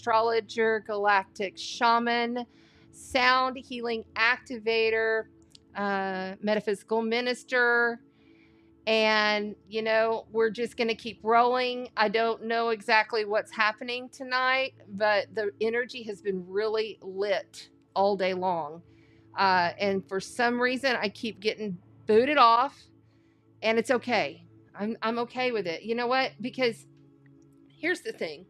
astrologer, galactic shaman, sound healing activator, metaphysical minister. And, you know, we're just going to keep rolling. I don't know exactly what's happening tonight, but the energy has been really lit all day long. And for some reason, I keep getting booted off, and it's okay. I'm okay with it. You know what? Because here's the thing.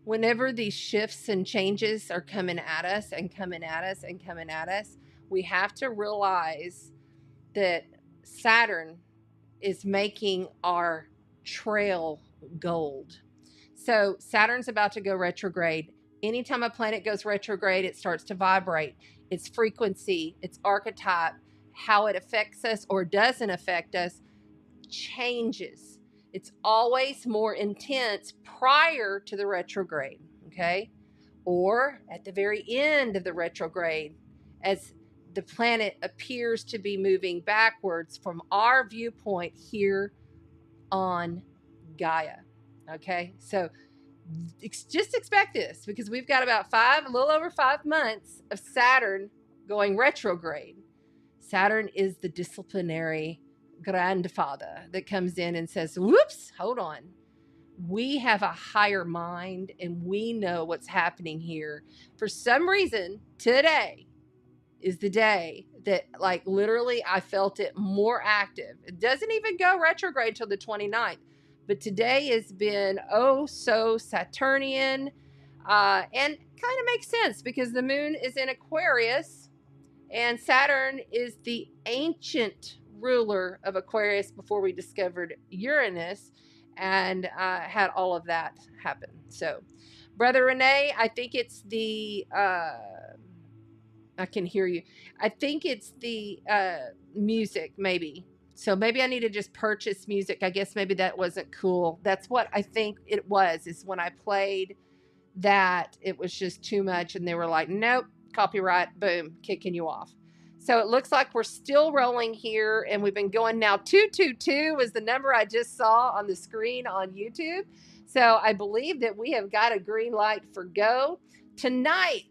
Whenever these shifts and changes are coming at us and coming at us and coming at us, we have to realize that Saturn is making our trail gold. So Saturn's about to go retrograde. Anytime a planet goes retrograde, it starts to vibrate. Its frequency, its archetype, how it affects us or doesn't affect us changes. It's always more intense prior to the retrograde, okay? Or at the very end of the retrograde, as the planet appears to be moving backwards from our viewpoint here on Gaia. Okay, so just expect this, because we've got about a little over 5 months of Saturn going retrograde. Saturn is the disciplinary grandfather that comes in and says, whoops, hold on. We have a higher mind and we know what's happening here. For some reason, today is the day that, like, literally I felt it more active. It doesn't even go retrograde till the 29th, but today has been so Saturnian, and kind of makes sense because the moon is in Aquarius and Saturn is the ancient ruler of Aquarius before we discovered Uranus and had all of that happen. So, Brother Renee, I think it's the I can hear you. I think it's the music, maybe. So maybe I need to just purchase music. I guess maybe that wasn't cool. That's what I think it was, is when I played that, it was just too much. And they were like, nope, copyright, boom, kicking you off. So it looks like we're still rolling here. And we've been going now. 222 was the number I just saw on the screen on YouTube. So I believe that we have got a green light for go. Tonight.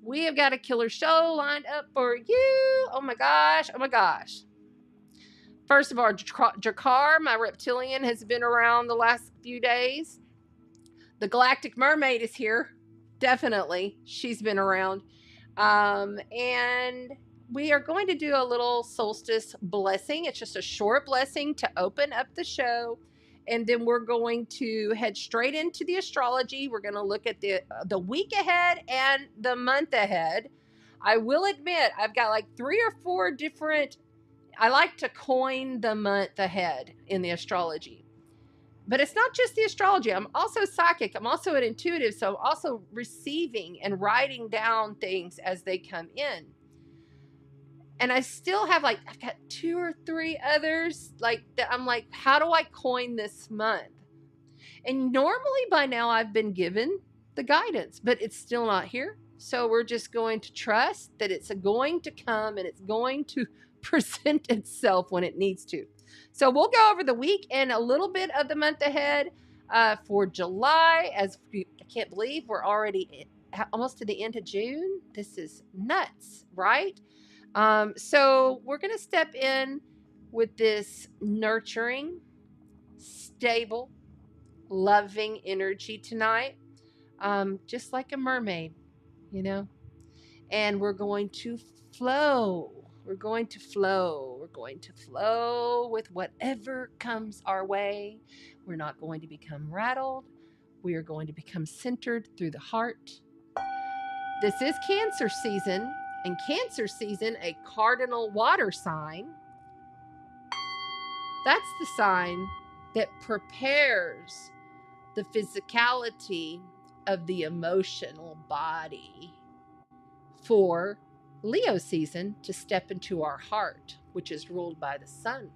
We have got a killer show lined up for you. Oh my gosh. First of all, Jakar, my reptilian, has been around the last few days. The Galactic Mermaid is here. Definitely. She's been around. And we are going to do a little solstice blessing. It's just a short blessing to open up the show. And then we're going to head straight into the astrology. We're going to look at the week ahead and the month ahead. I will admit, I've got like 3 or 4 different, I like to coin the month ahead in the astrology. But it's not just the astrology. I'm also psychic. I'm also an intuitive. So I'm also receiving and writing down things as they come in. And I still have, like, I've got 2 or 3 others like that. I'm like, how do I coin this month? And normally by now I've been given the guidance, but it's still not here. So we're just going to trust that it's going to come and it's going to present itself when it needs to. So we'll go over the week and a little bit of the month ahead for July. I can't believe we're already almost to the end of June. This is nuts, right? So we're going to step in with this nurturing, stable, loving energy tonight, just like a mermaid, you know, and we're going to flow. We're going to flow with whatever comes our way. We're not going to become rattled. We are going to become centered through the heart. This is Cancer season. In Cancer season, a cardinal water sign, that's the sign that prepares the physicality of the emotional body for Leo season to step into our heart, which is ruled by the sun,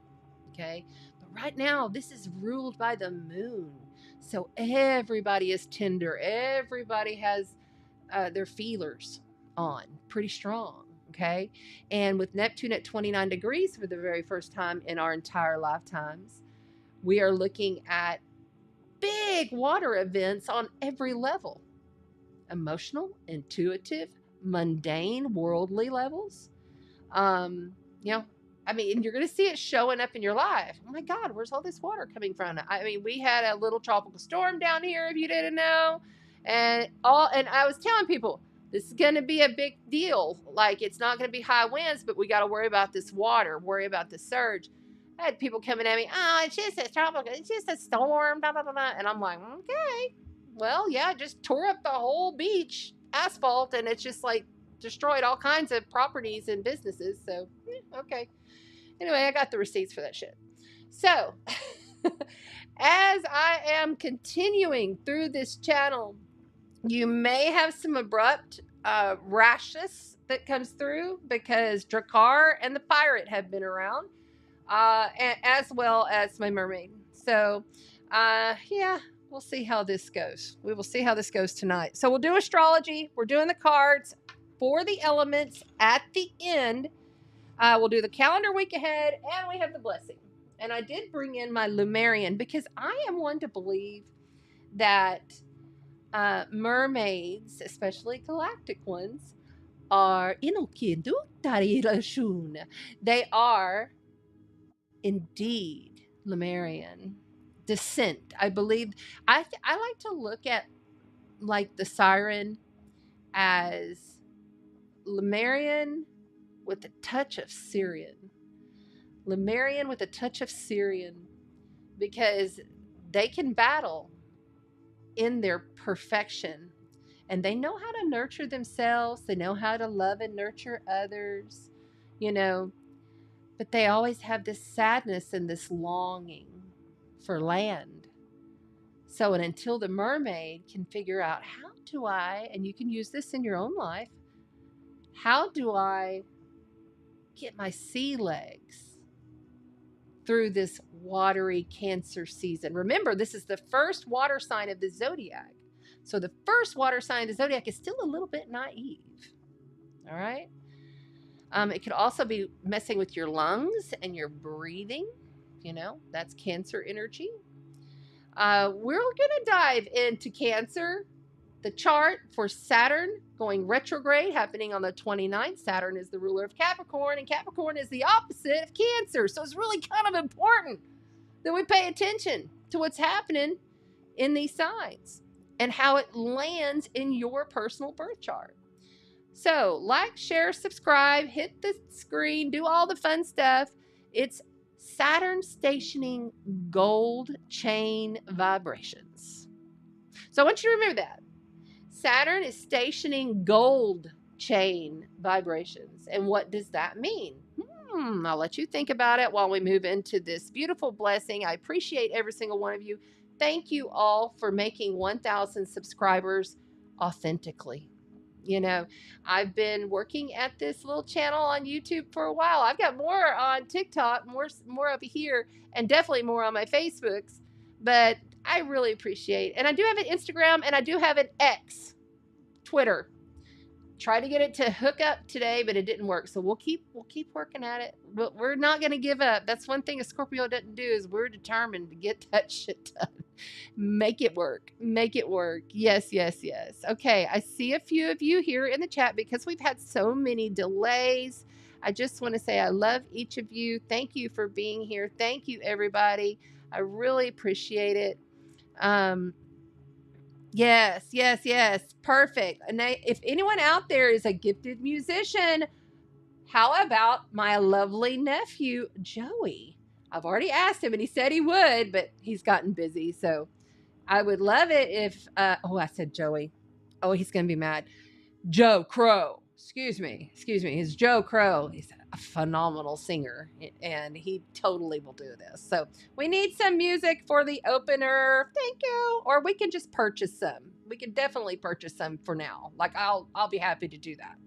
okay? But right now, this is ruled by the moon. So everybody is tender. Everybody has their feelers on pretty strong, okay? And with Neptune at 29 degrees for the very first time in our entire lifetimes, we are looking at big water events on every level: emotional, intuitive, mundane, worldly levels. You know, I mean, you're going to see it showing up in your life. Oh my God, where's all this water coming from? I mean, we had a little tropical storm down here, if you didn't know, and I was telling people this is going to be a big deal. Like, it's not going to be high winds, but we got to worry about this water, worry about the surge. I had people coming at me, oh, it's just a tropical, it's just a storm, blah, blah, blah, blah. And I'm like, okay, well, yeah, just tore up the whole beach asphalt, and it's just like destroyed all kinds of properties and businesses. So, okay. Anyway, I got the receipts for that shit. So, as I am continuing through this channel, you may have some abrupt rashness that comes through because Drakkar and the pirate have been around, as well as my mermaid. So, yeah, we'll see how this goes. We will see how this goes tonight. So we'll do astrology. We're doing the cards for the elements at the end. We'll do the calendar week ahead, and we have the blessing. And I did bring in my Lumerian because I am one to believe that mermaids, especially galactic ones, are they are indeed Lemurian descent. I believe I like to look at like the siren as Lemurian with a touch of Syrian. Lemurian with a touch of Syrian, because they can battle in their perfection, and they know how to nurture themselves. They know how to love and nurture others, you know, but they always have this sadness and this longing for land. So, and until the mermaid can figure out, how do I, and you can use this in your own life, how do I get my sea legs through this watery Cancer season? Remember, this is the first water sign of the zodiac. So the first water sign of the zodiac is still a little bit naive. All right. It could also be messing with your lungs and your breathing. You know, that's Cancer energy. We're going to dive into Cancer, the chart for Saturn going retrograde, happening on the 29th. Saturn is the ruler of Capricorn, and Capricorn is the opposite of Cancer. So it's really kind of important that we pay attention to what's happening in these signs and how it lands in your personal birth chart. So like, share, subscribe, hit the screen, do all the fun stuff. It's Saturn stationing gold chain vibrations. So I want you to remember that. Saturn is stationing gold chain vibrations. And what does that mean? I'll let you think about it while we move into this beautiful blessing. I appreciate every single one of you. Thank you all for making 1,000 subscribers authentically. You know, I've been working at this little channel on YouTube for a while. I've got more on TikTok, more over here, and definitely more on my Facebooks. But I really appreciate, and I do have an Instagram, and I do have an X, Twitter. Tried to get it to hook up today, but it didn't work. So we'll keep working at it. But we're not going to give up. That's one thing a Scorpio doesn't do, is we're determined to get that shit done. Make it work. Make it work. Yes, yes, yes. Okay, I see a few of you here in the chat because we've had so many delays. I just want to say I love each of you. Thank you for being here. Thank you, everybody. I really appreciate it. Yes, yes, yes. Perfect. And if anyone out there is a gifted musician, how about my lovely nephew, Joey? I've already asked him and he said he would, but he's gotten busy. So I would love it if, I said Joey. Oh, he's going to be mad. Joe Crow. Excuse me. He's Joe Crow. He's a phenomenal singer, and he totally will do this. So we need some music for the opener. Thank you. Or we can just purchase some. We can definitely purchase some for now. Like, I'll be happy to do that.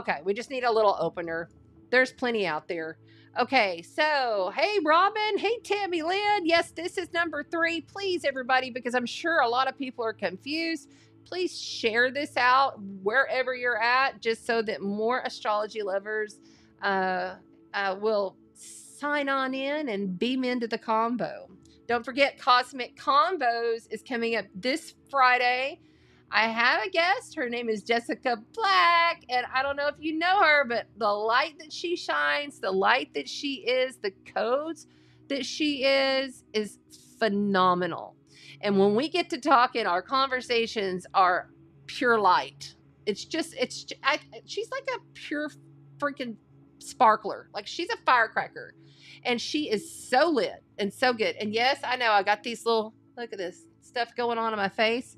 Okay, we just need a little opener. There's plenty out there. Okay, so, hey, Robin. Hey, Tammy Lynn. Yes, this is number 3. Please, everybody, because I'm sure a lot of people are confused, please share this out wherever you're at, just so that more astrology lovers will sign on in and beam into the combo. Don't forget, Cosmic Convos is coming up this Friday. I have a guest. Her name is Jessica Black, and I don't know if you know her, but the light that she shines, the light that she is, the codes that she is phenomenal. And when we get to talking, our conversations are pure light. She's like a pure freaking sparkler. Like, she's a firecracker, and she is so lit and so good. And yes, I know I got these little, look at this stuff going on my face.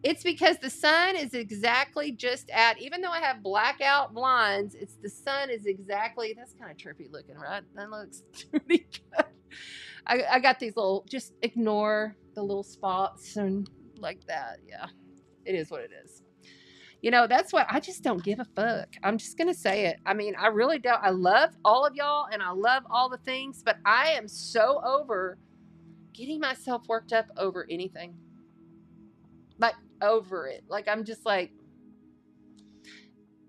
It's because the sun is exactly just at, even though I have blackout blinds, it's the sun is exactly, that's kind of trippy looking, right? That looks pretty good. I got these little, just ignore the little spots and like that. Yeah, it is what it is. You know, that's what, I just don't give a fuck. I'm just going to say it. I mean, I really don't. I love all of y'all and I love all the things, but I am so over getting myself worked up over anything. Like, over it. Like, I'm just like,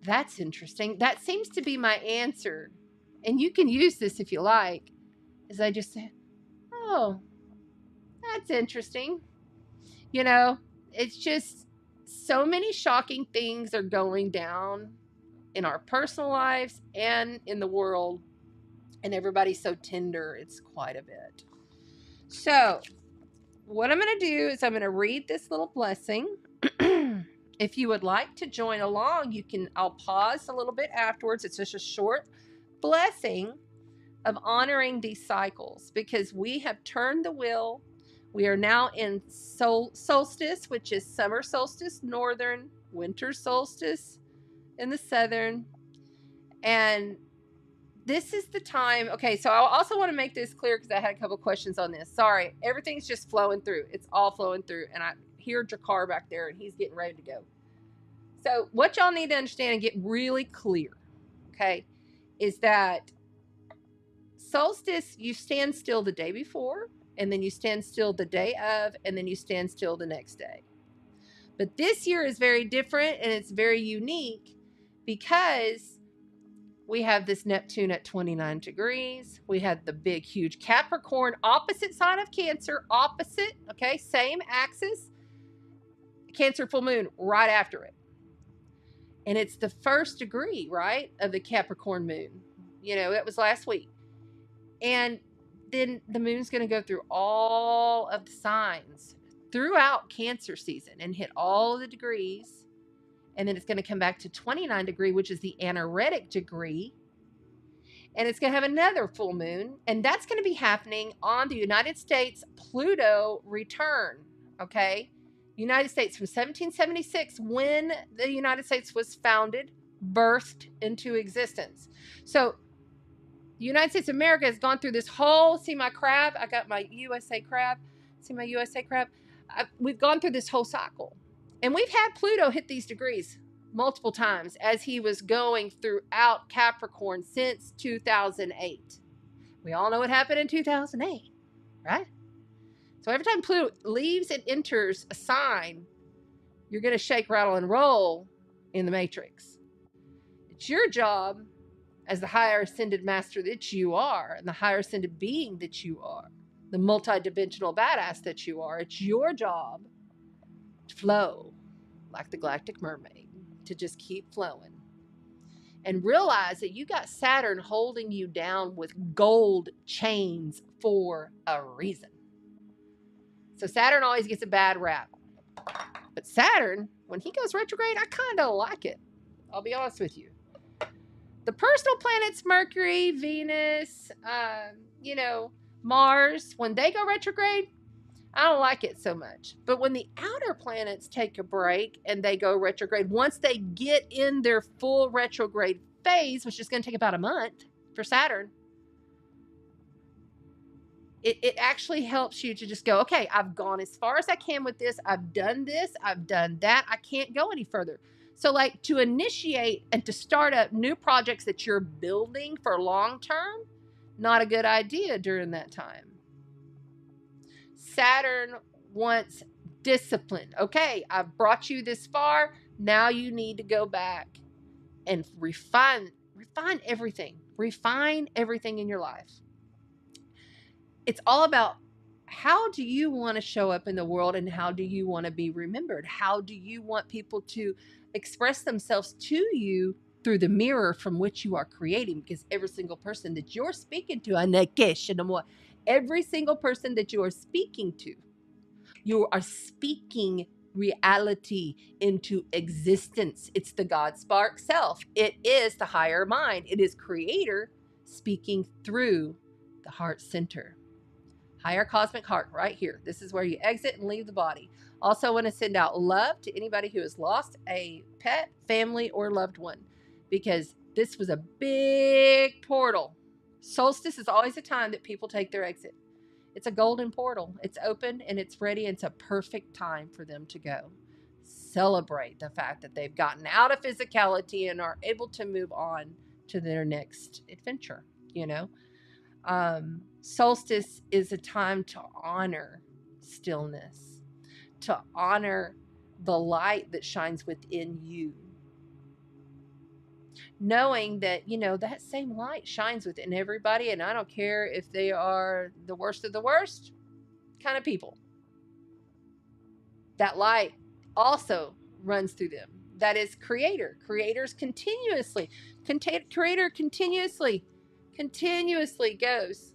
that's interesting. That seems to be my answer. And you can use this if you like. Is I just say, oh, that's interesting. You know, it's just so many shocking things are going down in our personal lives and in the world. And everybody's so tender. It's quite a bit. So what I'm going to do is I'm going to read this little blessing. If you would like to join along, you can, I'll pause a little bit afterwards. It's just a short blessing of honoring these cycles because we have turned the wheel. We are now in solstice, which is summer solstice, northern, winter solstice in the southern. And this is the time. Okay, so I also want to make this clear because I had a couple questions on this. Sorry, everything's just flowing through. It's all flowing through. And I hear Jakar back there and he's getting ready to go. So what y'all need to understand and get really clear, okay, is that solstice, you stand still the day before, and then you stand still the day of, and then you stand still the next day. But this year is very different and it's very unique because we have this Neptune at 29 degrees. We had the big, huge Capricorn, opposite sign of Cancer, opposite, okay, same axis, Cancer full moon right after it. And it's the first degree, right, of the Capricorn moon. You know, it was last week. And then the moon's going to go through all of the signs throughout Cancer season and hit all of the degrees. And then it's going to come back to 29 degree, which is the anaretic degree. And it's going to have another full moon. And that's going to be happening on the United States Pluto return, okay? United States from 1776, when the United States was founded, birthed into existence. So the United States of America has gone through this whole, see my crab? I got my USA crab. See my USA crab? We've gone through this whole cycle. And we've had Pluto hit these degrees multiple times as he was going throughout Capricorn since 2008. We all know what happened in 2008, right? So every time Pluto leaves and enters a sign, you're going to shake, rattle, and roll in the matrix. It's your job as the higher ascended master that you are and the higher ascended being that you are, the multidimensional badass that you are. It's your job to flow like the galactic mermaid, to just keep flowing. And realize that you got Saturn holding you down with gold chains for a reason. So Saturn always gets a bad rap. But Saturn, when he goes retrograde, I kind of like it. I'll be honest with you. The personal planets, Mercury, Venus, Mars, when they go retrograde, I don't like it so much. But when the outer planets take a break and they go retrograde, once they get in their full retrograde phase, which is going to take about a month for Saturn, it actually helps you to just go, okay, I've gone as far as I can with this. I've done this. I've done that. I can't go any further. So like to initiate and to start up new projects that you're building for long term, not a good idea during that time. Saturn wants discipline. Okay, I've brought you this far. Now you need to go back and refine everything. Refine everything in your life. It's all about how do you want to show up in the world, and how do you want to be remembered? How do you want people to express themselves to you through the mirror from which you are creating? Because every single person that you're speaking to, every single person that you are speaking to, you are speaking reality into existence. It's the God spark self. It is the higher mind. It is creator speaking through the heart center. Higher cosmic heart right here. This is where you exit and leave the body. Also want to send out love to anybody who has lost a pet, family, or loved one, because this was a big portal. Solstice is always a time that people take their exit. It's a golden portal. It's open and it's ready. It's a perfect time for them to go. Celebrate the fact that they've gotten out of physicality and are able to move on to their next adventure, you know? Solstice is a time to honor stillness, to honor the light that shines within you. Knowing that, you know, that same light shines within everybody, and I don't care if they are the worst of the worst kind of people. That light also runs through them. That is creator. Creator continuously goes.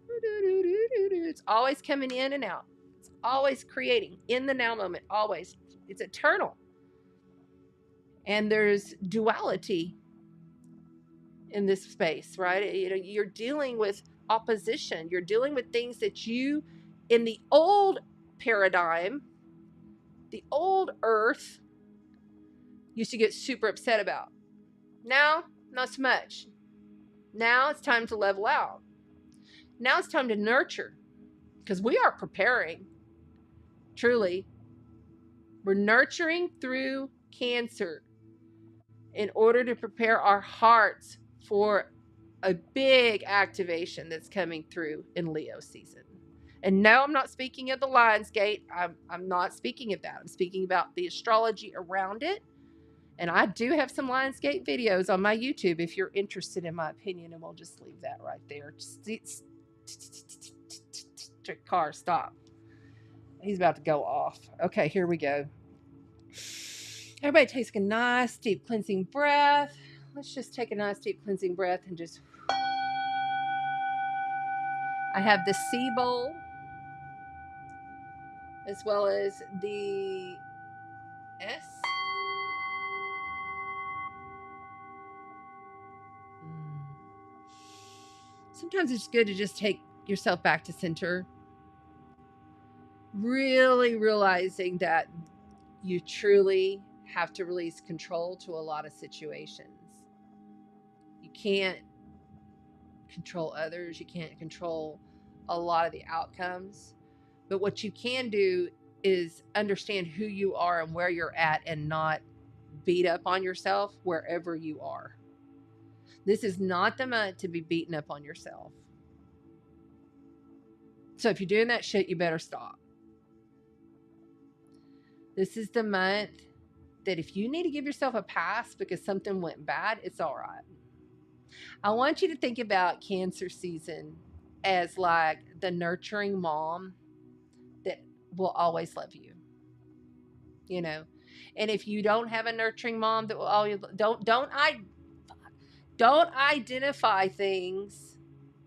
It's always coming in and out. It's always creating in the now moment. Always. It's eternal. And there's duality in this space, right? You know, you're dealing with opposition. You're dealing with things that you, in the old paradigm, the old earth, used to get super upset about. Now, not so much. Now it's time to level out. Now it's time to nurture, because we are preparing. Truly, we're nurturing through Cancer in order to prepare our hearts for a big activation that's coming through in Leo season. And no, I'm not speaking of the Lion's Gate. I'm not speaking of that. I'm speaking about the astrology around it. And I do have some Lionsgate videos on my YouTube if you're interested in my opinion, and we'll just leave that right there. Car, stop. He's about to go off. Okay, here we go. Everybody takes a nice deep cleansing breath. Let's just take a nice deep cleansing breath and just... I have the sea bowl as well as the S. Sometimes it's good to just take yourself back to center. Really realizing that you truly have to release control to a lot of situations. You can't control others. You can't control a lot of the outcomes. But what you can do is understand who you are and where you're at, and not beat up on yourself wherever you are. This is not the month to be beaten up on yourself. So if you're doing that shit, you better stop. This is the month that if you need to give yourself a pass because something went bad, it's all right. I want you to think about Cancer season as like the nurturing mom that will always love you. You know, and if you don't have a nurturing mom that will always, don't identify things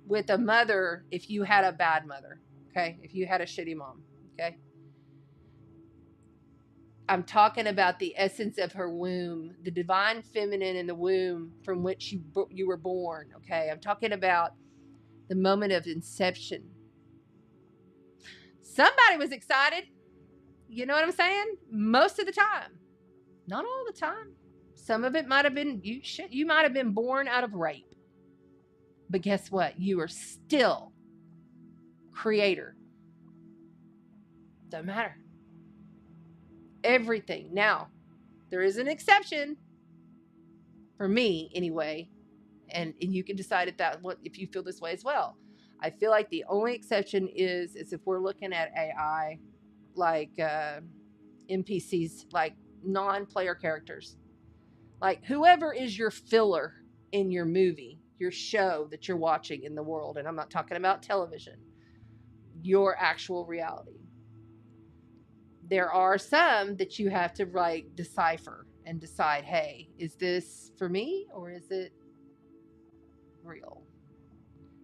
with a mother if you had a bad mother. Okay, if you had a shitty mom. Okay. I'm talking about the essence of her womb, the divine feminine in the womb from which you were born, okay? I'm talking about the moment of inception. Somebody was excited. You know what I'm saying? Most of the time. Not all the time. Some of it might have been, you might have been born out of rape. But guess what? You are still creator. Doesn't matter. Everything. Now, there is an exception for me anyway, and you can decide if you feel this way as well. I feel like the only exception is if we're looking at AI, like NPCs, like non-player characters, like whoever is your filler in your movie, your show that you're watching in the world. And I'm not talking about television. your actual reality. There are some that you have to like decipher and decide, hey, is this for me or is it real?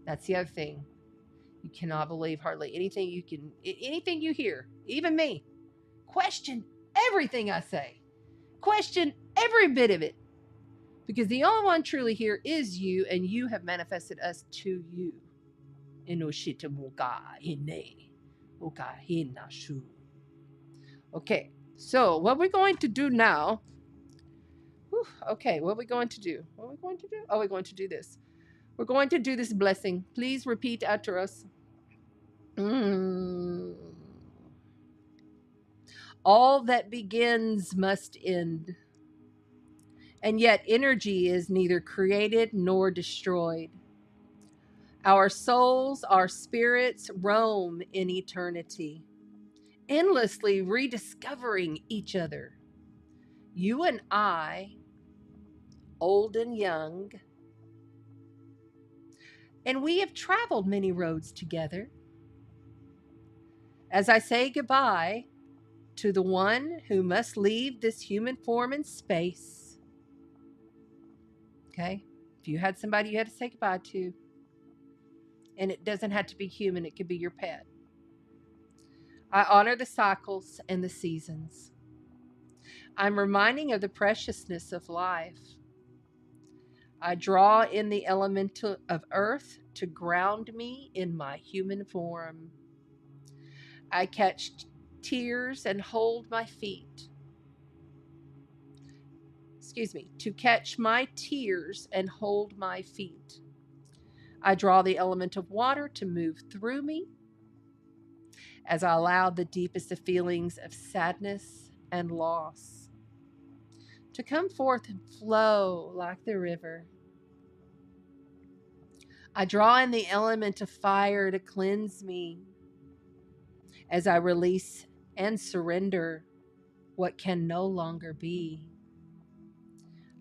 That's the other thing. You cannot believe hardly anything anything you hear, even me. Question everything I say. Question every bit of it. Because the only one truly here is you, and you have manifested us to you. Okay, so what we're going to do now. Okay, what are we going to do? What are we going to do? Oh, we're going to do this. We're going to do this blessing. Please repeat after us. All that begins must end. And yet energy is neither created nor destroyed. Our souls, our spirits roam in eternity, endlessly rediscovering each other. You and I, old and young, and we have traveled many roads together. As I say goodbye to the one who must leave this human form and space. Okay? If you had somebody you had to say goodbye to, and it doesn't have to be human, it could be your pet. I honor the cycles and the seasons. I'm reminding of the preciousness of life. I draw in the element of earth to ground me in my human form. I catch tears and hold my feet. To catch my tears and hold my feet. I draw the element of water to move through me as I allow the deepest of feelings of sadness and loss to come forth and flow like the river. I draw in the element of fire to cleanse me as I release and surrender what can no longer be.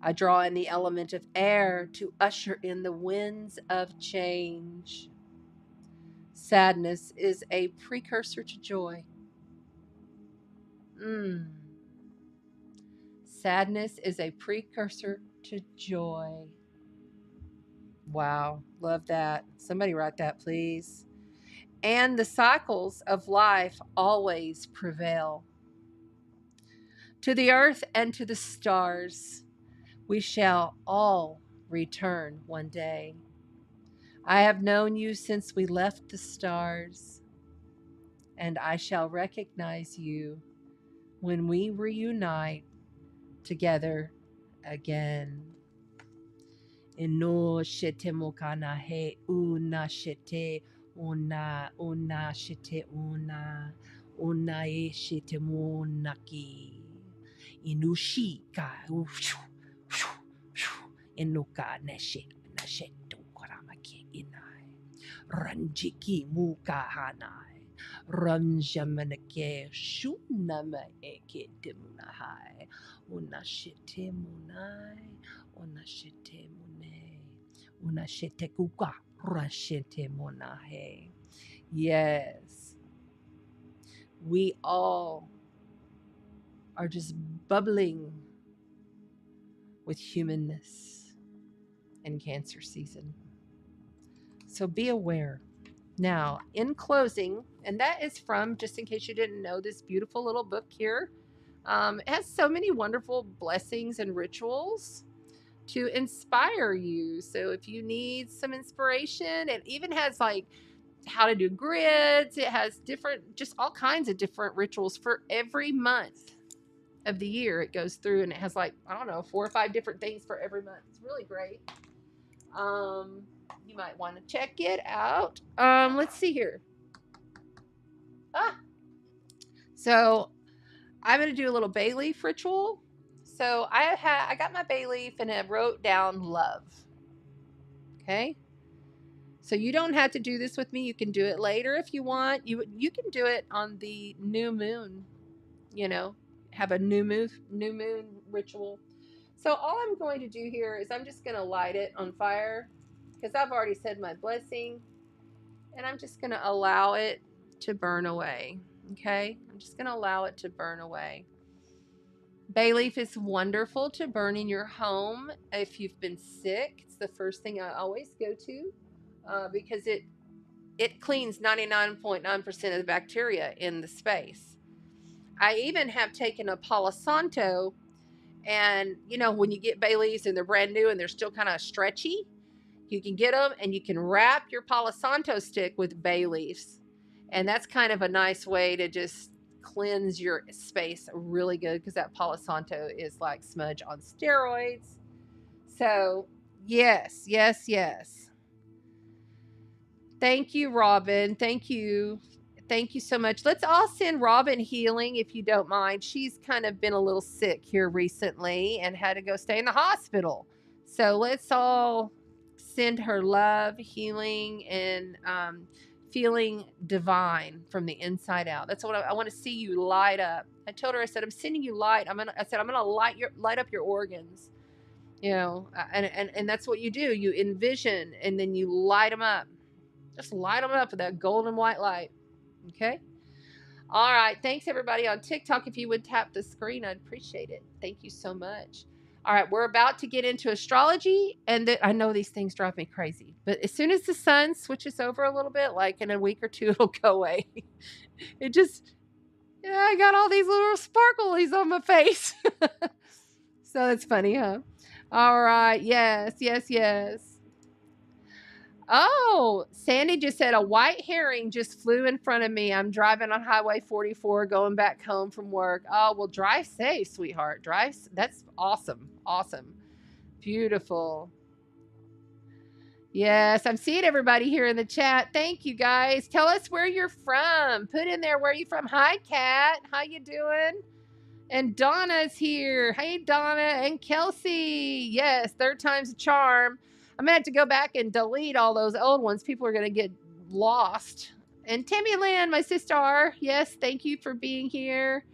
I draw in the element of air to usher in the winds of change. Sadness is a precursor to joy. Sadness is a precursor to joy. Wow, love that. Somebody write that, please. And the cycles of life always prevail. To the earth and to the stars, we shall all return one day. I have known you since we left the stars, and I shall recognize you when we reunite together again. Ino shete mokana he una shete una shete una e shete monaki inushi ka inuka neshe nashetu karamaki inai ranjiki muka hanai ranjamanake shunama eke demunahai una shete munai una shete mune una shete kuka rashete monahe. Yes, we all are just bubbling with humanness in Cancer season. So be aware. Now, in closing, and that is from, just in case you didn't know, this beautiful little book here. It has so many wonderful blessings and rituals to inspire you. So if you need some inspiration, it even has like how to do grids. It has different, just all kinds of different rituals for every month of the year. It goes through and it has like, I don't know, 4 or 5 different things for every month. It's really great. You might want to check it out. Let's see here. So I'm going to do a little bay leaf ritual. So I got my bay leaf and I wrote down love. Okay. So you don't have to do this with me. You can do it later if you want. You can do it on the new moon. You know, have a new moon ritual. So all I'm going to do here is I'm just going to light it on fire because I've already said my blessing, and I'm just going to allow it to burn away. Okay? I'm just going to allow it to burn away. Bay leaf is wonderful to burn in your home if you've been sick. It's the first thing I always go to because it cleans 99.9% of the bacteria in the space. I even have taken a Palo Santo, and you know, when you get bay leaves and they're brand new and they're still kind of stretchy, you can get them and you can wrap your Palo Santo stick with bay leaves. And that's kind of a nice way to just cleanse your space really good, because that Palo Santo is like smudge on steroids. So yes, yes, yes. Thank you, Robin. Thank you. Thank you so much. Let's all send Robin healing, if you don't mind. She's kind of been a little sick here recently and had to go stay in the hospital. So let's all send her love, healing, and feeling divine from the inside out. That's what I want to see you light up. I told her, I said, I'm sending you light. I'm gonna light up your organs. You know, and that's what you do. You envision and then you light them up. Just light them up with that golden white light. Okay. All right. Thanks everybody on TikTok. If you would tap the screen, I'd appreciate it. Thank you so much. All right. We're about to get into astrology, and I know these things drive me crazy, but as soon as the sun switches over a little bit, like in a week or two, it'll go away. It just, yeah, I got all these little sparklies on my face. So it's funny, huh? All right. Yes, yes, yes. Oh, Sandy just said a white herring just flew in front of me. I'm driving on Highway 44 going back home from work. Oh, well, drive safe, sweetheart. That's awesome. Awesome. Beautiful. Yes, I'm seeing everybody here in the chat. Thank you, guys. Tell us where you're from. Put in there where you're from. Hi, Kat. How you doing? And Donna's here. Hey, Donna and Kelsey. Yes, third time's a charm. I'm going to have to go back and delete all those old ones. People are going to get lost. And Tammy Lynn, my sister. Yes, thank you for being here.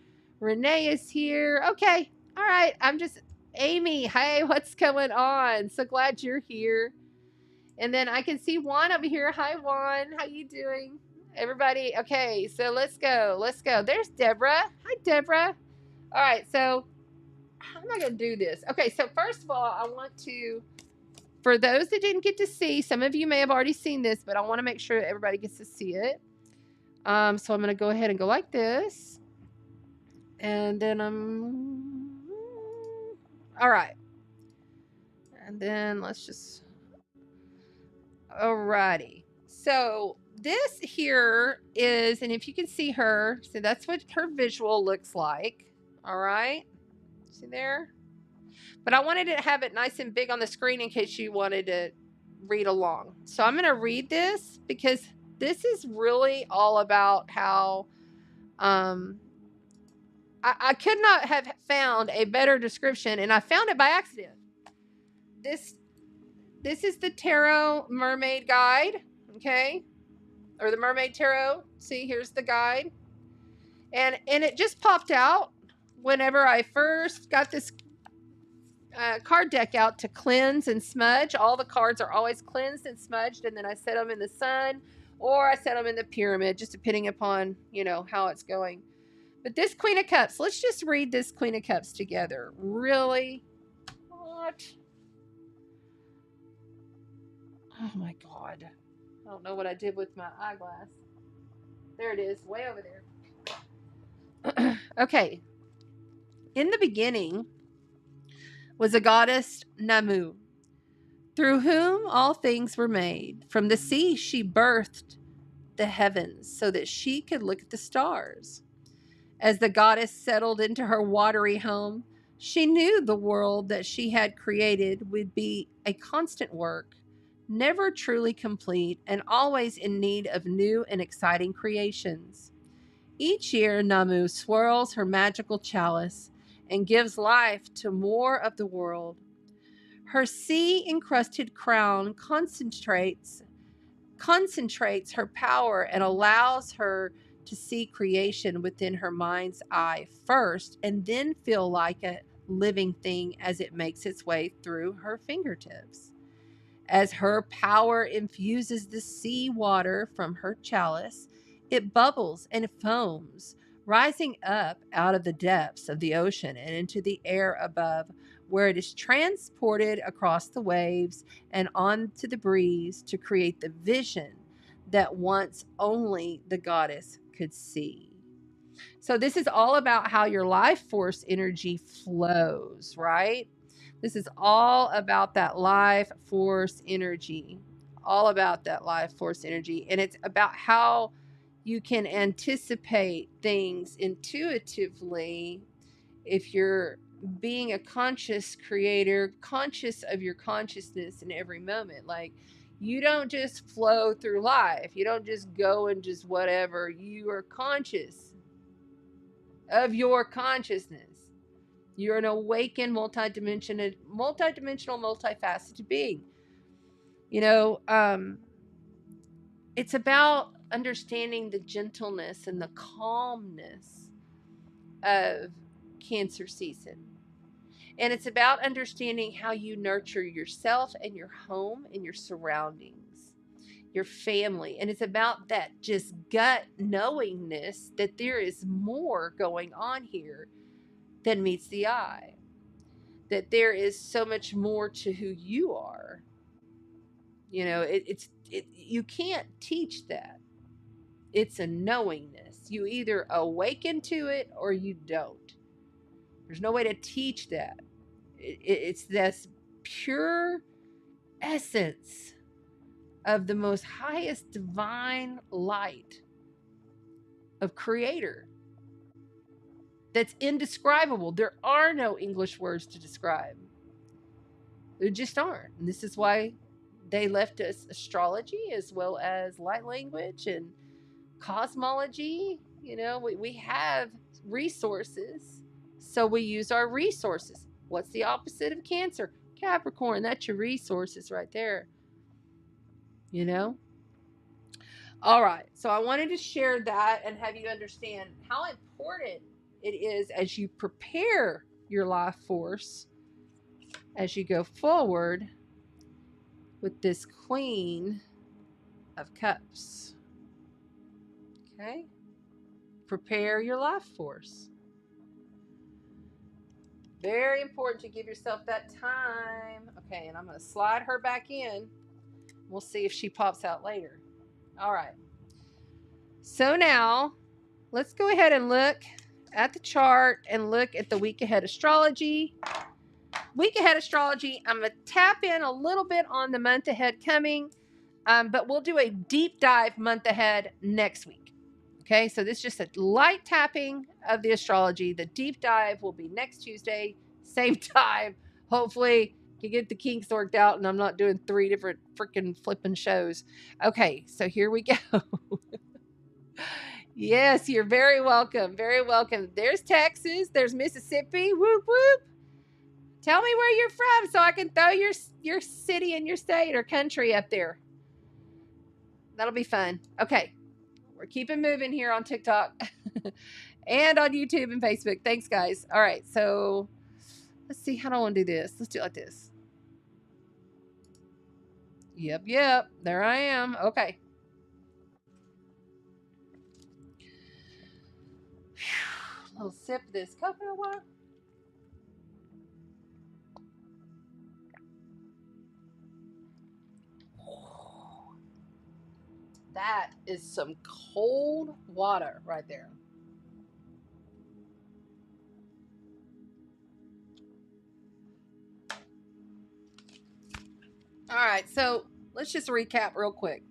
Renee is here. Okay. All right. Amy. Hey, what's going on? So glad you're here. And then I can see Juan over here. Hi, Juan. How you doing? Everybody. Okay. So let's go. Let's go. There's Deborah. Hi, Deborah. All right. So how am I going to do this? Okay. So first of all, I want to... For those that didn't get to see, some of you may have already seen this, but I want to make sure that everybody gets to see it. So I'm going to go ahead and go like this. And then all right. And then let's just, alrighty. So this here is, and if you can see her, so that's what her visual looks like. All right. See there? But I wanted to have it nice and big on the screen in case you wanted to read along. So I'm going to read this because this is really all about how I could not have found a better description, and I found it by accident. This is the Tarot Mermaid Guide, okay? Or the Mermaid Tarot. See, here's the guide. And it just popped out whenever I first got this card deck out to cleanse and smudge. All the cards are always cleansed and smudged, and then I set them in the sun or I set them in the pyramid, just depending upon, you know, how it's going. But this Queen of Cups, let's just read this Queen of Cups together. Really? What? Oh my God. I don't know what I did with my eyeglass. There it is, way over there. Okay. In the beginning was a goddess, Namu, through whom all things were made. From the sea she birthed the heavens so that she could look at the stars. As the goddess settled into her watery home, she knew the world that she had created would be a constant work, never truly complete, and always in need of new and exciting creations. Each year, Namu swirls her magical chalice and gives life to more of the world. Her sea-encrusted crown concentrates her power and allows her to see creation within her mind's eye first, and then feel like a living thing as it makes its way through her fingertips. As her power infuses the sea water from her chalice It bubbles and foams, rising up out of the depths of the ocean and into the air above, where it is transported across the waves and onto the breeze to create the vision that once only the goddess could see. So this is all about how your life force energy flows, right? This is all about that life force energy, all about that life force energy. And it's about how you can anticipate things intuitively if you're being a conscious creator, conscious of your consciousness in every moment. Like, you don't just flow through life. You don't just go and just whatever. You are conscious of your consciousness. You're an awakened, multidimensional, multifaceted being. You know, it's about understanding the gentleness and the calmness of Cancer season. And it's about understanding how you nurture yourself and your home and your surroundings, your family. And it's about that just gut knowingness that there is more going on here than meets the eye, that there is so much more to who you are. You know, you can't teach that. It's a knowingness. You either awaken to it or you don't. There's no way to teach that. It's this pure essence of the most highest divine light of creator that's indescribable. There are no English words to describe. There just aren't. And this is why they left us astrology as well as light language and cosmology. You know, we have resources, so we use our resources. What's the opposite of Cancer? Capricorn. That's your resources right there. You know? All right. So I wanted to share that and have you understand how important it is as you prepare your life force as you go forward with this Queen of Cups. Okay? Prepare your life force. Very important to give yourself that time. Okay, and I'm going to slide her back in. We'll see if she pops out later. All right. So now, let's go ahead and look at the chart and look at the week ahead astrology. Week ahead astrology, I'm going to tap in a little bit on the month ahead coming, but we'll do a deep dive month ahead next week. Okay, so this is just a light tapping of the astrology. The deep dive will be next Tuesday, same time. Hopefully, can get the kinks worked out and I'm not doing 3 different freaking flipping shows. Okay, so here we go. Yes, you're very welcome. Very welcome. There's Texas. There's Mississippi. Whoop, whoop. Tell me where you're from so I can throw your city and your state or country up there. That'll be fun. Okay. We're keeping moving here on TikTok and on YouTube and Facebook. Thanks, guys. All right. So let's see. How do I want to do this? Let's do it like this. Yep. There I am. Okay. A little sip of this coconut water. That is some cold water right there. All right, so let's just recap real quick.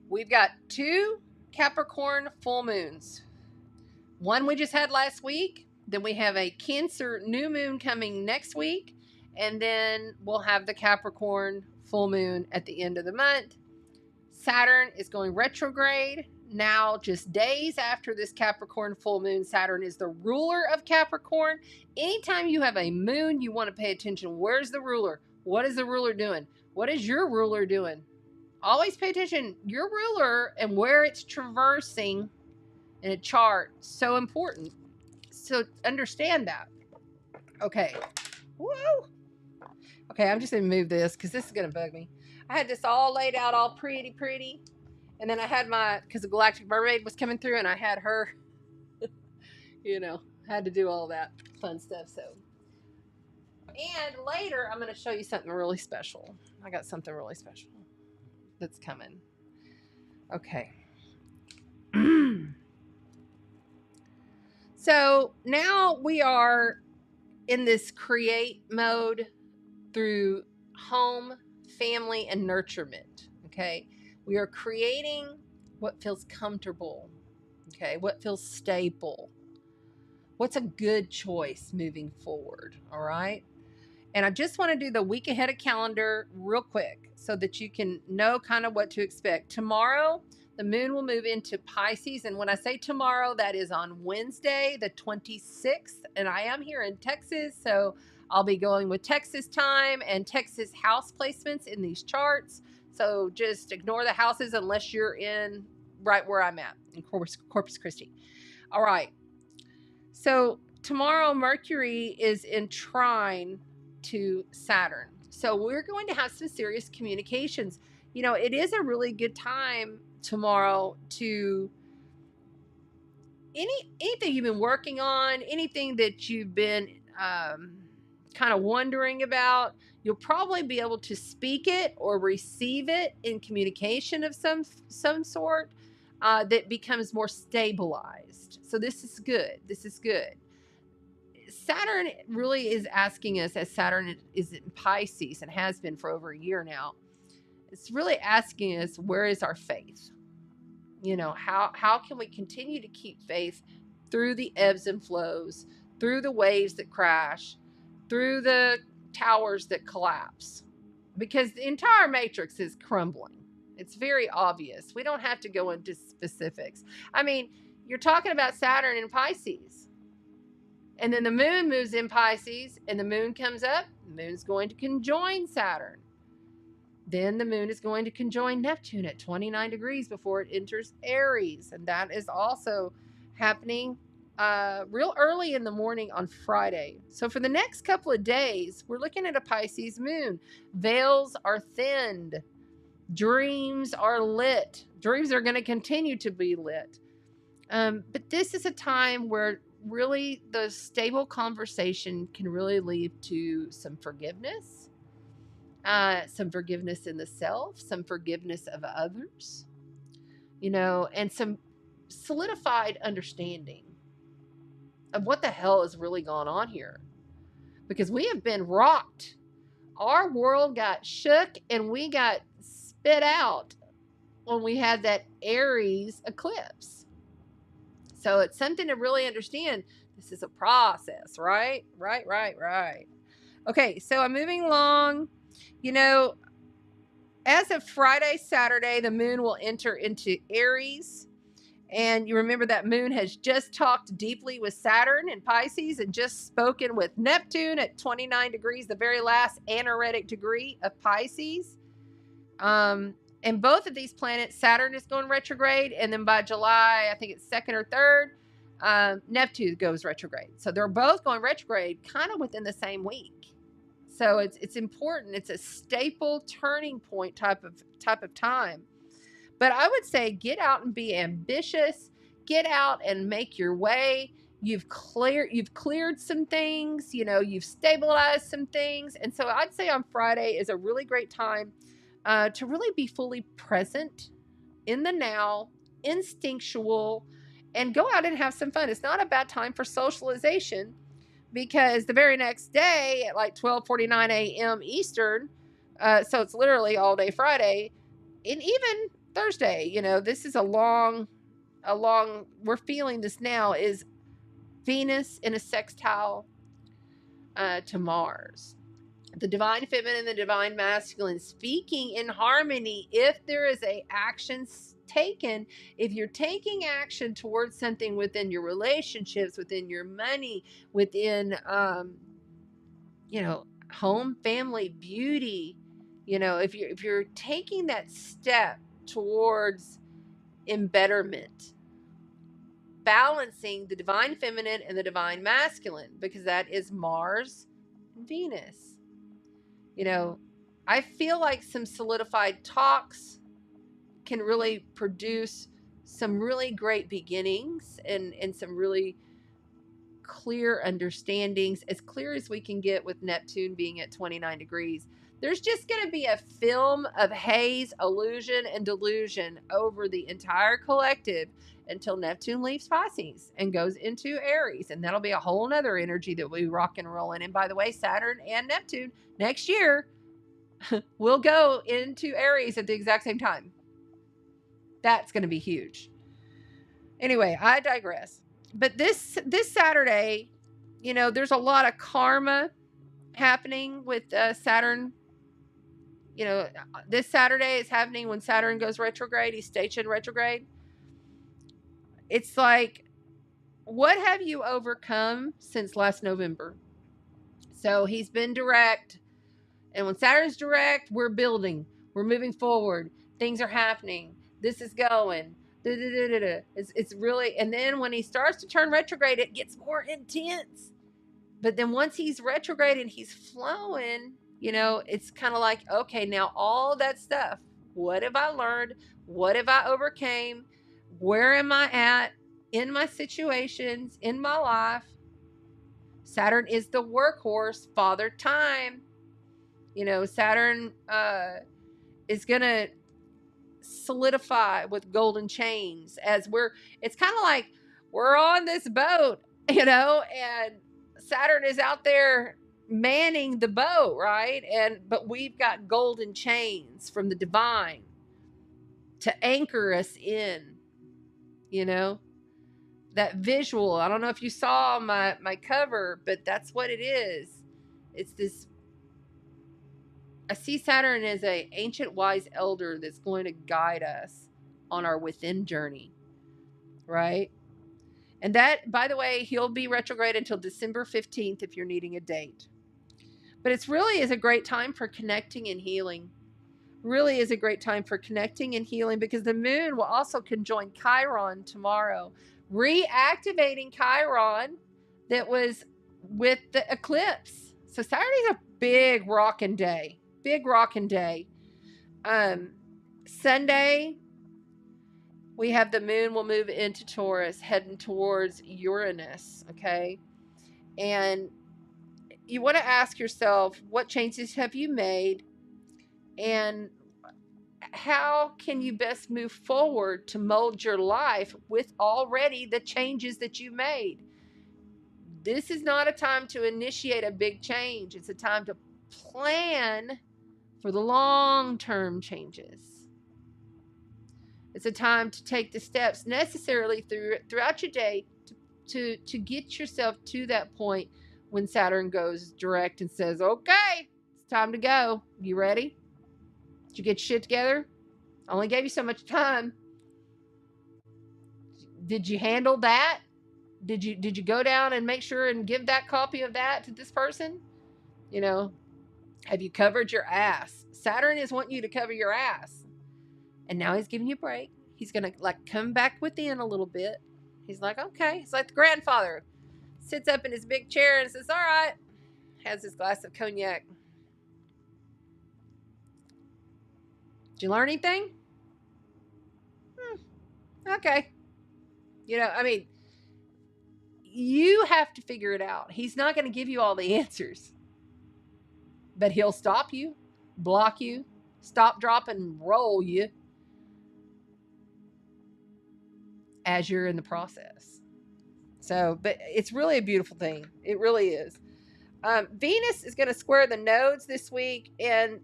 We've got 2 Capricorn full moons. One we just had last week. Then we have a Cancer new moon coming next week. And then we'll have the Capricorn full moon at the end of the month. Saturn is going retrograde now, just days after this Capricorn full moon. Saturn is the ruler of Capricorn. Anytime you have a moon, you want to pay attention. Where's the ruler? What is the ruler doing? What is your ruler doing? Always pay attention. Your ruler and where it's traversing in a chart. So important. So understand that. Okay. Whoa. Okay, I'm just going to move this because this is going to bug me. I had this all laid out all pretty. And then I had because the Galactic Mermaid was coming through, and I had her, had to do all that fun stuff. So, and later I'm going to show you something really special. I got something really special that's coming. Okay. So now we are in this create mode through home, family, and nurturement. Okay. We are creating what feels comfortable. Okay. What feels stable. What's a good choice moving forward. All right. And I just want to do the week ahead of calendar real quick so that you can know kind of what to expect. Tomorrow, the moon will move into Pisces. And when I say tomorrow, that is on Wednesday, the 26th. And I am here in Texas, so I'll be going with Texas time and Texas house placements in these charts. So just ignore the houses unless you're in right where I'm at in Corpus Christi. All right. So tomorrow, Mercury is in trine to Saturn. So we're going to have some serious communications. It is a really good time tomorrow to anything you've been working on, anything that you've been kind of wondering about. You'll probably be able to speak it or receive it in communication of some sort that becomes more stabilized. So this is good. This is good. Saturn really is asking us, as Saturn is in Pisces and has been for over a year now, it's really asking us, where is our faith? How can we continue to keep faith through the ebbs and flows, through the waves that crash, through the towers that collapse? Because the entire matrix is crumbling. It's very obvious. We don't have to go into specifics. I mean, you're talking about Saturn in Pisces. And then the moon moves in Pisces, and the moon comes up. The moon's going to conjoin Saturn. Then the moon is going to conjoin Neptune at 29 degrees before it enters Aries. And that is also happening real early in the morning on Friday. So for the next couple of days, we're looking at a Pisces moon. Veils are thinned. Dreams are lit. Dreams are going to continue to be lit. But this is a time where really the stable conversation can really lead to some forgiveness in the self, some forgiveness of others, and some solidified understanding of what the hell is really going on here. Because we have been rocked. Our world got shook and we got spit out when we had that Aries eclipse. So it's something to really understand. This is a process, right? Right. Okay, so I'm moving along. As of Friday, Saturday, the moon will enter into Aries. And you remember that moon has just talked deeply with Saturn in Pisces and just spoken with Neptune at 29 degrees, the very last anaretic degree of Pisces. And both of these planets, Saturn is going retrograde, and then by July, I think it's 2nd or 3rd, Neptune goes retrograde. So they're both going retrograde kind of within the same week. So it's important. It's a staple turning point type of time. But I would say get out and be ambitious. Get out and make your way. You've cleared some things. You've stabilized some things. And so I'd say on Friday is a really great time to really be fully present in the now, instinctual, and go out and have some fun. It's not a bad time for socialization, because the very next day at like 12:49 a.m. Eastern, so it's literally all day Friday, and even Thursday, this is a long, we're feeling this now, is Venus in a sextile to Mars. The divine feminine and the divine masculine speaking in harmony. If there is a action taken, if you're taking action towards something within your relationships, within your money, within home, family, beauty, if you're taking that step towards embetterment, balancing the divine feminine and the divine masculine, because that is Mars and Venus. I feel like some solidified talks can really produce some really great beginnings and some really clear understandings, as clear as we can get with Neptune being at 29 degrees. There's just going to be a film of haze, illusion, and delusion over the entire collective until Neptune leaves Pisces and goes into Aries. And that'll be a whole nother energy that we rock and roll in. And by the way, Saturn and Neptune next year will go into Aries at the exact same time. That's going to be huge. Anyway, I digress. But this Saturday, you know, there's a lot of karma happening with Saturn. You know, this Saturday is happening when Saturn goes retrograde. He's stationed retrograde. It's like, what have you overcome since last November? So he's been direct. And when Saturn's direct, we're building. We're moving forward. Things are happening. This is going. It's really, and then when he starts to turn retrograde, it gets more intense. But then once he's retrograde and he's flowing, you know, it's kind of like, okay, now all that stuff, what have I learned? What have I overcame? Where am I at in my situations, in my life? Saturn is the workhorse, father time. You know, Saturn is going to solidify with golden chains as it's kind of like we're on this boat, you know, and Saturn is out there manning the boat, right? But we've got golden chains from the divine to anchor us in, you know, that visual. I don't know if you saw my cover, but that's what it is. It's this, I see Saturn as an ancient wise elder that's going to guide us on our within journey, right? And that, by the way, he'll be retrograde until December 15th if you're needing a date. But it's really is a great time for connecting and healing. Really is a great time for connecting and healing, because the moon will also conjoin Chiron tomorrow, reactivating Chiron that was with the eclipse. So Saturday's a big rockin' day. Big rockin' day. Sunday, we have the moon will move into Taurus, heading towards Uranus, okay? And you want to ask yourself, what changes have you made? And how can you best move forward to mold your life with already the changes that you made? This is not a time to initiate a big change. It's a time to plan for the long-term changes. It's a time to take the steps necessarily throughout your day to get yourself to that point when Saturn goes direct and says, okay, it's time to go. You ready? Did you get your shit together? I only gave you so much time. Did you handle that? Did you go down and make sure and give that copy of that to this person? You know, have you covered your ass? Saturn is wanting you to cover your ass. And now he's giving you a break. He's going to like come back within a little bit. He's like, okay. It's like the grandfather sits up in his big chair and says, all right. Has his glass of cognac. Did you learn anything? Okay. You know, I mean, you have to figure it out. He's not going to give you all the answers. But he'll stop you, block you, stop, drop, and roll you as you're in the process. So, but it's really a beautiful thing. It really is. Venus is going to square the nodes this week. And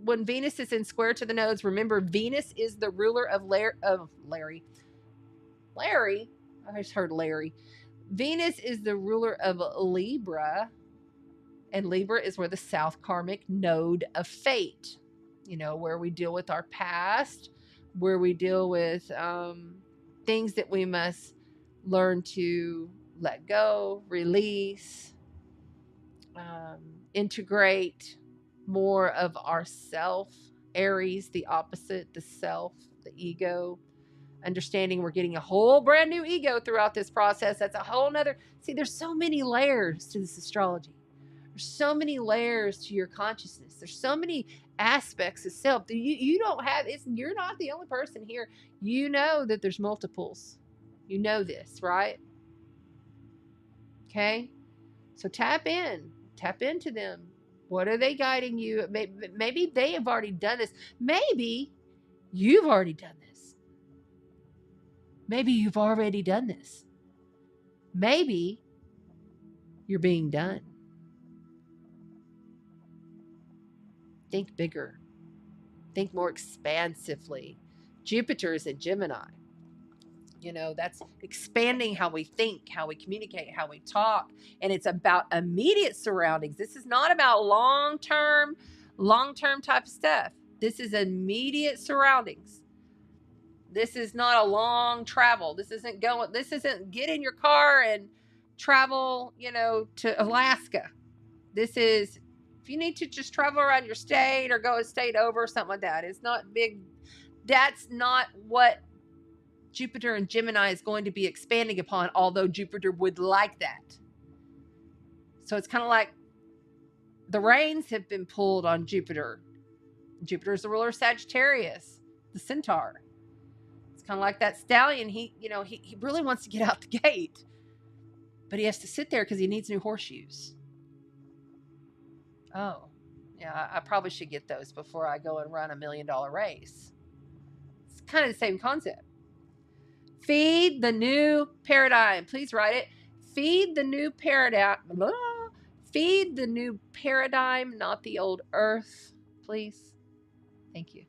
when Venus is in square to the nodes, remember, Venus is the ruler of Larry. I just heard Larry. Venus is the ruler of Libra. And Libra is where the South Karmic node of fate, you know, where we deal with our past, where we deal with things that we must learn to let go, release, integrate more of ourself. Aries, the opposite, the self, the ego. Understanding we're getting a whole brand new ego throughout this process. That's a whole nother. See, there's so many layers to this astrology. There's so many layers to your consciousness. There's so many aspects of self that you don't have. You're not the only person here. You know that there's multiples. You know this, right? Okay? So tap into them. What are they guiding you? Maybe they have already done this. Maybe you've already done this. Maybe you've already done this. Maybe you're being done. Think bigger. Think more expansively. Jupiter is in Gemini. You know, that's expanding how we think, how we communicate, how we talk. And it's about immediate surroundings. This is not about long-term type of stuff. This is immediate surroundings. This is not a long travel. This isn't get in your car and travel, to Alaska. This is, if you need to just travel around your state or go a state over, something like that. It's not big. That's not what Jupiter and Gemini is going to be expanding upon, although Jupiter would like that. So it's kind of like the reins have been pulled on Jupiter. Jupiter is the ruler of Sagittarius, the centaur. It's kind of like that stallion. He really wants to get out the gate, but he has to sit there because he needs new horseshoes. Oh, yeah, I probably should get those before I go and run $1 million race. It's kind of the same concept. Feed the new paradigm. Please write it. Feed the new paradigm. Feed the new paradigm, not the old earth. Please. Thank you.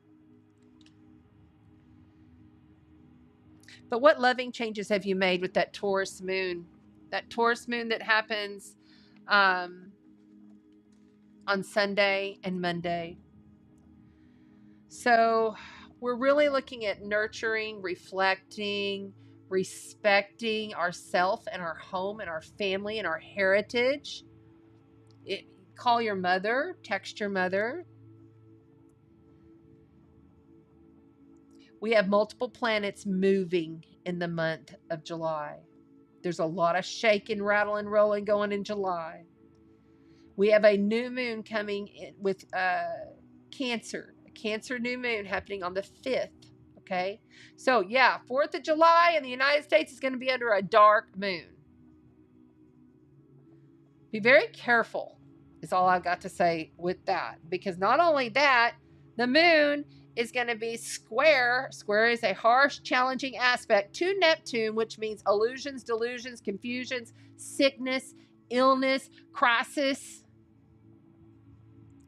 But what loving changes have you made with that Taurus moon? That Taurus moon that happens on Sunday and Monday. So we're really looking at nurturing, reflecting, respecting ourself and our home and our family and our heritage. Call your mother, text your mother. We have multiple planets moving in the month of July. There's a lot of shaking, rattling, rolling going in July. We have a new moon coming in with Cancer. A Cancer new moon happening on the 5th. Okay? So, yeah, 4th of July in the United States is going to be under a dark moon. Be very careful is all I've got to say with that. Because not only that, the moon is going to be square. Square is a harsh, challenging aspect to Neptune, which means illusions, delusions, confusions, sickness, illness, crisis.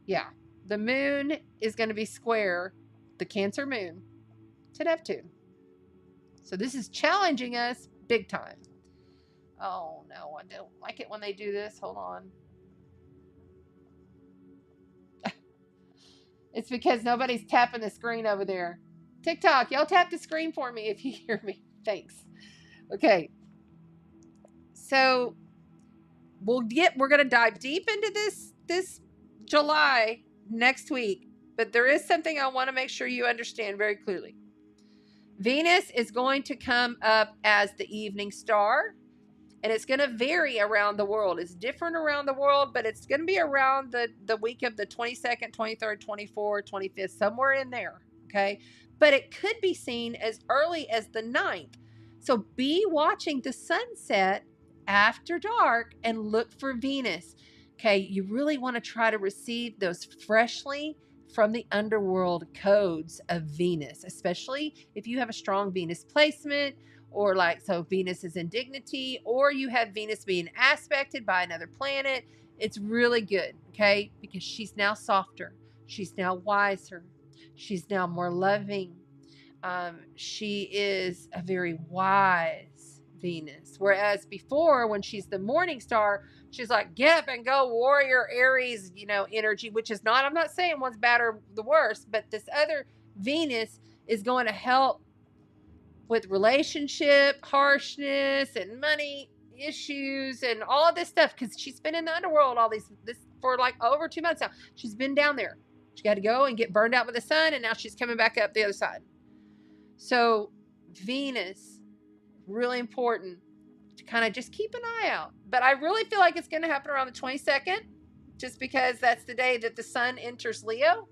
Yeah, the moon is going to be square, the Cancer moon, to Neptune. So this is challenging us big time. Oh, no, I don't like it when they do this. Hold on. It's because nobody's tapping the screen over there. TikTok, y'all tap the screen for me if you hear me. Thanks. Okay. So we're going to dive deep into this July next week, but there is something I want to make sure you understand very clearly. Venus is going to come up as the evening star, and it's going to vary around the world. It's different around the world, but it's going to be around the week of the 22nd, 23rd, 24th, 25th, somewhere in there, okay? But it could be seen as early as the 9th. So be watching the sunset after dark and look for Venus, okay? You really want to try to receive those freshly from the underworld codes of Venus, especially if you have a strong Venus placement, or so Venus is in dignity, or you have Venus being aspected by another planet. It's really good, okay? Because she's now softer. She's now wiser. She's now more loving. She is a very wise Venus. Whereas before, when she's the morning star, she's like, get up and go, warrior, Aries, energy, which is not, I'm not saying one's bad or the worst, but this other Venus is going to help with relationship harshness and money issues and all of this stuff, because she's been in the underworld this for over 2 months now. She's been down there. She got to go and get burned out by the sun, and now she's coming back up the other side. So Venus, really important to kind of just keep an eye out. But I really feel like it's going to happen around the 22nd. just because that's the day that the sun enters Leo.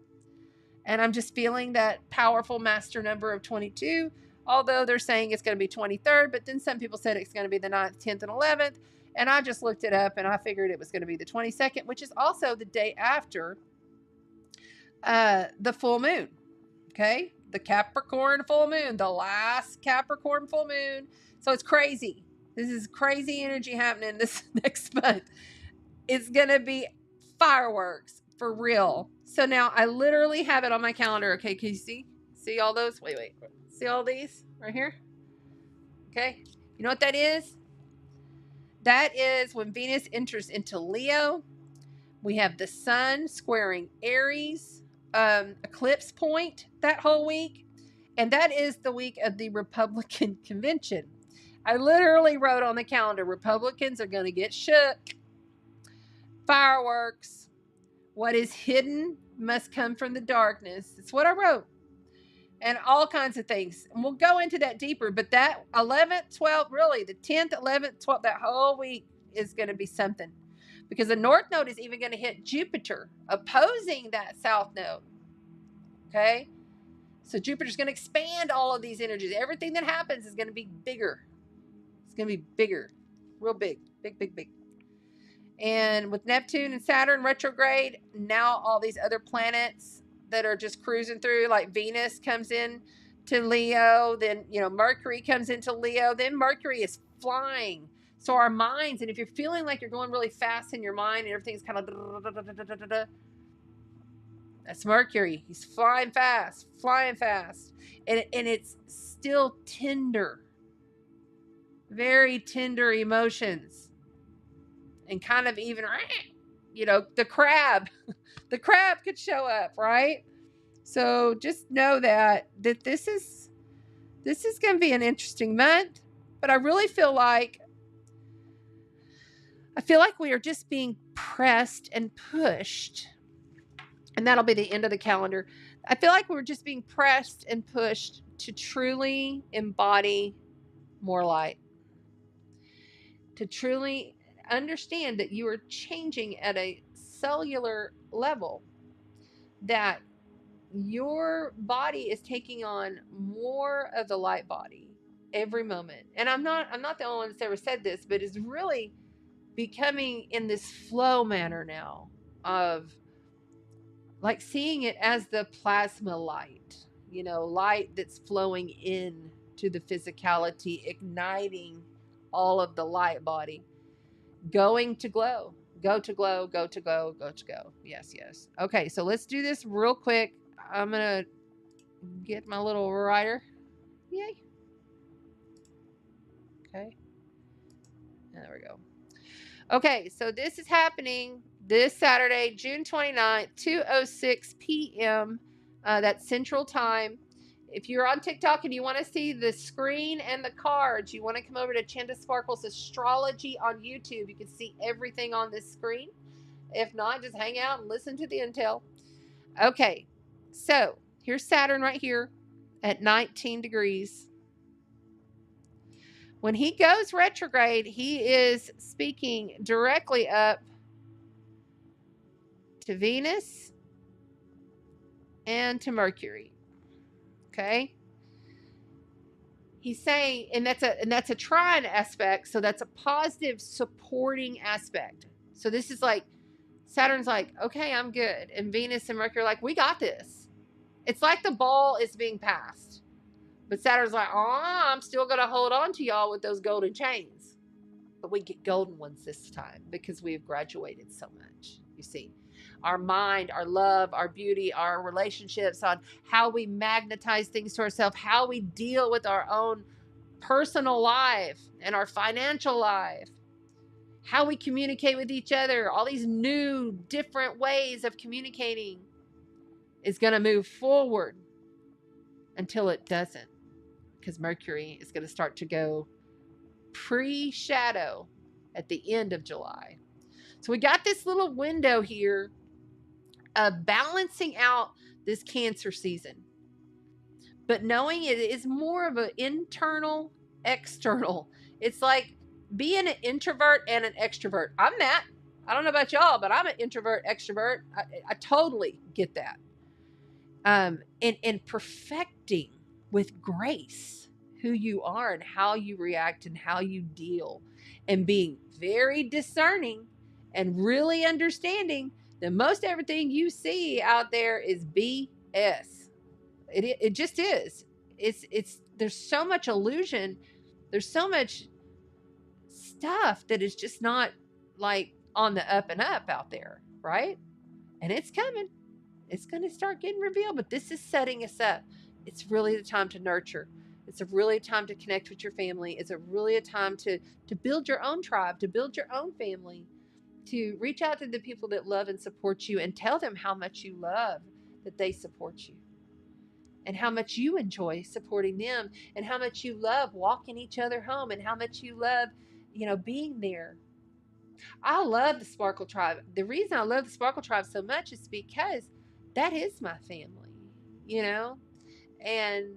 And I'm just feeling that powerful master number of 22, although they're saying it's going to be 23rd, but then some people said it's going to be the 9th, 10th, and 11th. And I just looked it up and I figured it was going to be the 22nd, which is also the day after the full moon. Okay. The Capricorn full moon, the last Capricorn full moon. So it's crazy. This is crazy energy happening this next month. It's going to be fireworks for real. So now I literally have it on my calendar. Okay. Can you see? See all those? Wait. See all these right here? Okay. You know what that is? That is when Venus enters into Leo. We have the sun squaring Aries, eclipse point that whole week. And that is the week of the Republican convention. I literally wrote on the calendar, Republicans are going to get shook. Fireworks. What is hidden must come from the darkness. That's what I wrote. And all kinds of things. And we'll go into that deeper. But that 11th, 12th, really, the 10th, 11th, 12th, that whole week is going to be something. Because the North Node is even going to hit Jupiter, opposing that South Node. Okay? So Jupiter's going to expand all of these energies. Everything that happens is going to be bigger. It's going to be bigger. Real big. Big. And with Neptune and Saturn retrograde, now all these other planets that are just cruising through, like Venus comes in to Leo, then, Mercury comes into Leo, then Mercury is flying. So our minds, and if you're feeling like you're going really fast in your mind and everything's kind of, that's Mercury. He's flying fast. And it's still tender. Very tender emotions. And kind of even, the crab. The crab could show up, right? So just know that this is going to be an interesting month. But I really feel like we are just being pressed and pushed. And that'll be the end of the calendar. I feel like we're just being pressed and pushed to truly embody more light. To truly understand that you are changing at a cellular level. That your body is taking on more of the light body every moment. And I'm not the only one that's ever said this, but it's really becoming in this flow manner now of like seeing it as the plasma light, light that's flowing in to the physicality, igniting all of the light body, going to glow, go to glow. Yes. Okay. So let's do this real quick. I'm going to get my little writer. Yay. Okay. There we go. Okay, so this is happening this Saturday, June 29th, 2:06 p.m. That's Central Time. If you're on TikTok and you want to see the screen and the cards, you want to come over to Chanda Sparkles Astrology on YouTube. You can see everything on this screen. If not, just hang out and listen to the intel. Okay, so here's Saturn right here at 19 degrees. When he goes retrograde, he is speaking directly up to Venus and to Mercury. Okay? He's saying, and that's a trine aspect, so that's a positive supporting aspect. So this is like Saturn's like, okay, I'm good. And Venus and Mercury are like, we got this. It's like the ball is being passed. But Saturn's like, I'm still going to hold on to y'all with those golden chains. But we get golden ones this time because we have graduated so much. You see, our mind, our love, our beauty, our relationships, on how we magnetize things to ourselves, how we deal with our own personal life and our financial life, how we communicate with each other, all these new, different ways of communicating is going to move forward until it doesn't. Because Mercury is going to start to go pre-shadow at the end of July. So we got this little window here of balancing out this Cancer season. But knowing it is more of an internal, external. It's like being an introvert and an extrovert. I'm that. I don't know about y'all, but I'm an introvert, extrovert. I totally get that. And perfecting with grace who you are and how you react and how you deal, and being very discerning and really understanding that most everything you see out there is BS. It just is. It's there's so much illusion. There's so much stuff that is just not like on the up and up out there, right? And it's coming. It's going to start getting revealed, but this is setting us up. It's really the time to nurture. It's a really time to connect with your family. It's a really a time to build your own tribe, to build your own family, to reach out to the people that love and support you and tell them how much you love that they support you, and how much you enjoy supporting them, and how much you love walking each other home, and how much you love, being there. I love the Sparkle Tribe. The reason I love the Sparkle Tribe so much is because that is my family, and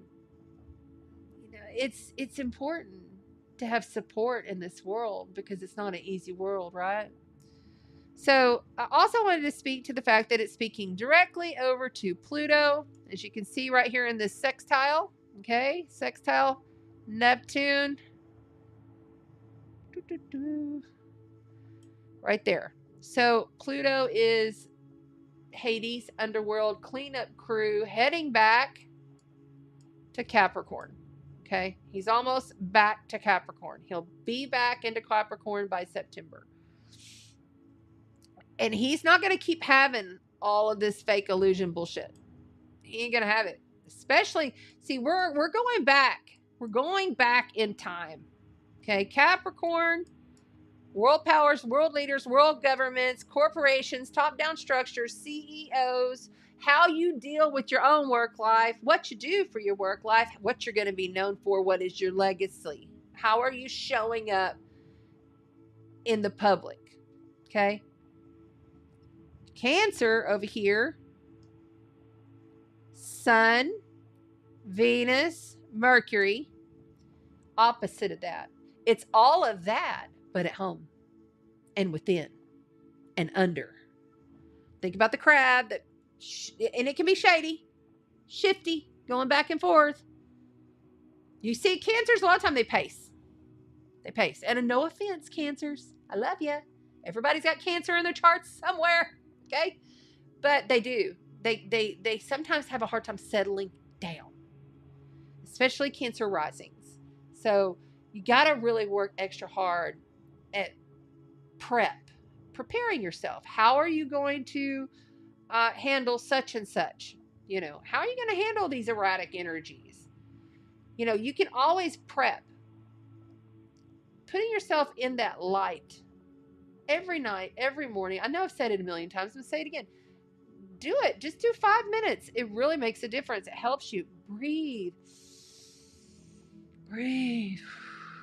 it's important to have support in this world, because it's not an easy world, right? So I also wanted to speak to the fact that it's speaking directly over to Pluto, as you can see right here in this sextile. Okay, sextile Neptune. Right there. So Pluto is Hades' underworld cleanup crew heading back to Capricorn. Okay, he's almost back to Capricorn. He'll be back into Capricorn by September. And he's not going to keep having all of this fake illusion bullshit. He ain't going to have it. Especially, see, we're going back. We're going back in time. Okay, Capricorn, world powers, world leaders, world governments, corporations, top-down structures, CEOs, how you deal with your own work life, what you do for your work life, what you're going to be known for, what is your legacy, how are you showing up in the public, okay? Cancer over here, Sun, Venus, Mercury, opposite of that. It's all of that, but at home and within and under. Think about the crab that, and it can be shady, shifty, going back and forth. You see, cancers, a lot of time they pace. They pace. And no offense, cancers. I love you. Everybody's got cancer in their charts somewhere, okay? But they do. They sometimes have a hard time settling down, especially Cancer risings. So you got to really work extra hard at preparing yourself. How are you going to handle such and such? How are you going to handle these erratic energies? You can always prep. Putting yourself in that light every night, every morning. I know I've said it a million times, but say it again. Do it. Just do 5 minutes. It really makes a difference. It helps you breathe. Breathe.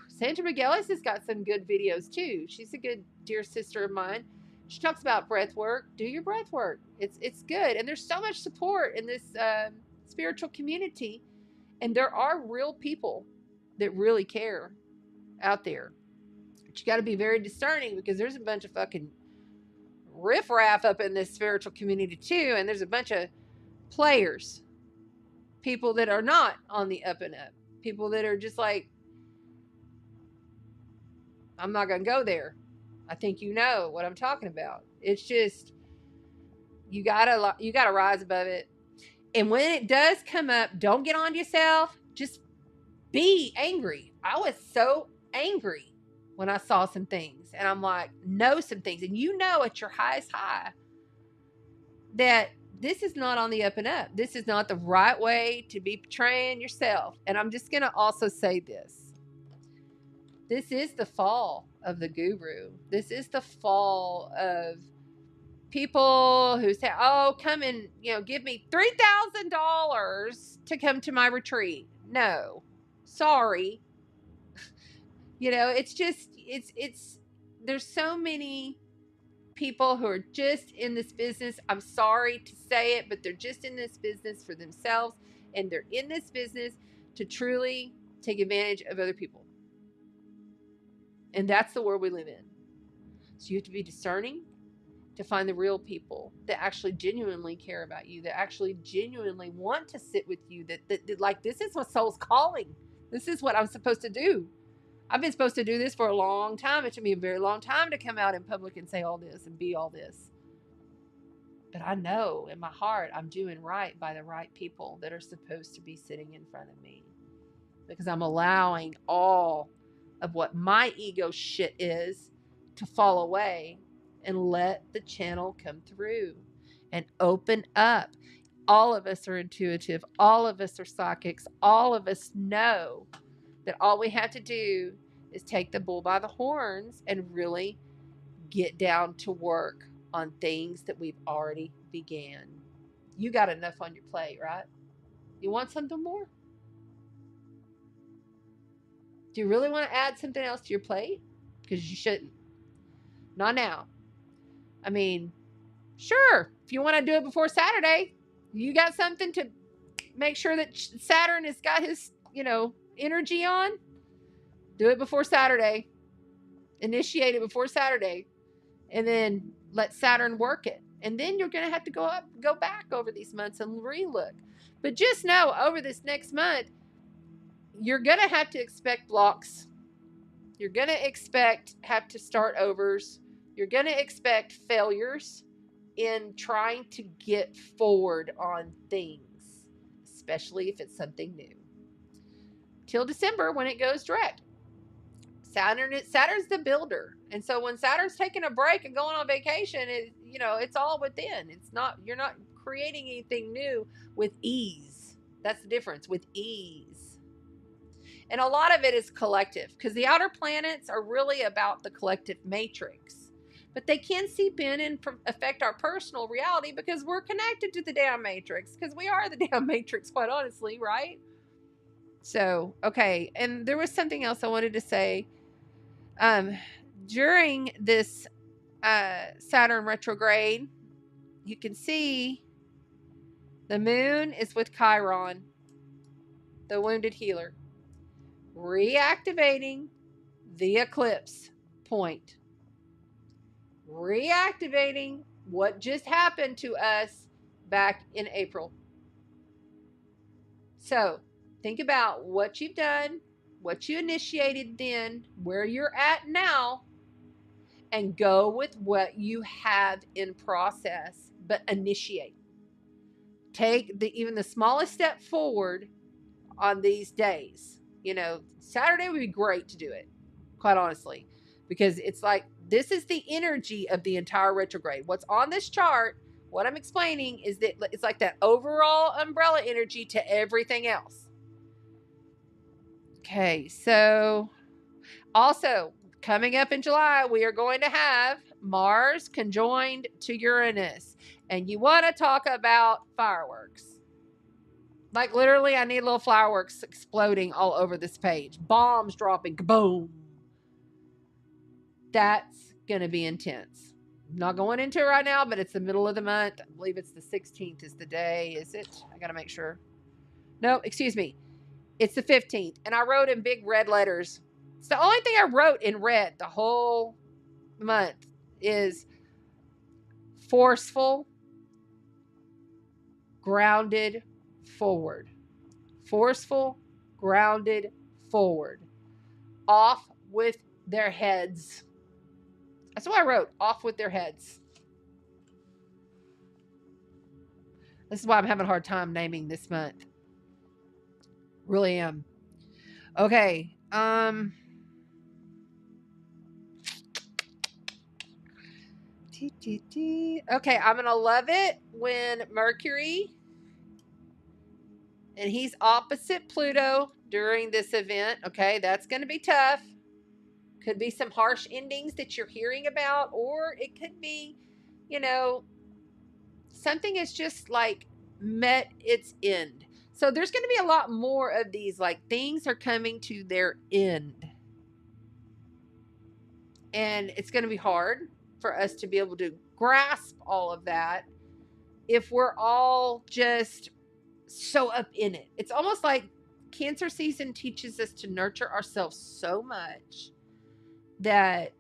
Sandra McGillis has got some good videos too. She's a good dear sister of mine. She talks about breath work. Do your breath work. It's good. And there's so much support in this spiritual community. And there are real people that really care out there. But you got to be very discerning, because there's a bunch of fucking riffraff up in this spiritual community too. And there's a bunch of players. People that are not on the up and up. People that are just like, I'm not going to go there. I think you know what I'm talking about. It's just, you gotta rise above it. And when it does come up, don't get on yourself. Just be angry. I was so angry when I saw some things, and I'm like, know some things. And at your highest high that this is not on the up and up. This is not the right way to be portraying yourself. And I'm just going to also say this. This is the fall of the guru. This is the fall of people who say, oh, come and, give me $3,000 to come to my retreat. No, sorry. It's just, there's so many people who are just in this business. I'm sorry to say it, but they're just in this business for themselves, and they're in this business to truly take advantage of other people. And that's the world we live in. So you have to be discerning. to find the real people that actually genuinely care about you, that actually genuinely want to sit with you, that like, this is what soul's calling. This is what I'm supposed to do. I've been supposed to do this for a long time. It took me a very long time to come out in public and say all this and be all this. But I know in my heart I'm doing right by the right people that are supposed to be sitting in front of me, because I'm allowing all of what my ego shit is to fall away and let the channel come through and open up. All of us are intuitive. All of us are psychics. All of us know that all we have to do is take the bull by the horns and really get down to work on things that we've already began. You got enough on your plate, right? You want something more? Do you really want to add something else to your plate? Because you shouldn't. Not now. I mean, sure, if you want to do it before Saturday, you got something to make sure that Saturn has got his, energy on, do it before Saturday. Initiate it before Saturday. And then let Saturn work it. And then you're going to have to go back over these months and relook. But just know, over this next month, you're going to have to expect blocks. You're going to have to start overs. You're going to expect failures in trying to get forward on things, especially if it's something new. Till December, when it goes direct. Saturn's the builder. And so when Saturn's taking a break and going on vacation, it's all within. You're not creating anything new with ease. That's the difference, with ease. And a lot of it is collective, because the outer planets are really about the collective matrix. But they can seep in and affect our personal reality because we're connected to the damn matrix, because we are the damn matrix, quite honestly, right? So, okay. And there was something else I wanted to say. During this Saturn retrograde, you can see the moon is with Chiron, the wounded healer, reactivating the eclipse point, reactivating what just happened to us back in April. So think about what you've done, what you initiated then, where you're at now, and go with what you have in process, but initiate. Take even the smallest step forward on these days. Saturday would be great to do it, quite honestly, because it's like, this is the energy of the entire retrograde. What's on this chart, what I'm explaining, is that it's like that overall umbrella energy to everything else. Okay, so also coming up in July, we are going to have Mars conjoined to Uranus. And you want to talk about fireworks. Like, literally, I need little fireworks exploding all over this page. Bombs dropping, kaboom. That's going to be intense. I'm not going into it right now, but it's the middle of the month. I believe it's the 16th is the day. Is it? I got to make sure. No, excuse me. It's the 15th. And I wrote in big red letters. It's the only thing I wrote in red the whole month is forceful, grounded, forward. Forceful, grounded, forward. Off with their heads. That's what I wrote. Off with their heads. This is why I'm having a hard time naming this month. Really am. Okay. Okay, I'm going to love it when Mercury, and he's opposite Pluto during this event. Okay, that's going to be tough. Could be some harsh endings that you're hearing about, or it could be, something is just like met its end. So there's going to be a lot more of these, like, things are coming to their end. And it's going to be hard for us to be able to grasp all of that if we're all just so up in it. It's almost like Cancer season teaches us to nurture ourselves so much that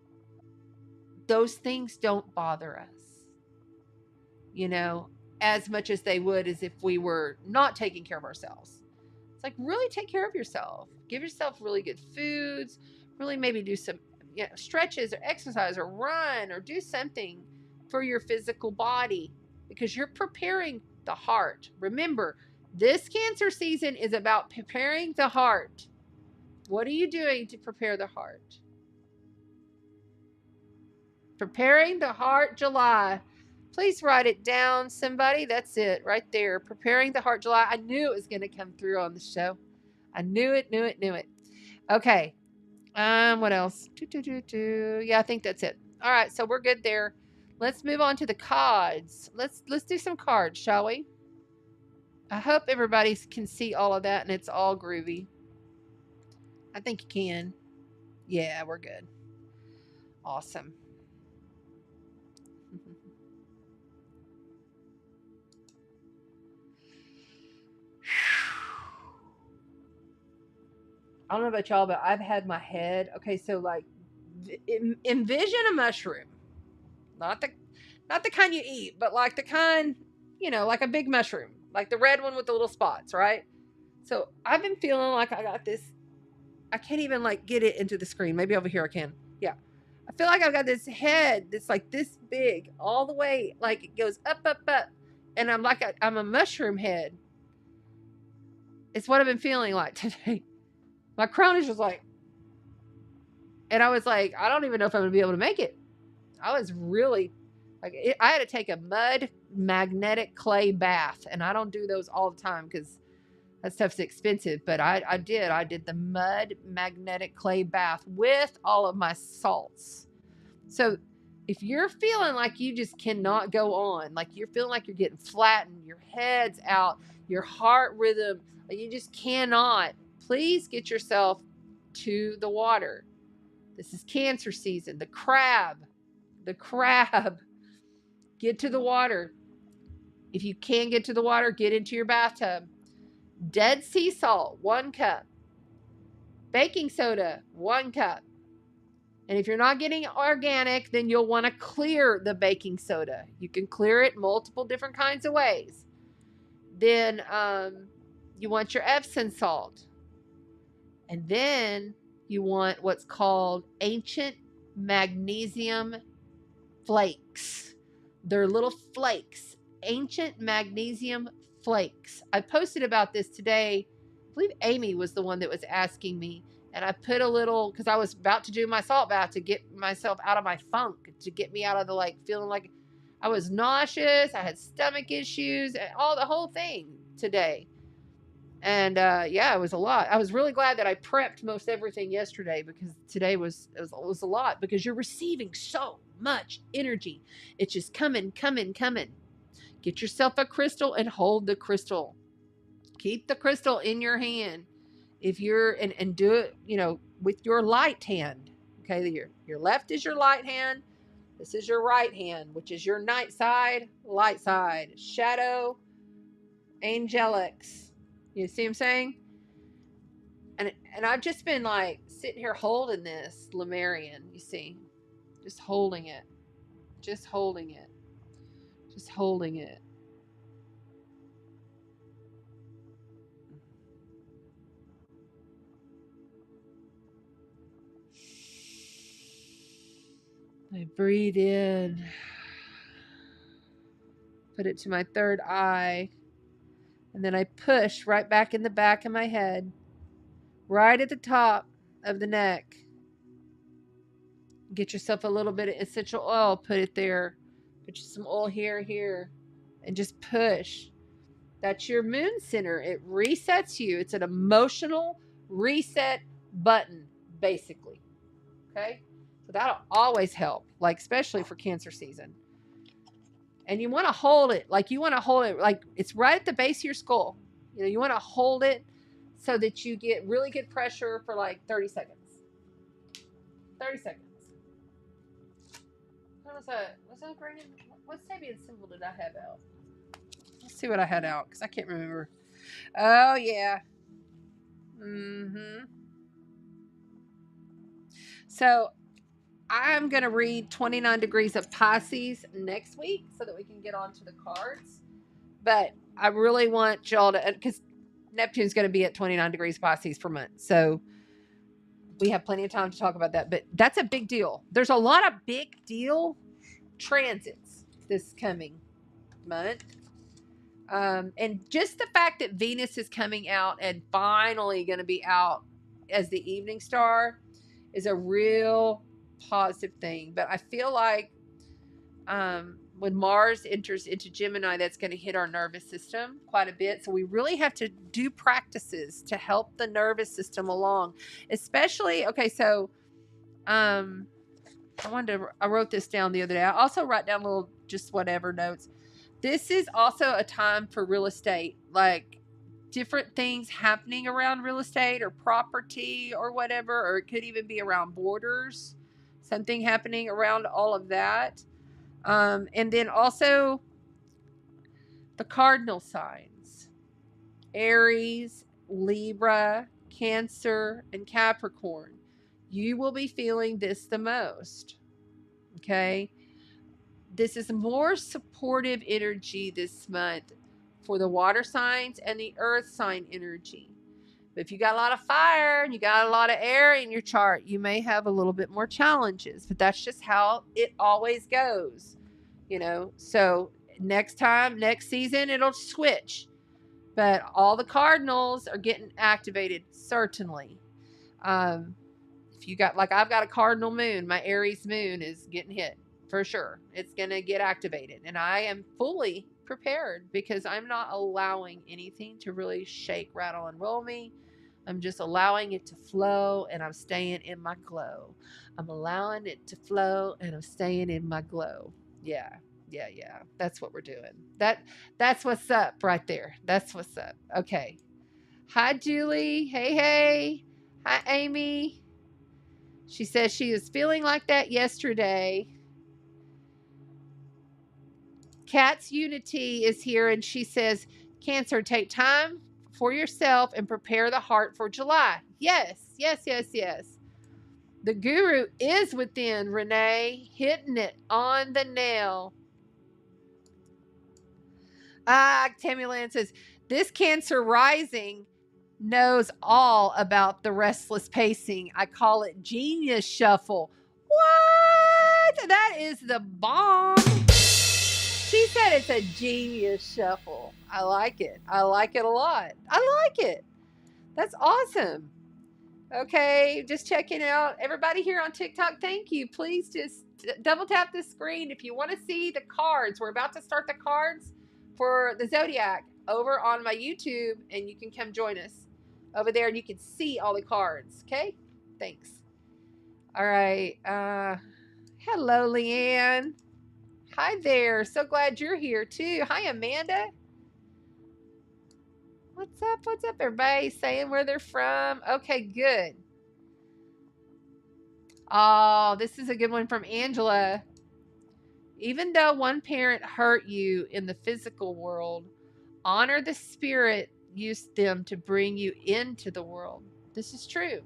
those things don't bother us. you know, as much as they would as if we were not taking care of ourselves. It's like, really take care of yourself. Give yourself really good foods. Really maybe do some stretches or exercise or run or do something for your physical body, because you're preparing the heart. Remember, this Cancer season is about preparing the heart. What are you doing to prepare the heart? Preparing the heart July. Please write it down, somebody. That's it right there. Preparing the heart July. I knew it was going to come through on the show. I knew it. Okay. What else? Yeah, I think that's it. All right, so we're good there. Let's move on to the cards. Let's do some cards, shall we? I hope everybody can see all of that and it's all groovy. I think you can. Yeah, we're good. Awesome. I don't know about y'all, but I've had my head. Okay, so like, envision a mushroom, not the kind you eat, but like the kind, like a big mushroom, like the red one with the little spots, right? So I've been feeling like I got this. I can't even like get it into the screen. Maybe over here I can. Yeah, I feel like I've got this head that's like this big, all the way, like it goes up, and I'm like I'm a mushroom head. It's what I've been feeling like today. My crown is just like, and I was like, I don't even know if I'm going to be able to make it. I was really, like, I had to take a mud magnetic clay bath, and I don't do those all the time because that stuff's expensive, but I did the mud magnetic clay bath with all of my salts. So if you're feeling like you just cannot go on, like you're feeling like you're getting flattened, your head's out, your heart rhythm, like you just cannot, please get yourself to the water. This is Cancer season. The crab. Get to the water. If you can get to the water, get into your bathtub. Dead sea salt, 1 cup. Baking soda, 1 cup. And if you're not getting organic, then you'll want to clear the baking soda. You can clear it multiple different kinds of ways. Then you want your Epsom salt. And then you want what's called ancient magnesium flakes. They're little flakes. Ancient magnesium flakes. I posted about this today. I believe Amy was the one that was asking me. And I put a little, because I was about to do my salt bath to get myself out of my funk, to get me out of the, like, feeling like I was nauseous. I had stomach issues, and the whole thing today. And yeah, it was a lot. I was really glad that I prepped most everything yesterday, because today was a lot, because you're receiving so much energy. It's just coming. Get yourself a crystal and hold the crystal. Keep the crystal in your hand. If you're and do it, with your light hand. Okay, your left is your light hand. This is your right hand, which is your night side, light side, shadow, angelics. You see what I'm saying? And I've just been like sitting here holding this Lemurian, you see. Just holding it. Just holding it. Just holding it. I breathe in. Put it to my third eye. And then I push right back in the back of my head. Right at the top of the neck. Get yourself a little bit of essential oil. Put it there. Put you some oil here. And just push. That's your moon center. It resets you. It's an emotional reset button, basically. Okay? So that'll always help, like especially for Cancer season. And you want to hold it. Like it's right at the base of your skull. You want to hold it so that you get really good pressure for like 30 seconds. 30 seconds. Was I bringing? What Sabian symbol did I have out? Let's see what I had out, because I can't remember. Oh, yeah. So I'm going to read 29 degrees of Pisces next week so that we can get on to the cards. But I really want y'all to, because Neptune's going to be at 29 degrees Pisces per month. So we have plenty of time to talk about that. But that's a big deal. There's a lot of big deal transits this coming month. And just the fact that Venus is coming out and finally going to be out as the evening star is a real positive thing. But I feel like when Mars enters into Gemini, that's going to hit our nervous system quite a bit. So we really have to do practices to help the nervous system along, especially, okay, so I wrote this down the other day. I also write down little just whatever notes. This is also a time for real estate, like different things happening around real estate or property or whatever, or it could even be around borders, something happening around all of that. And then also the cardinal signs, Aries, Libra, Cancer, and Capricorn. You will be feeling this the most, okay? This is more supportive energy this month for the water signs and the earth sign energy. But if you got a lot of fire and you got a lot of air in your chart, you may have a little bit more challenges. But that's just how it always goes, you know. So next season, it'll switch. But all the cardinals are getting activated, certainly. If you got, like, I've got a cardinal moon, my Aries moon is getting hit. For sure. It's going to get activated. And I am fully prepared because I'm not allowing anything to really shake, rattle, and roll me. I'm just allowing it to flow and I'm staying in my glow. I'm allowing it to flow and I'm staying in my glow. Yeah. That's what we're doing. That's what's up right there. That's what's up. Okay. Hi, Julie. Hey. Hi, Amy. She says she was feeling like that yesterday. Cat's Unity is here and she says, Cancer, take time for yourself and prepare the heart for July. Yes. The guru is within, Renee, hitting it on the nail. Tammy Land says, this Cancer rising knows all about the restless pacing. I call it genius shuffle. What? That is the bomb. She said it's a genius shuffle. I like it. I like it a lot. I like it. That's awesome. Okay, just checking out. Everybody here on TikTok, thank you. Please just double tap the screen if you want to see the cards. We're about to start the cards for the Zodiac over on my YouTube, and you can come join us over there, and you can see all the cards. Okay? Thanks. All right. Hello, Leanne. Hi there. So glad you're here too. Hi, Amanda. What's up? What's up, everybody? Saying where they're from. Okay, good. Oh, this is a good one from Angela. Even though one parent hurt you in the physical world, honor the spirit used them to bring you into the world. This is true.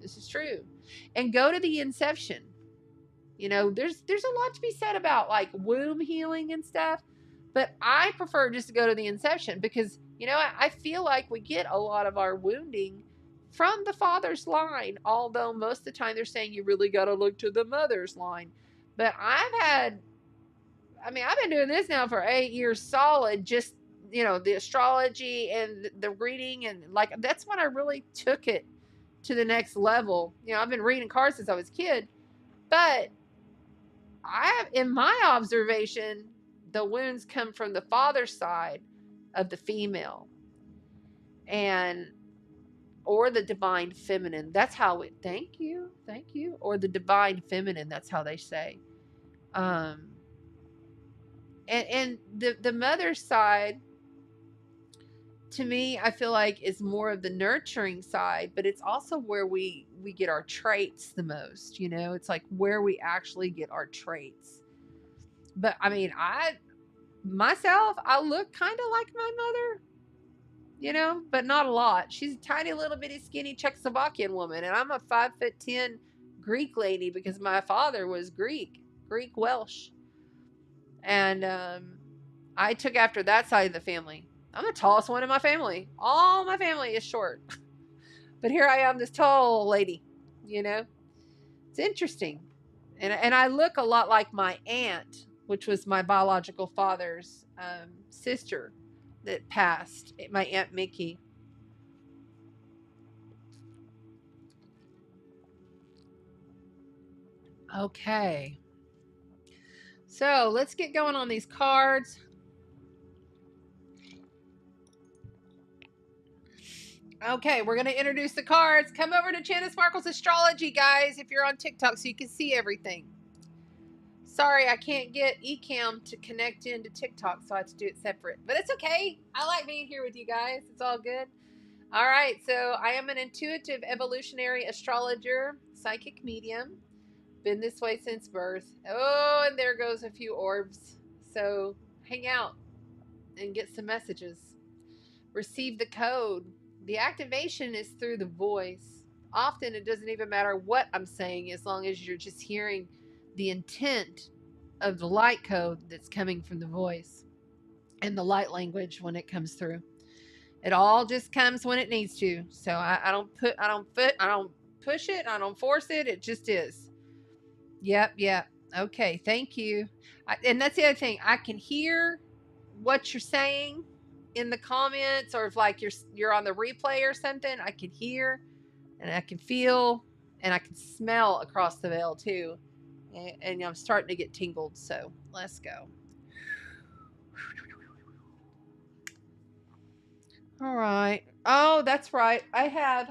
This is true. And go to the inception. You know, there's a lot to be said about like womb healing and stuff, but I prefer just to go to the inception because, you know, I feel like we get a lot of our wounding from the father's line, although most of the time they're saying you really got to look to the mother's line. But I've been doing this now for 8 years solid, just, you know, the astrology and the reading, and like that's when I really took it to the next level. You know, I've been reading cards since I was a kid, but in my observation, the wounds come from the father's side of the female, or the divine feminine. That's how it. Thank you, or the divine feminine. That's how they say. And the mother's side, to me, I feel like is more of the nurturing side, but it's also where we get our traits the most, you know, it's like where we actually get our traits. But I mean, I look kind of like my mother, you know, but not a lot. She's a tiny little bitty skinny Czechoslovakian woman, and I'm a 5'10" Greek lady because my father was Greek Welsh. And I took after that side of the family. I'm the tallest one in my family. All my family is short. But here I am, this tall lady, you know? It's interesting. And I look a lot like my aunt, which was my biological father's sister that passed, my Aunt Mickey. Okay. So let's get going on these cards. Okay, we're going to introduce the cards. Come over to Chana Sparkles Astrology, guys, if you're on TikTok, so you can see everything. Sorry, I can't get Ecamm to connect into TikTok, so I have to do it separate. But it's okay. I like being here with you guys. It's all good. All right, so I am an intuitive evolutionary astrologer, psychic medium. Been this way since birth. Oh, and there goes a few orbs. So hang out and get some messages. Receive the code. The activation is through the voice. Often it doesn't even matter what I'm saying as long as you're just hearing the intent of the light code that's coming from the voice and the light language when it comes through. It all just comes when it needs to. So I don't push it, I don't force it. It just is. Yep. Okay, thank you. And that's the other thing. I can hear what you're saying in the comments, or if like you're on the replay or something, I can hear and I can feel and I can smell across the veil too. And I'm starting to get tingled, so let's go. All right. Oh, that's right. I have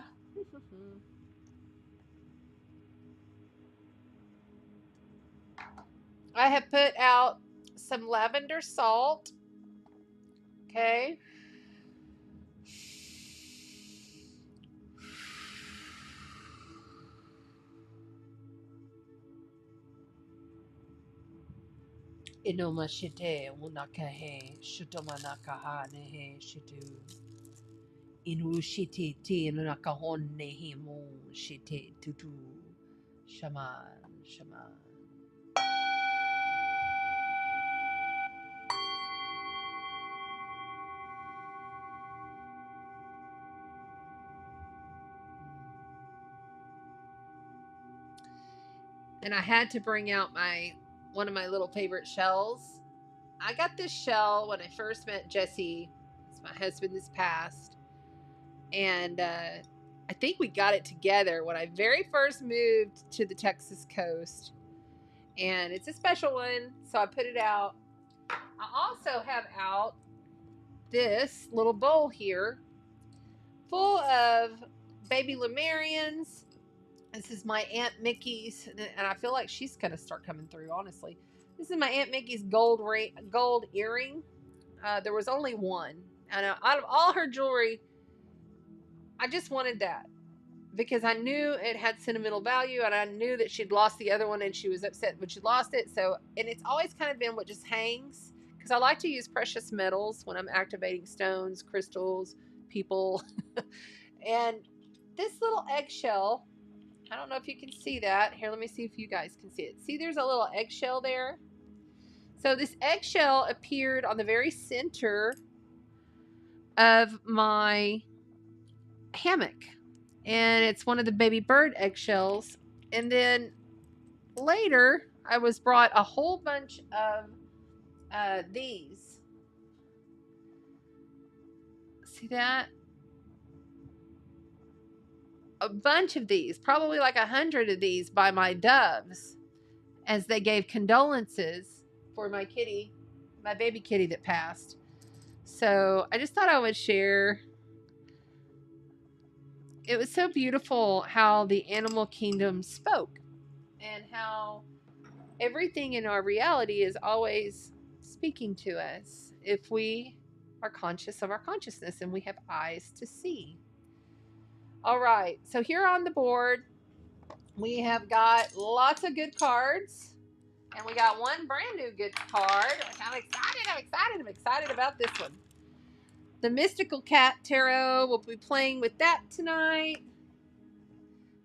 put out some lavender salt. Okay. Inoma shite unakahe shutomanakaha nehe shitu inu shiti ti nunakahon nehimu shite tutu shaman. And I had to bring out one of my little favorite shells. I got this shell when I first met Jesse. It's my husband this passed. And I think we got it together when I very first moved to the Texas coast. And it's a special one, so I put it out. I also have out this little bowl here full of baby Lemurians. This is my Aunt Mickey's, and I feel like she's going to start coming through, honestly. This is my Aunt Mickey's gold earring. There was only one. And out of all her jewelry, I just wanted that because I knew it had sentimental value, and I knew that she'd lost the other one and she was upset when she lost it. So, and it's always kind of been what just hangs, because I like to use precious metals when I'm activating stones, crystals, people. And this little eggshell, I don't know if you can see that. Here, let me see if you guys can see it. See, there's a little eggshell there. So this eggshell appeared on the very center of my hammock. And it's one of the baby bird eggshells. And then later, I was brought a whole bunch of these. See that? A bunch of these, probably like 100 of these by my doves, as they gave condolences for my kitty, my baby kitty that passed. So I just thought I would share. It was so beautiful how the animal kingdom spoke, and how everything in our reality is always speaking to us if we are conscious of our consciousness and we have eyes to see. All right, so here on the board, we have got lots of good cards, and we got one brand new good card. I'm excited about this one. The Mystical Cat Tarot. We'll be playing with that tonight.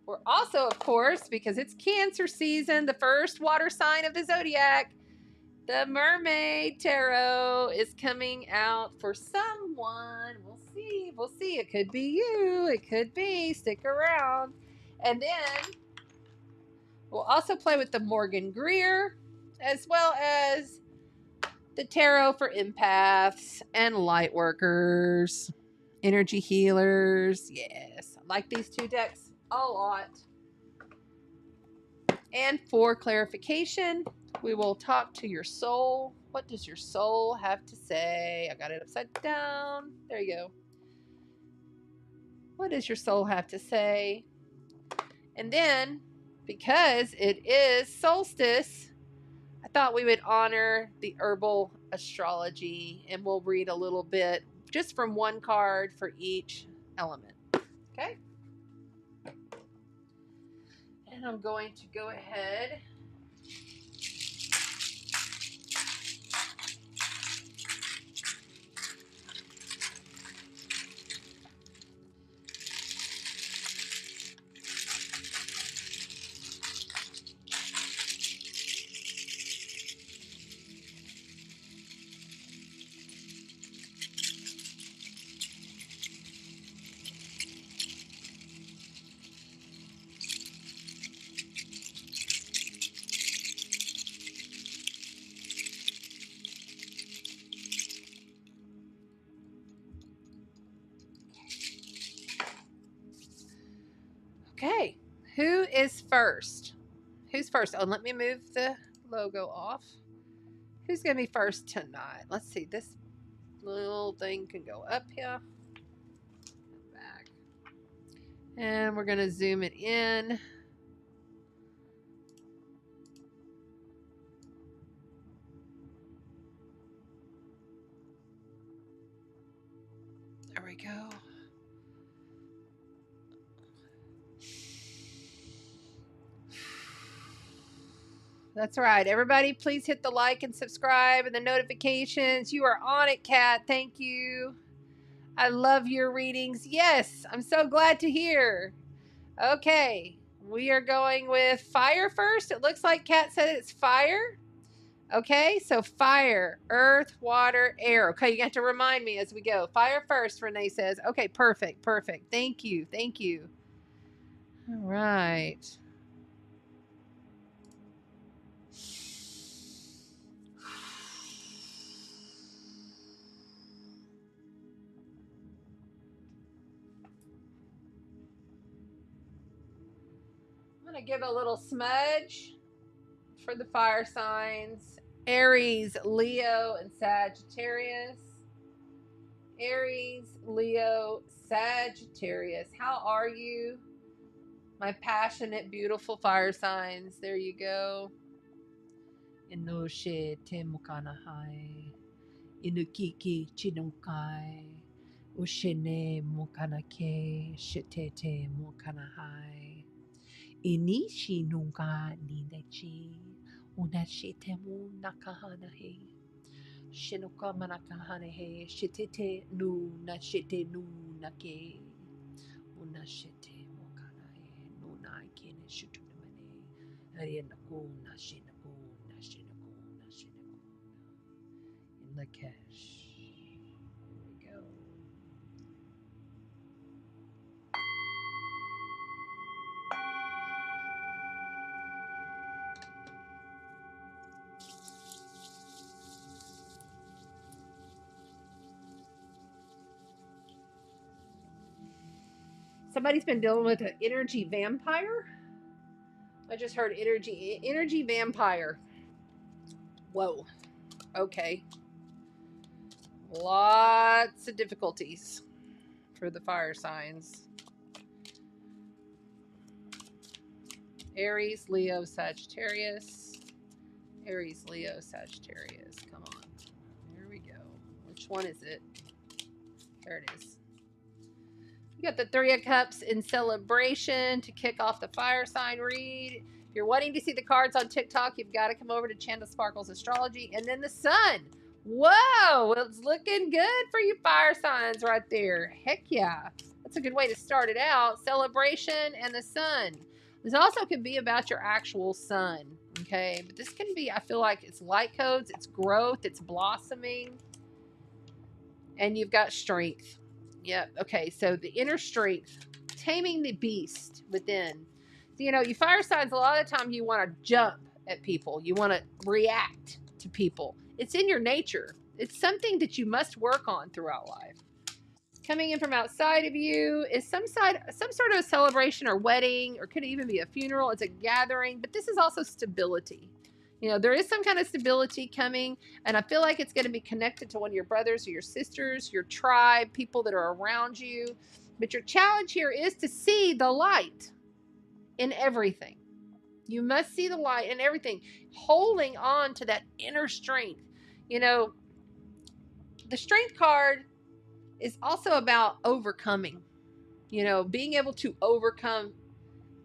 We're also, of course, because it's Cancer season, the first water sign of the zodiac, the Mermaid Tarot is coming out for someone. We'll see. We'll see. It could be you. It could be. Stick around. And then we'll also play with the Morgan Greer, as well as the tarot for empaths and light workers, energy healers. Yes, I like these two decks a lot. And for clarification, we will talk to your soul. What does your soul have to say? I got it upside down. There you go. What does your soul have to say? And then, because it is solstice, I thought we would honor the herbal astrology, and we'll read a little bit just from one card for each element. Okay? And I'm going to go ahead . Okay, who is first? Who's first? Oh, let me move the logo off. Who's going to be first tonight? Let's see. This little thing can go up here. Back. And we're going to zoom it in. There we go. That's right. Everybody, please hit the like and subscribe and the notifications. You are on it, Kat. Thank you. I love your readings. Yes, I'm so glad to hear. Okay, we are going with fire first. It looks like Kat said it's fire. Okay, so fire, earth, water, air. Okay, you have to remind me as we go. Fire first, Renee says. Okay, perfect, perfect. Thank you, thank you. All right. I'm going to give a little smudge for the fire signs. Aries, Leo, and Sagittarius. Aries, Leo, Sagittarius. How are you? My passionate, beautiful fire signs. There you go. Inoshe te mukanahai. Inukiki chinunkai. Ushene mukanake. Shitete mukanahai. Inishi nunga ninechi. Unashitemu nakahanahe. Shinoka manakahanahe. Shitete nu nashite nu nake. Unashite mukanahe. Nunai kine shutunamane. Arianaku nashinaku nashinaku nashinaku. In Lakesh. Here we go. Somebody's been dealing with an energy vampire. I just heard energy vampire. Whoa. Okay. Lots of difficulties for the fire signs. Aries, Leo, Sagittarius. Aries, Leo, Sagittarius. Come on. Here we go. Which one is it? There it is. You got the Three of Cups in celebration to kick off the fire sign read. If you're wanting to see the cards on TikTok, you've got to come over to Chanda Sparkles Astrology. And then the sun. Whoa, it's looking good for you fire signs right there. Heck yeah. Let's That's a good way to start it out. Celebration and the sun. This also could be about your actual sun, okay? But this can be, I feel like it's light codes, it's growth, it's blossoming, and you've got strength. Yep, okay, so the inner strength, taming the beast within. So, you know, you fire signs, a lot of the time you want to jump at people. You want to react to people. It's in your nature. It's something that you must work on throughout life. Coming in from outside of you is some sort of a celebration or wedding, or could even be a funeral. It's a gathering, but this is also stability. You know, there is some kind of stability coming, and I feel like it's going to be connected to one of your brothers or your sisters, your tribe, people that are around you. But your challenge here is to see the light in everything. You must see the light in everything, holding on to that inner strength. You know, the strength card is also about overcoming, you know, being able to overcome,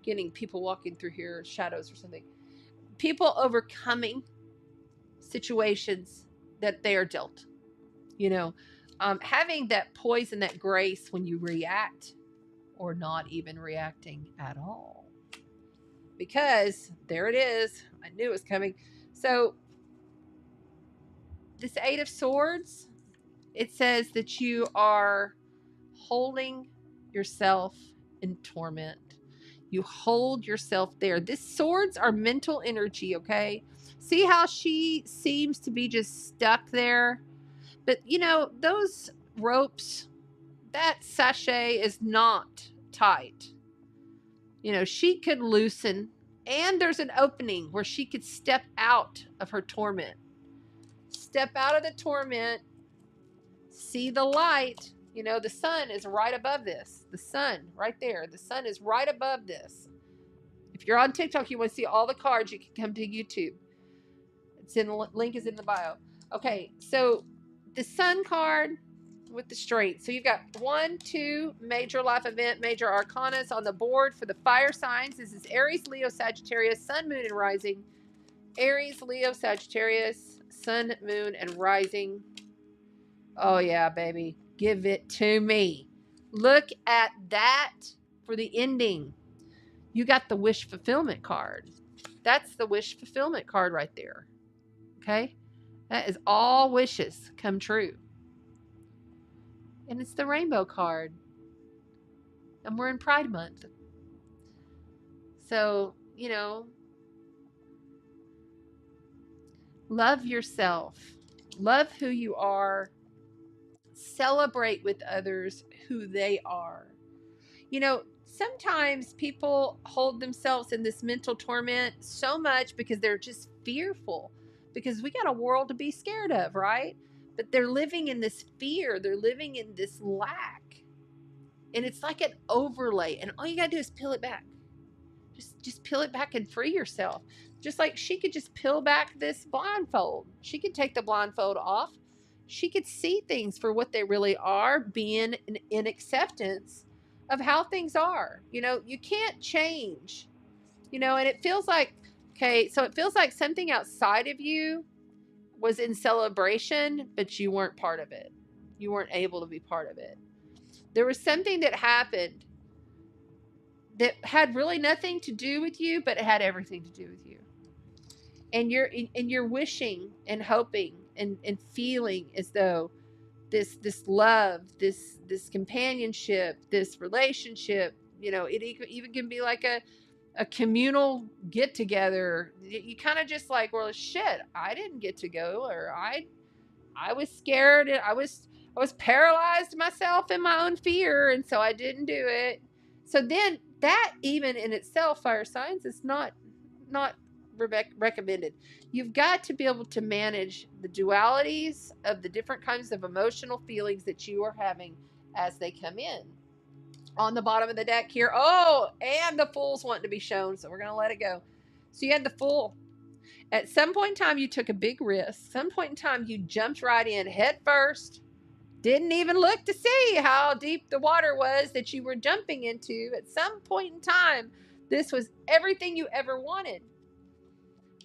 getting people walking through here, shadows or something, people overcoming situations that they are dealt, you know, having that poise and that grace when you react, or not even reacting at all, because there it is. I knew it was coming. So this Eight of Swords, it says that you are holding yourself in torment. You hold yourself there. These swords are mental energy, okay? See how she seems to be just stuck there? But, you know, those ropes, that sachet is not tight. You know, she could loosen, and there's an opening where she could step out of her torment. Step out of the torment, see the light. You know, the sun is right above this. The sun right there. The sun is right above this. If you're on TikTok, you want to see all the cards, you can come to YouTube. It's in the link is in the bio. Okay, so the sun card with the strength. So you've got 1, 2 major life event, major arcanas on the board for the fire signs. This is Aries, Leo, Sagittarius, sun, moon, and rising. Aries, Leo, Sagittarius, sun, moon, and rising. Oh yeah, baby. Give it to me. Look at that for the ending. You got the wish fulfillment card. That's the wish fulfillment card right there. Okay? That is all wishes come true. And it's the rainbow card. And we're in Pride Month. So, you know, love yourself. Love who you are. Celebrate with others who they are. You know, sometimes people hold themselves in this mental torment so much because they're just fearful, because we got a world to be scared of, right? But they're living in this fear. They're living in this lack. And it's like an overlay. And all you got to do is peel it back. Just peel it back and free yourself. Just like she could just peel back this blindfold. She could take the blindfold off. She could see things for what they really are, being in acceptance of how things are. You know, you can't change, you know, and it feels like, okay, so it feels like something outside of you was in celebration, but you weren't part of it. You weren't able to be part of it. There was something that happened that had really nothing to do with you, but it had everything to do with you. And you're wishing and hoping and feeling as though this love, this companionship, this relationship, you know, it even can be like a communal get together. You kind of just like, well, shit, I didn't get to go, or I was scared, and I was paralyzed myself in my own fear, and so I didn't do it. So then that even in itself, fire signs, is not recommended. You've got to be able to manage the dualities of the different kinds of emotional feelings that you are having as they come in. On the bottom of the deck here, oh, and the Fool's wanting to be shown, so we're going to let it go. So you had the Fool. At some point in time, you took a big risk. Some point in time, you jumped right in head first. Didn't even look to see how deep the water was that you were jumping into. At some point in time, this was everything you ever wanted.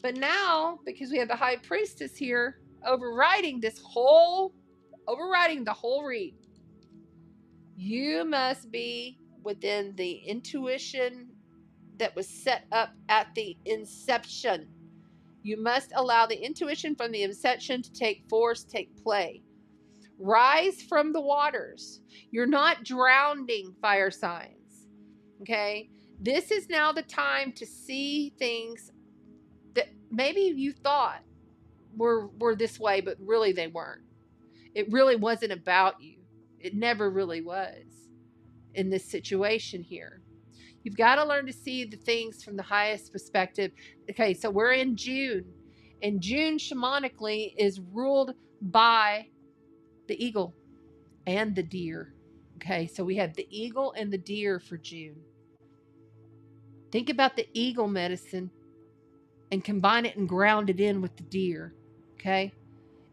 But now, because we have the High Priestess here, overriding the whole read. You must be within the intuition that was set up at the inception. You must allow the intuition from the inception to take force, take play. Rise from the waters. You're not drowning, fire signs. Okay? This is now the time to see things that maybe you thought were this way, but really they weren't. It really wasn't about you. It never really was in this situation here. You've got to learn to see the things from the highest perspective. Okay, so we're in June. And June shamanically is ruled by the eagle and the deer. Okay, so we have the eagle and the deer for June. Think about the eagle medicine and combine it and ground it in with the deer. Okay?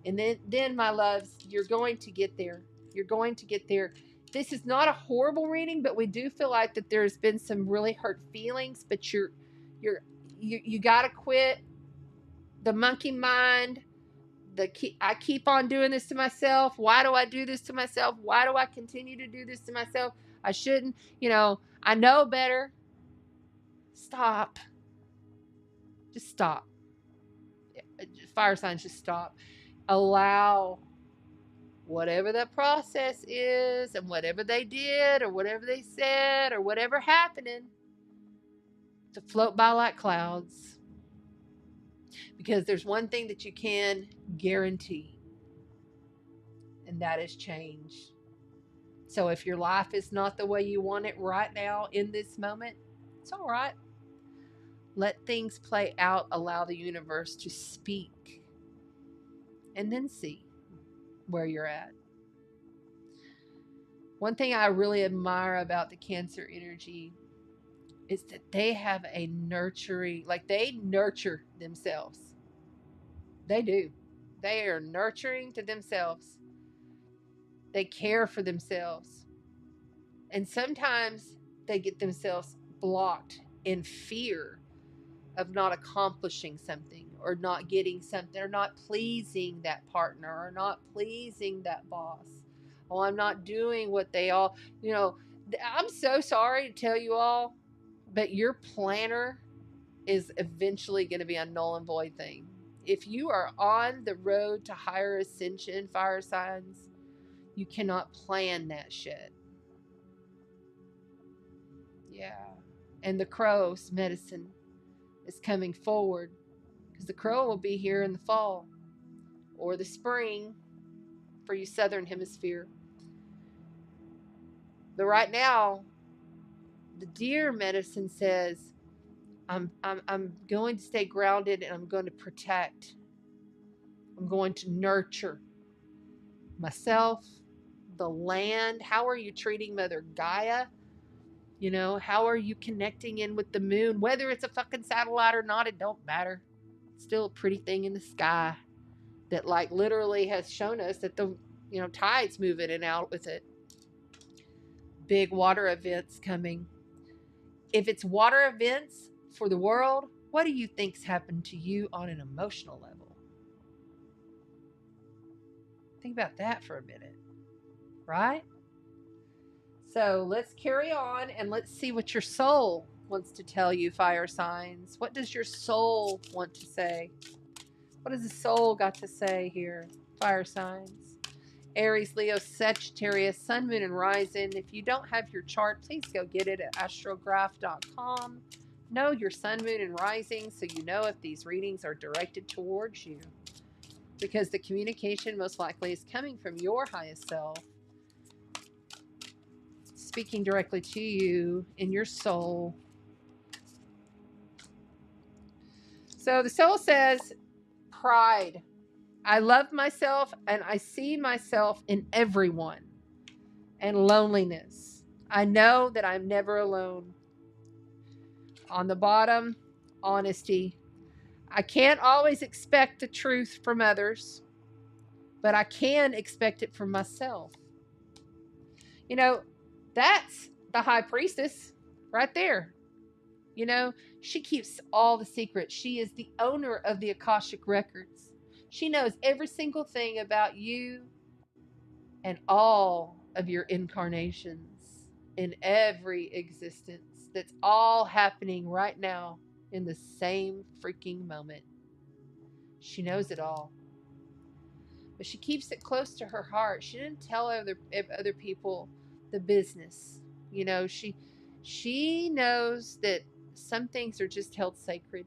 And then my loves, you're going to get there. You're going to get there. This is not a horrible reading, but we do feel like that there's been some really hurt feelings, but you got to quit the monkey mind. I keep on doing this to myself. Why do I do this to myself? Why do I continue to do this to myself? I shouldn't. I know better. Stop. Just stop. Fire signs, just stop. Allow whatever that process is and whatever they did or whatever they said or whatever happening to float by like clouds. Because there's one thing that you can guarantee, and that is change. So if your life is not the way you want it right now in this moment, it's all right. Let things play out. Allow the universe to speak. And then see where you're at. One thing I really admire about the Cancer energy is that they have a nurturing, like they nurture themselves. They do. They are nurturing to themselves. They care for themselves. And sometimes they get themselves blocked in fear of not accomplishing something or not getting something or not pleasing that partner or not pleasing that boss. Oh, I'm not doing what they all, I'm so sorry to tell you all, but your planner is eventually going to be a null and void thing. If you are on the road to higher ascension, fire signs, you cannot plan that shit. Yeah. And the crow's medicine is coming forward because the crow will be here in the fall or the spring for you southern hemisphere. But right now, the deer medicine says, I'm going to stay grounded and I'm going to protect. I'm going to nurture myself, the land. How are you treating Mother Gaia? How are you connecting in with the moon? Whether it's a fucking satellite or not, it don't matter. It's still a pretty thing in the sky that like literally has shown us that the tides move in and out with it. Big water events coming. If it's water events for the world, what do you think's happened to you on an emotional level? Think about that for a minute, right? So let's carry on and let's see what your soul wants to tell you, fire signs. What does your soul want to say? What has the soul got to say here, fire signs? Aries, Leo, Sagittarius, Sun, Moon, and Rising. If you don't have your chart, please go get it at astrograph.com. Know your Sun, Moon, and Rising so you know if these readings are directed towards you. Because the communication most likely is coming from your highest self, speaking directly to you in your soul. So the soul says, pride. I love myself and I see myself in everyone. And loneliness. I know that I'm never alone. On the bottom, honesty. I can't always expect the truth from others, but I can expect it from myself. That's the high priestess right there. She keeps all the secrets. She is the owner of the Akashic records. She knows every single thing about you and all of your incarnations in every existence that's all happening right now in the same freaking moment. She knows it all. But she keeps it close to her heart. She didn't tell other people the business. You know, she knows that some things are just held sacred.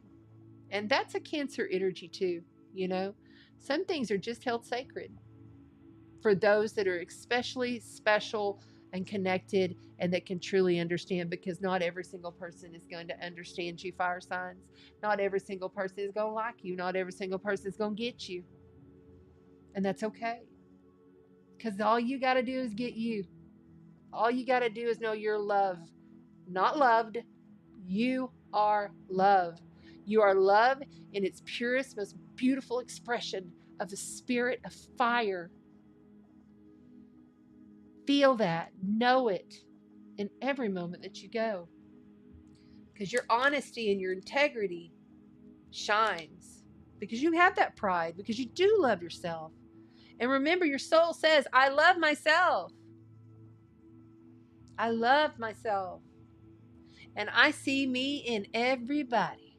And that's a Cancer energy too, you know. Some things are just held sacred for those that are especially special and connected and that can truly understand, because not every single person is going to understand you, fire signs. Not every single person is going to like you. Not every single person is going to get you. And that's okay. Because all you got to do is get you. All you got to do is know you're loved. Not loved. You are love. You are love in its purest, most beautiful expression of the spirit of fire. Feel that. Know it in every moment that you go. Because your honesty and your integrity shines. Because you have that pride. Because you do love yourself. And remember, your soul says, I love myself. I love myself. And I see me in everybody.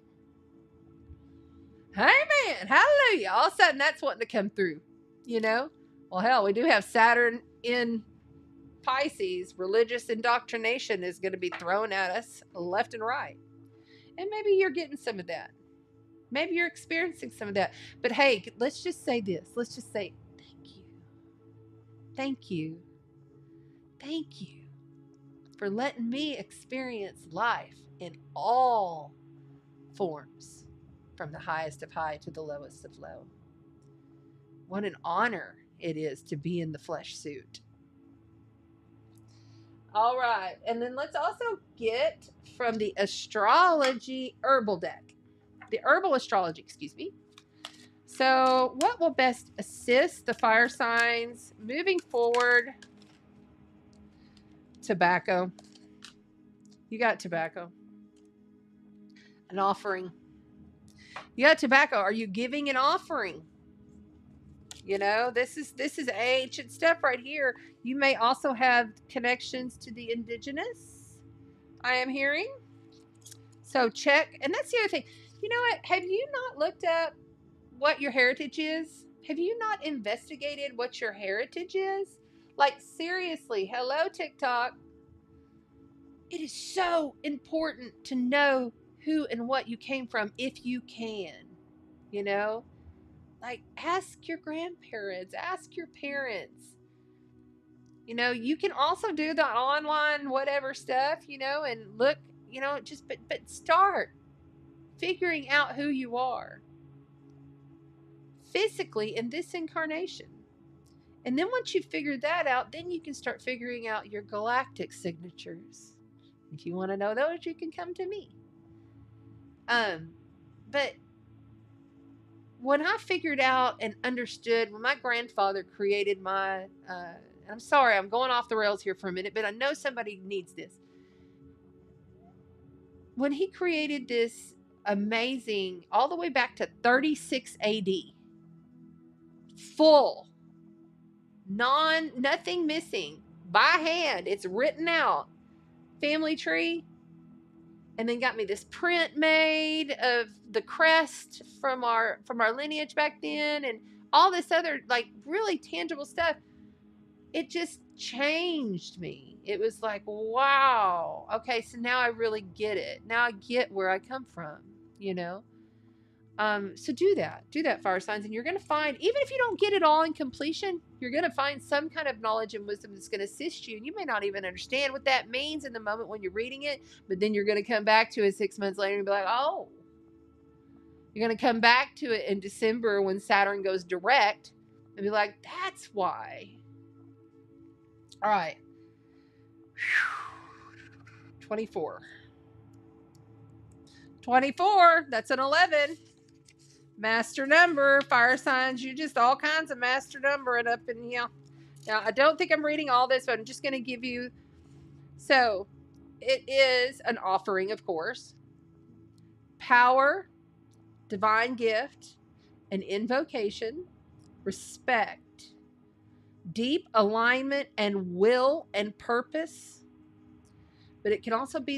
Amen. Hallelujah. All of a sudden, that's wanting to come through. You know? Well, hell, we do have Saturn in Pisces. Religious indoctrination is going to be thrown at us left and right. And maybe you're getting some of that. Maybe you're experiencing some of that. But hey, let's just say this. Let's just say, thank you. Thank you. Thank you for letting me experience life in all forms, from the highest of high to the lowest of low. What an honor it is to be in the flesh suit. All right. And then let's also get from the astrology herbal deck. The herbal astrology, excuse me. So what will best assist the fire signs moving forward? Tobacco. You got tobacco. An offering. You got tobacco. Are you giving an offering? You know, this is ancient stuff right here. You may also have connections to the indigenous, I am hearing. So check. And that's the other thing. You know what? Have you not looked up what your heritage is? Have you not investigated what your heritage is? Like, seriously, hello, TikTok. It is so important to know who and what you came from if you can, you know? Like, ask your grandparents, ask your parents. You know, you can also do the online whatever stuff, you know, and look, you know, just, but start figuring out who you are physically in this incarnation. And then once you figure that out, then you can start figuring out your galactic signatures. If you want to know those, you can come to me. But when I figured out and understood, when my grandfather created my, I'm sorry, I'm going off the rails here for a minute, but I know somebody needs this. When he created this amazing, all the way back to 36 AD, full, nothing missing, by hand, it's written out, family tree, and then got me this print made of the crest from our lineage back then, and all this other like really tangible stuff. It just changed me. It was like, wow, okay, so now I really get it. Now I get where I come from, you know. So do that, fire signs, and you're going to find, even if you don't get it all in completion, you're going to find some kind of knowledge and wisdom that's going to assist you. And you may not even understand what that means in the moment when you're reading it, but then you're going to come back to it 6 months later and be like, oh, you're going to come back to it in December when Saturn goes direct and be like, that's why. All right. 24. 24. That's an 11. Master number, fire signs, you just all kinds of master numbering up in here. Now, I don't think I'm reading all this, but I'm just going to give you. So, it is an offering, of course. Power, divine gift, an invocation, respect, deep alignment and will and purpose. But it can also be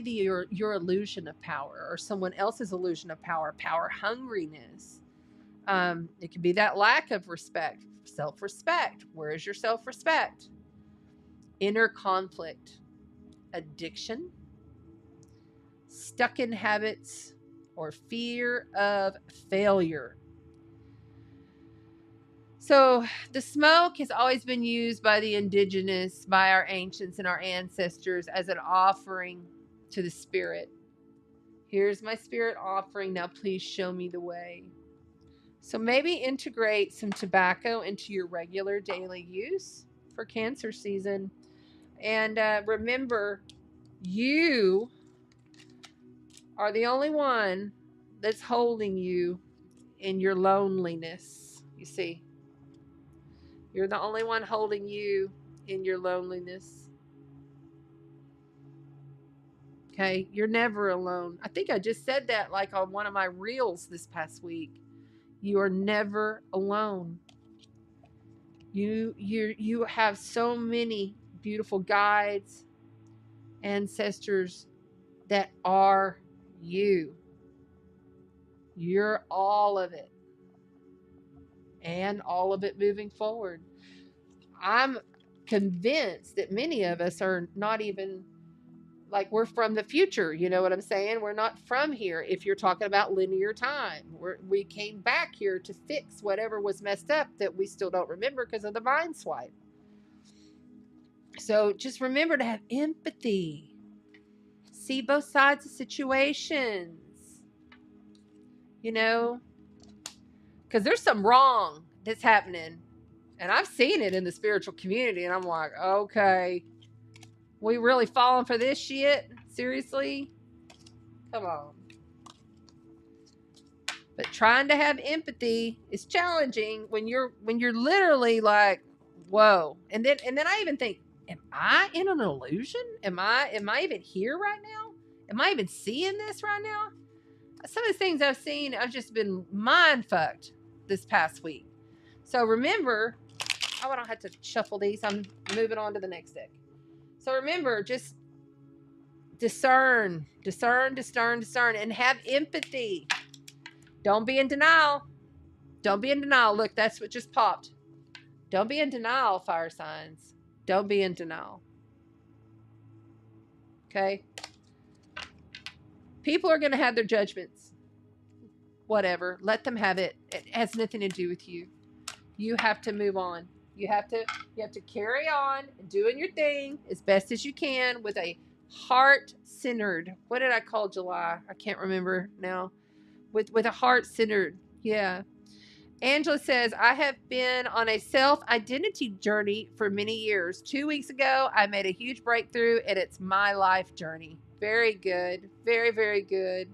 your illusion of power, or someone else's illusion of power, power hungriness. It could be that lack of respect, self-respect. Where is your self-respect? Inner conflict, addiction, stuck in habits, or fear of failure. So the smoke has always been used by the indigenous, by our ancients and our ancestors, as an offering to the spirit. Here's my spirit offering. Now please show me the way. So maybe integrate some tobacco into your regular daily use for Cancer season. And remember, you are the only one that's holding you in your loneliness. You see, you're the only one holding you in your loneliness. Okay, you're never alone. I think I just said that like on one of my reels this past week. You are never alone. You have so many beautiful guides, ancestors that are you. You're all of it. And all of it moving forward. I'm convinced that many of us are not even, like, we're from the future. You know what I'm saying? We're not from here. If you're talking about linear time, we came back here to fix whatever was messed up that we still don't remember because of the mind swipe. So just remember to have empathy. See both sides of situations. You know, because there's some wrong that's happening. And I've seen it in the spiritual community. And I'm like, okay, we really falling for this shit? Seriously? Come on. But trying to have empathy is challenging when you're literally like, whoa. And then I even think, am I in an illusion? Am I even here right now? Am I even seeing this right now? Some of the things I've seen, I've just been mind fucked this past week. So remember, I don't have to shuffle these. I'm moving on to the next deck. So remember, just discern, and have empathy. Don't be in denial. Don't be in denial. Look, that's what just popped. Don't be in denial, fire signs. Don't be in denial. Okay? People are going to have their judgments. Whatever. Let them have it. It has nothing to do with you. You have to move on. You have to carry on and doing your thing as best as you can with a heart-centered. What did I call July? I can't remember now. With a heart-centered. Yeah. Angela says, I have been on a self-identity journey for many years. 2 weeks ago, I made a huge breakthrough, and it's my life journey. Very good. Very, very good.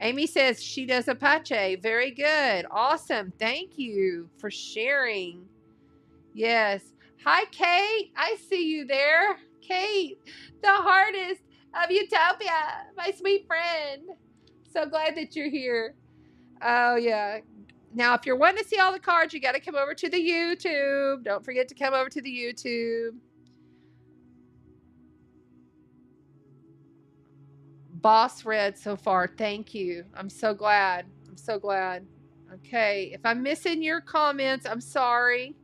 Amy says she does Apache. Very good. Awesome. Thank you for sharing. Yes. Hi, Kate. I see you there. Kate, the hardest of Utopia, my sweet friend. So glad that you're here. Oh, yeah. Now, if you're wanting to see all the cards, you got to come over to the YouTube. Don't forget to come over to the YouTube. Boss read so far. Thank you. I'm so glad. I'm so glad. Okay. If I'm missing your comments, I'm sorry.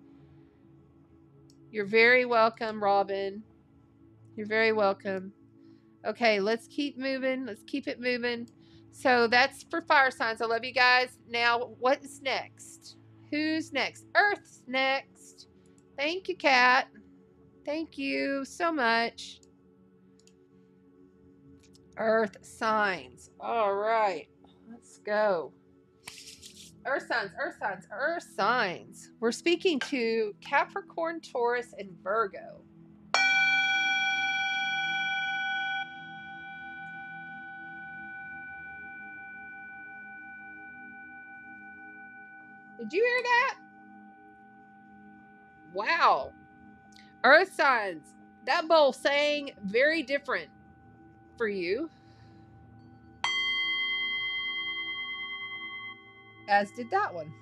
You're very welcome, Robin. You're very welcome. Okay, let's keep moving. Let's keep it moving. So that's for fire signs. I love you guys. Now, what's next? Who's next? Earth's next. Thank you, Kat. Thank you so much. Earth signs. All right, let's go. Earth signs, earth signs, earth signs. We're speaking to Capricorn, Taurus, and Virgo. Did you hear that? Wow. Earth signs. That bowl sang very different for you. As did that one.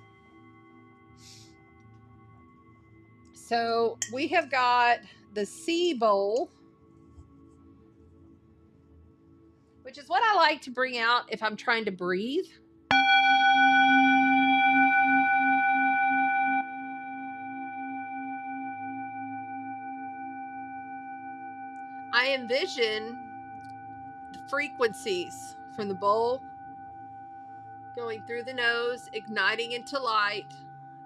So we have got the sea bowl, which is what I like to bring out if I'm trying to breathe. I envision the frequencies from the bowl going through the nose, igniting into light,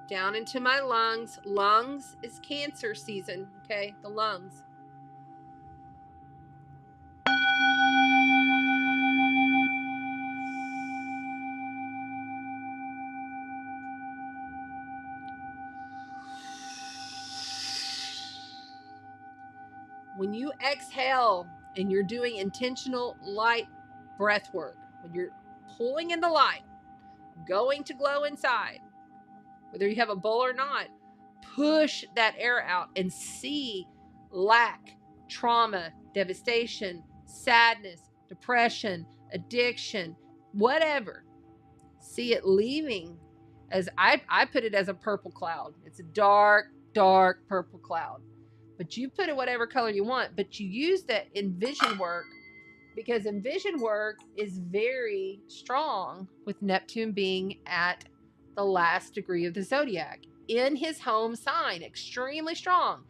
down into my lungs. Lungs is Cancer season, okay? The lungs. When you exhale and you're doing intentional light breath work, when you're pulling in the light, going to glow inside, whether you have a bowl or not, push that air out and see lack, trauma, devastation, sadness, depression, addiction, whatever. See it leaving, as I put it, as a purple cloud. It's a dark, dark purple cloud. But you put it whatever color you want, but you use that in vision work, because envision work is very strong with Neptune being at the last degree of the zodiac in his home sign. Extremely strong.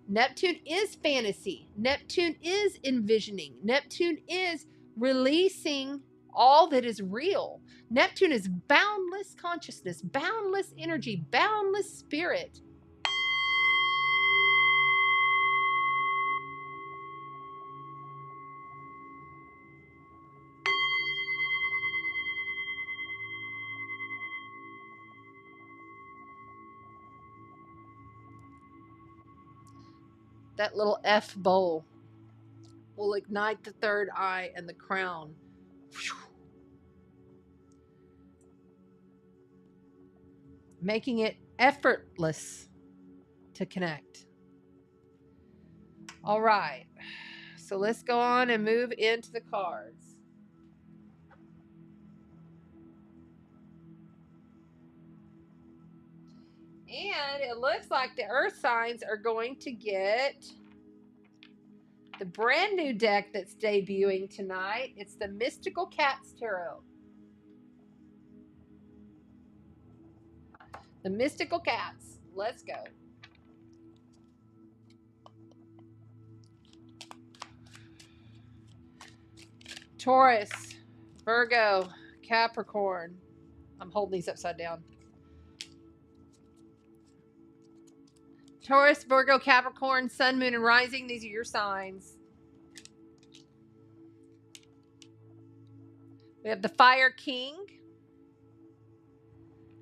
Neptune is fantasy. Neptune is envisioning. Neptune is releasing all that is real. Neptune is boundless consciousness, boundless energy, boundless spirit. That little F bowl will ignite the third eye and the crown. Making it effortless to connect. All right. So let's go on and move into the cards. And it looks like the earth signs are going to get the brand new deck that's debuting tonight. It's the Mystical Cats Tarot. The Mystical Cats. Let's go. Taurus, Virgo, Capricorn. I'm holding these upside down. Taurus, Virgo, Capricorn, Sun, Moon, and Rising. These are your signs. We have the Fire King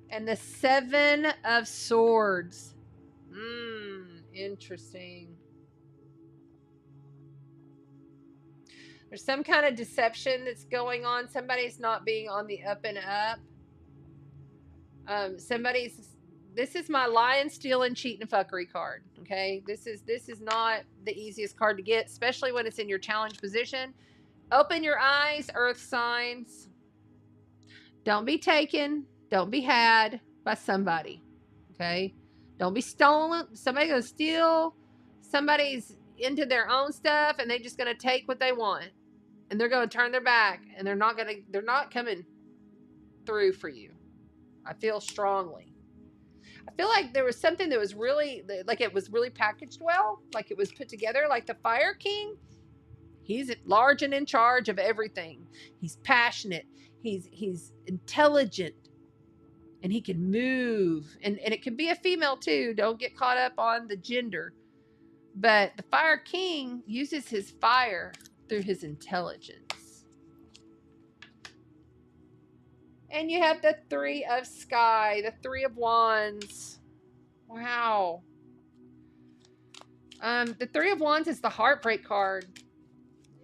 and the Seven of Swords. Interesting. There's some kind of deception that's going on. Somebody's not being on the up and up. This is my lying, stealing, cheating, and fuckery card. Okay, this is not the easiest card to get, especially when it's in your challenge position. Open your eyes, earth signs. Don't be taken. Don't be had by somebody. Okay, don't be stolen. Somebody's gonna steal. Somebody's into their own stuff, and they're just gonna take what they want, and they're gonna turn their back, and they're not coming through for you. I feel strongly. I feel like there was something that was really, like it was really packaged well, like it was put together. Like the Fire King, he's large and in charge of everything. He's passionate. He's intelligent, and he can move. And it could be a female too. Don't get caught up on the gender. But the Fire King uses his fire through his intelligence. And you have the Three of Sky, the Three of Wands. Wow. The Three of Wands is the heartbreak card.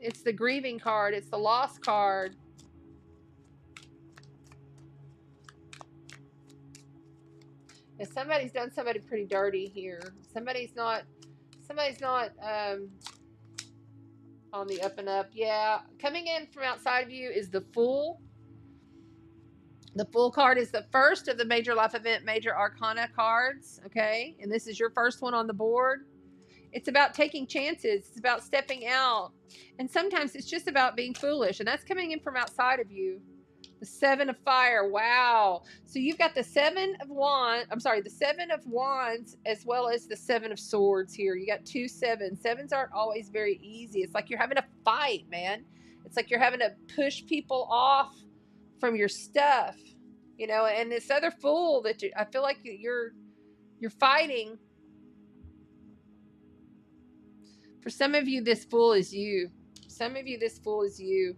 It's the grieving card. It's the loss card. If somebody's done somebody pretty dirty here. Somebody's not on the up and up. Yeah. Coming in from outside of you is the Fool. The Fool card is the first of the Major Life Event, Major Arcana cards, okay? And this is your first one on the board. It's about taking chances. It's about stepping out. And sometimes it's just about being foolish. And that's coming in from outside of you. The Seven of Fire. Wow. So you've got the Seven of Wands. I'm sorry, the Seven of Wands as well as the Seven of Swords here. You got 2 sevens. Sevens aren't always very easy. It's like you're having a fight, man. It's like you're having to push people off from your stuff. You know, and this other Fool that I feel like you're fighting. For some of you, this Fool is you. Some of you, this Fool is you.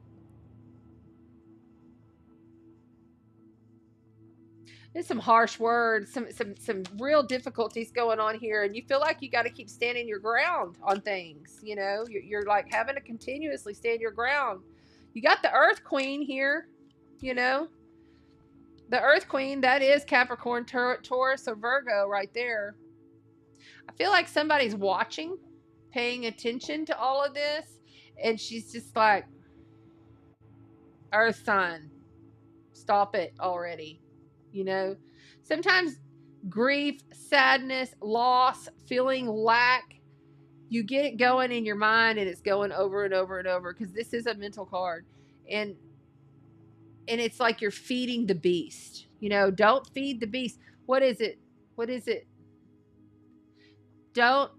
There's some harsh words, some real difficulties going on here, and you feel like you got to keep standing your ground on things. You know, you're like having to continuously stand your ground. You got the Earth Queen here, you know. The Earth Queen, that is Capricorn, Taurus, or Virgo right there. I feel like somebody's watching, paying attention to all of this, and she's just like, Earth sign, stop it already. You know, sometimes grief, sadness, loss, feeling lack, you get it going in your mind and it's going over and over and over, because this is a mental card, and it's like you're feeding the beast. You know, don't feed the beast. What is it? What is it? Don't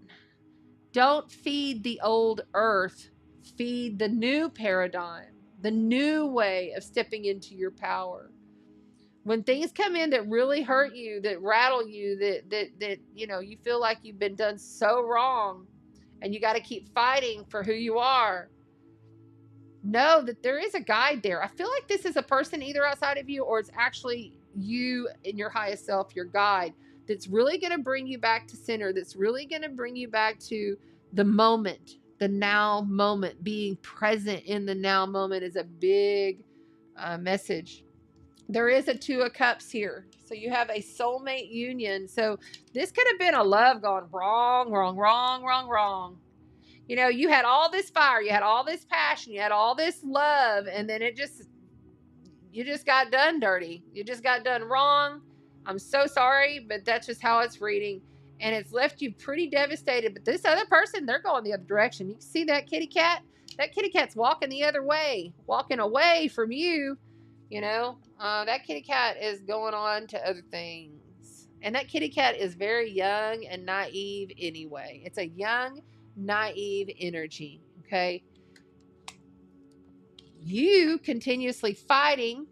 feed the old earth. Feed the new paradigm, the new way of stepping into your power. When things come in that really hurt you, that rattle you, that you know, you feel like you've been done so wrong and you got to keep fighting for who you are, know that there is a guide there. I feel like this is a person either outside of you or it's actually you in your highest self, your guide, that's really going to bring you back to center, that's really going to bring you back to the moment, the now moment. Being present in the now moment is a big message. There is a 2 of Cups here. So you have a soulmate union. So this could have been a love gone wrong, wrong, wrong, wrong, wrong. You know, you had all this fire, you had all this passion, you had all this love, and then you just got done dirty. You just got done wrong. I'm so sorry, but that's just how it's reading. And it's left you pretty devastated. But this other person, they're going the other direction. You can see that kitty cat? That kitty cat's walking the other way, walking away from you. You know, that kitty cat is going on to other things. And that kitty cat is very young and naive anyway. It's a young, naive energy, okay? You continuously fighting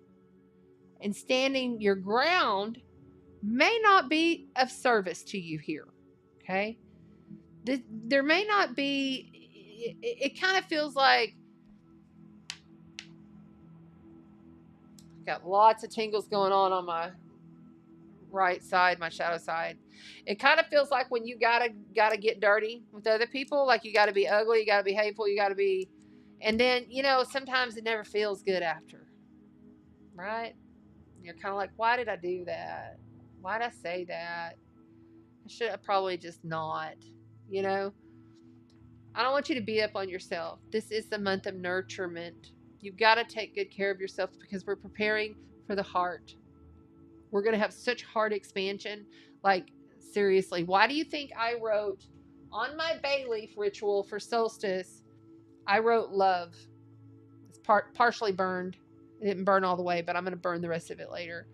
and standing your ground may not be of service to you here, okay? There may not be, it kind of feels like, got lots of tingles going on my right side, my shadow side. It kind of feels like when you gotta get dirty with other people, like you gotta be ugly, you gotta be hateful, you gotta be, and then, you know, sometimes it never feels good after, right? You're kind of like, why did I do that? Why did I say that? I should have probably just not, you know. I don't want you to beat up on yourself. This is the month of nurturement. You've got to take good care of yourself, because we're preparing for the heart. We're going to have such heart expansion. Like, seriously, why do you think I wrote on my bay leaf ritual for solstice, I wrote love. It's partially burned. It didn't burn all the way, but I'm going to burn the rest of it later.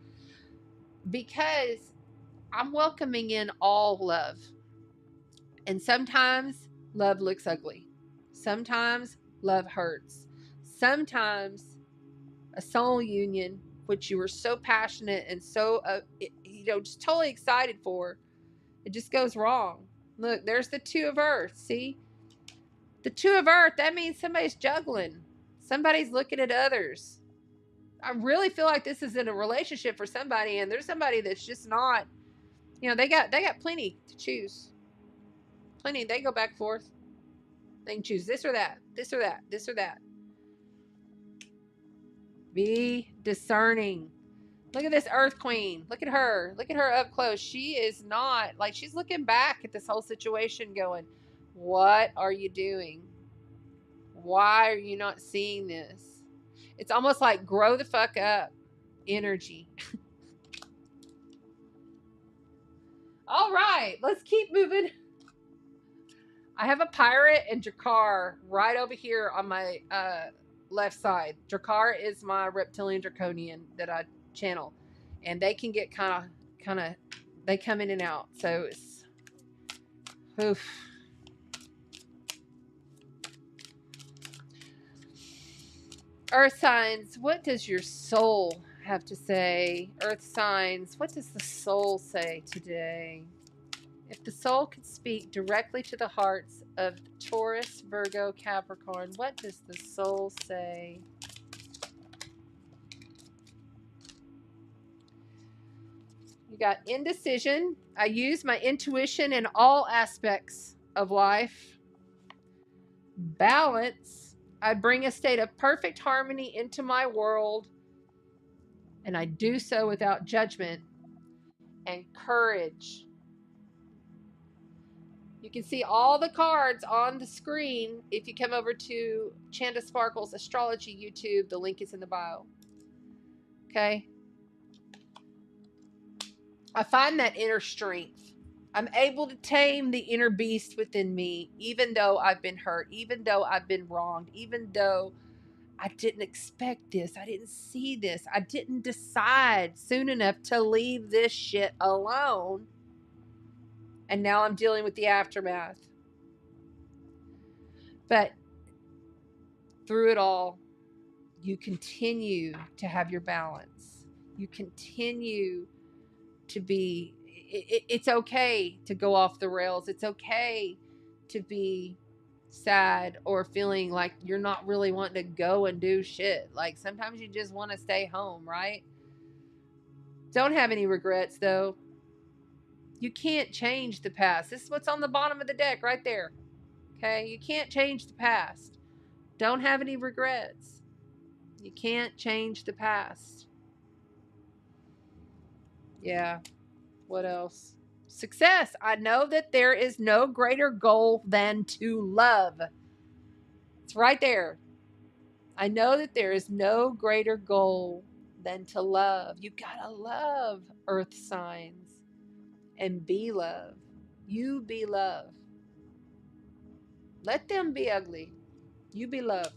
Because I'm welcoming in all love. And sometimes love looks ugly. Sometimes love hurts. Sometimes a soul union, which you were so passionate and so, you know, just totally excited for, it just goes wrong. Look, there's the 2 of Earth. See? The 2 of Earth, that means somebody's juggling. Somebody's looking at others. I really feel like this is in a relationship for somebody, and there's somebody that's just not, you know, they got plenty to choose. Plenty. They go back and forth. They can choose this or that, this or that, this or that. Be discerning. Look at this Earth Queen. Look at her. Look at her up close. She is not, like, she's looking back at this whole situation going, what are you doing? Why are you not seeing this? It's almost like, grow the fuck up. energy. All right, let's keep moving. I have a pirate and Drakkar right over here on my left side. Drakkar is my reptilian draconian that I channel, and they can get kind of, they come in and out. So it's, oof. Earth signs, what does your soul have to say? Earth signs, what does the soul say today? If the soul could speak directly to the hearts of Taurus, Virgo, Capricorn, what does the soul say? You got indecision. I use my intuition in all aspects of life. Balance. I bring a state of perfect harmony into my world, and I do so without judgment. And courage. You can see all the cards on the screen if you come over to Chanda Sparkle's Astrology YouTube. The link is in the bio. Okay? I find that inner strength. I'm able to tame the inner beast within me, even though I've been hurt, even though I've been wronged, even though I didn't expect this, I didn't see this, I didn't decide soon enough to leave this shit alone. And now I'm dealing with the aftermath. But through it all, you continue to have your balance. You continue to be, it's okay to go off the rails. It's okay to be sad or feeling like you're not really wanting to go and do shit. Like sometimes you just want to stay home, right? Don't have any regrets though. You can't change the past. This is what's on the bottom of the deck right there. Okay? You can't change the past. Don't have any regrets. You can't change the past. Yeah. What else? Success. I know that there is no greater goal than to love. It's right there. I know that there is no greater goal than to love. You gotta love, earth signs, and be love. You be love. Let them be ugly. You be love.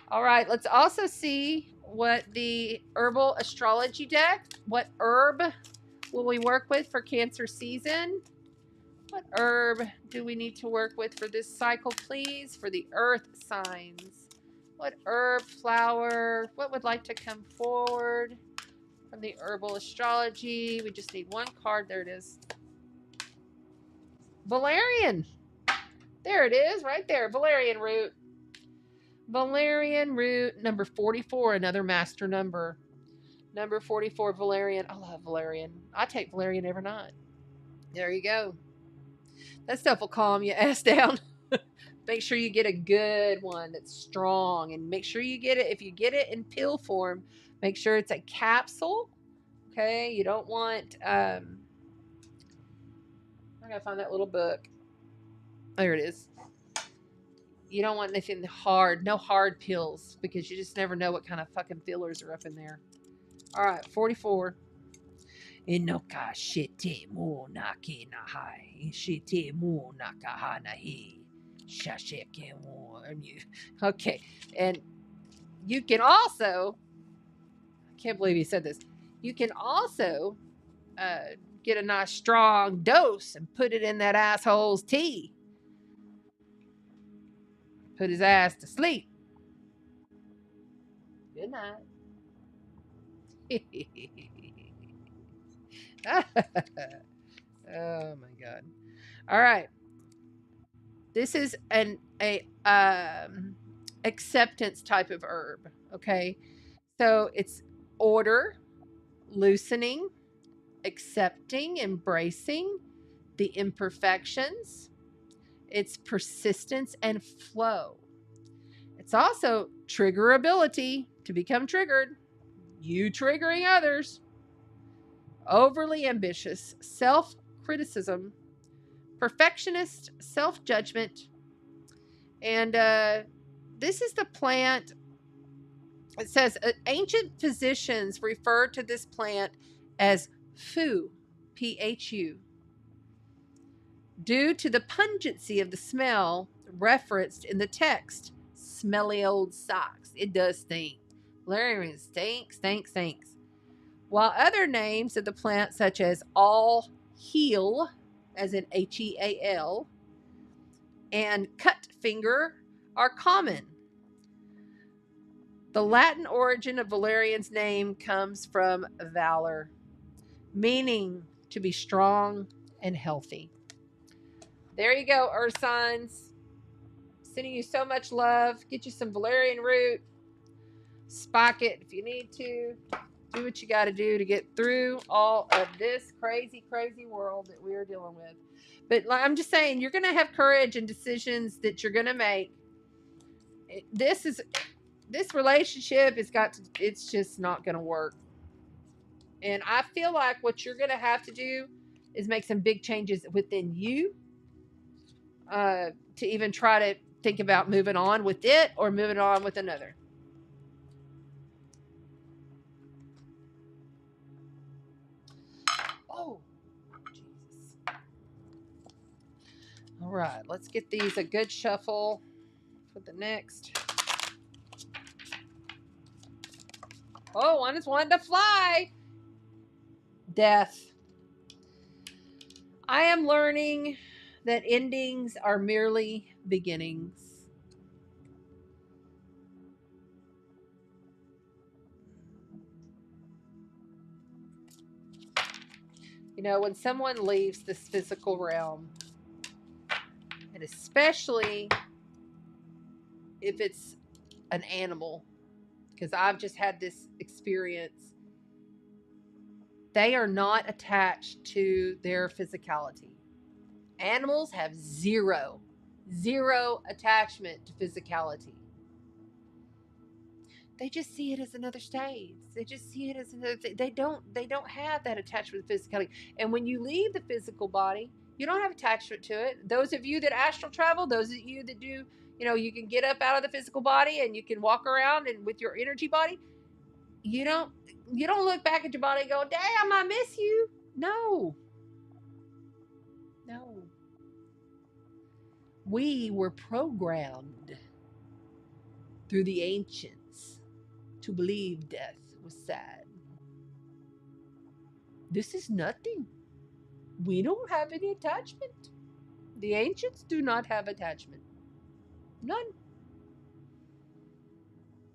All right, let's also see what the herbal astrology deck, what herb will we work with for Cancer season? What herb do we need to work with for this cycle, please? For the earth signs. What herb, flower, what would like to come forward from the herbal astrology? We just need one card. There it is. Valerian. There it is, right there. Valerian root. Valerian root, number 44, another master number. Number 44, Valerian. I love Valerian. I take Valerian every night. There you go. That stuff will calm your ass down. Make sure you get a good one that's strong. And make sure you get it, if you get it in pill form, make sure it's a capsule. Okay? You don't want, I gotta find that little book. There it is. You don't want anything hard. No hard pills. Because you just never know what kind of fucking fillers are up in there. Alright, 44. Inoka shite mo naki nahai. Shite mo nakahanahi. Shasheke mo. Okay. And you can also, I can't believe he said this. You can also get a nice strong dose and put it in that asshole's tea. Put his ass to sleep. Good night. Oh my God. All right. This is an acceptance type of herb. Okay. So it's order, loosening, accepting, embracing the imperfections. It's persistence and flow. It's also triggerability, to become triggered. You triggering others. Overly ambitious, self-criticism, perfectionist, self-judgment. And this is the plant It says ancient physicians refer to this plant as phu, Phu, due to the pungency of the smell referenced in the text. Smelly old socks. It does stink. Valerian stinks, stinks, stinks. While other names of the plant, such as all heal, as in Heal, and cut finger, are common. The Latin origin of Valerian's name comes from valor, meaning to be strong and healthy. There you go, Earth signs. Sending you so much love. Get you some valerian root. Spike it if you need to. Do what you got to do to get through all of this crazy, crazy world that we are dealing with. But I'm just saying, you're going to have courage and decisions that you're going to make. This relationship it's just not going to work. And I feel like what you're going to have to do is make some big changes within you to even try to think about moving on with it or moving on with another. Oh, Jesus. All right, let's get these a good shuffle for the next. Oh, one is wanting to fly. Death. I am learning that endings are merely beginnings. You know, when someone leaves this physical realm, and especially if it's an animal, because I've just had this experience, they are not attached to their physicality. Animals have zero attachment to physicality. They just see it as another stage. They just see it as another thing. They don't have that attachment to physicality. And when you leave the physical body, you don't have attachment to it. Those of you that astral travel, those of you that do, you can get up out of the physical body and you can walk around and with your energy body, you don't look back at your body and go, damn, I miss you. No. We were programmed through the ancients to believe death was sad. This is nothing. We don't have any attachment. The ancients do not have attachment. None.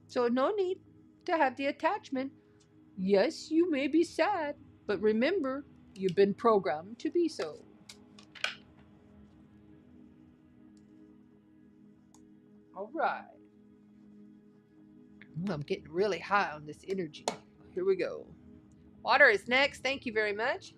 So no need to have the attachment. Yes, you may be sad, but remember, you've been programmed to be so. All right. I'm getting really high on this energy. Here we go. Water is next. Thank you very much.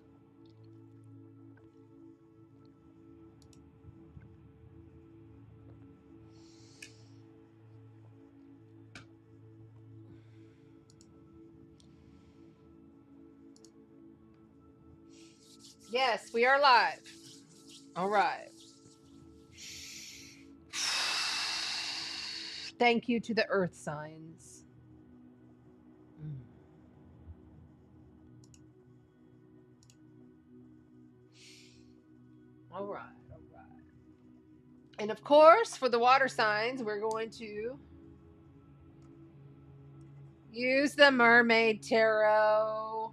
Yes, we are live. All right. Thank you to the earth signs. All right. And of course, for the water signs, we're going to use the Mermaid Tarot.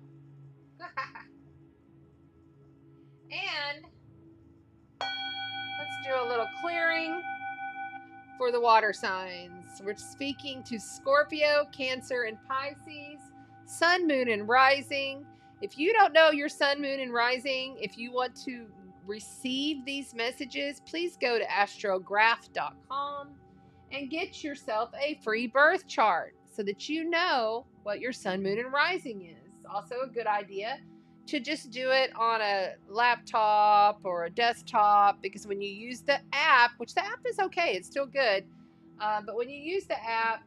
And let's do a little clearing for the water signs. We're speaking to Scorpio, Cancer, and Pisces, Sun, Moon, and Rising. If you don't know your Sun, Moon, and Rising, if you want to receive these messages, please go to astrograph.com and get yourself a free birth chart so that you know what your Sun, Moon, and Rising is. Also a good idea to just do it on a laptop or a desktop, because when you use the app, which the app is okay, it's still good, but when you use the app,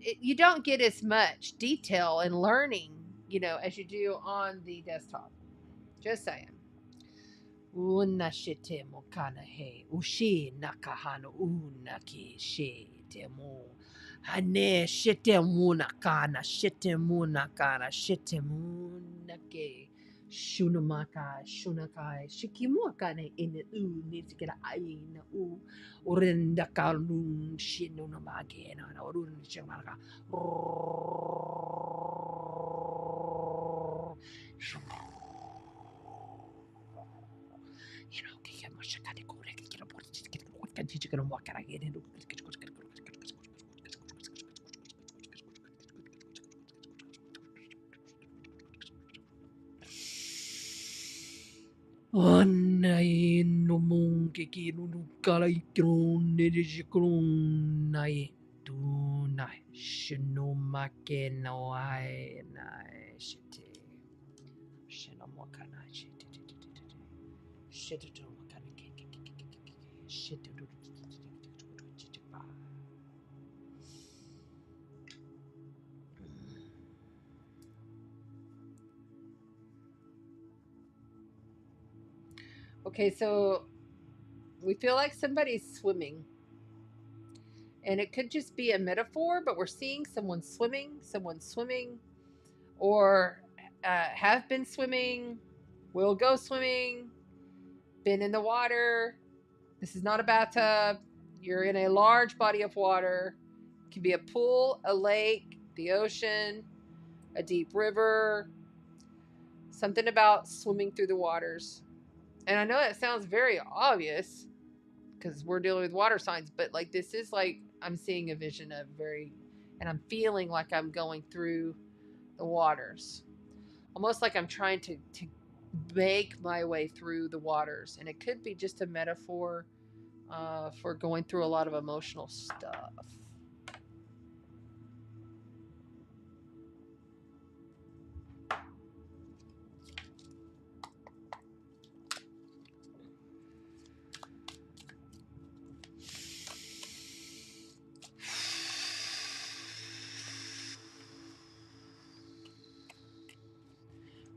you don't get as much detail and learning, as you do on the desktop. Just saying. Unashite mokana he ushi nakahano unaki she temo Hane shete muna kana shete muna kana shete muna ke shunamaka shunakai shikimaka ne in u nitsikira ai na u urenda kalun shinunamake na urun shimaka you know ke mashaka de kore ke kira por ke kira mo kara ke Anai no mong kiki no kala ikron ne jikron nai tu nai shino make no ai nai shite shino makana shite shite to makana shite to Okay, so we feel like somebody's swimming. And it could just be a metaphor, but we're seeing someone swimming, or have been swimming, will go swimming, been in the water. This is not a bathtub. You're in a large body of water. It can be a pool, a lake, the ocean, a deep river, something about swimming through the waters. And I know that sounds very obvious because we're dealing with water signs, but like this is like I'm seeing a vision of and I'm feeling like I'm going through the waters, almost like I'm trying to make my way through the waters, and it could be just a metaphor for going through a lot of emotional stuff.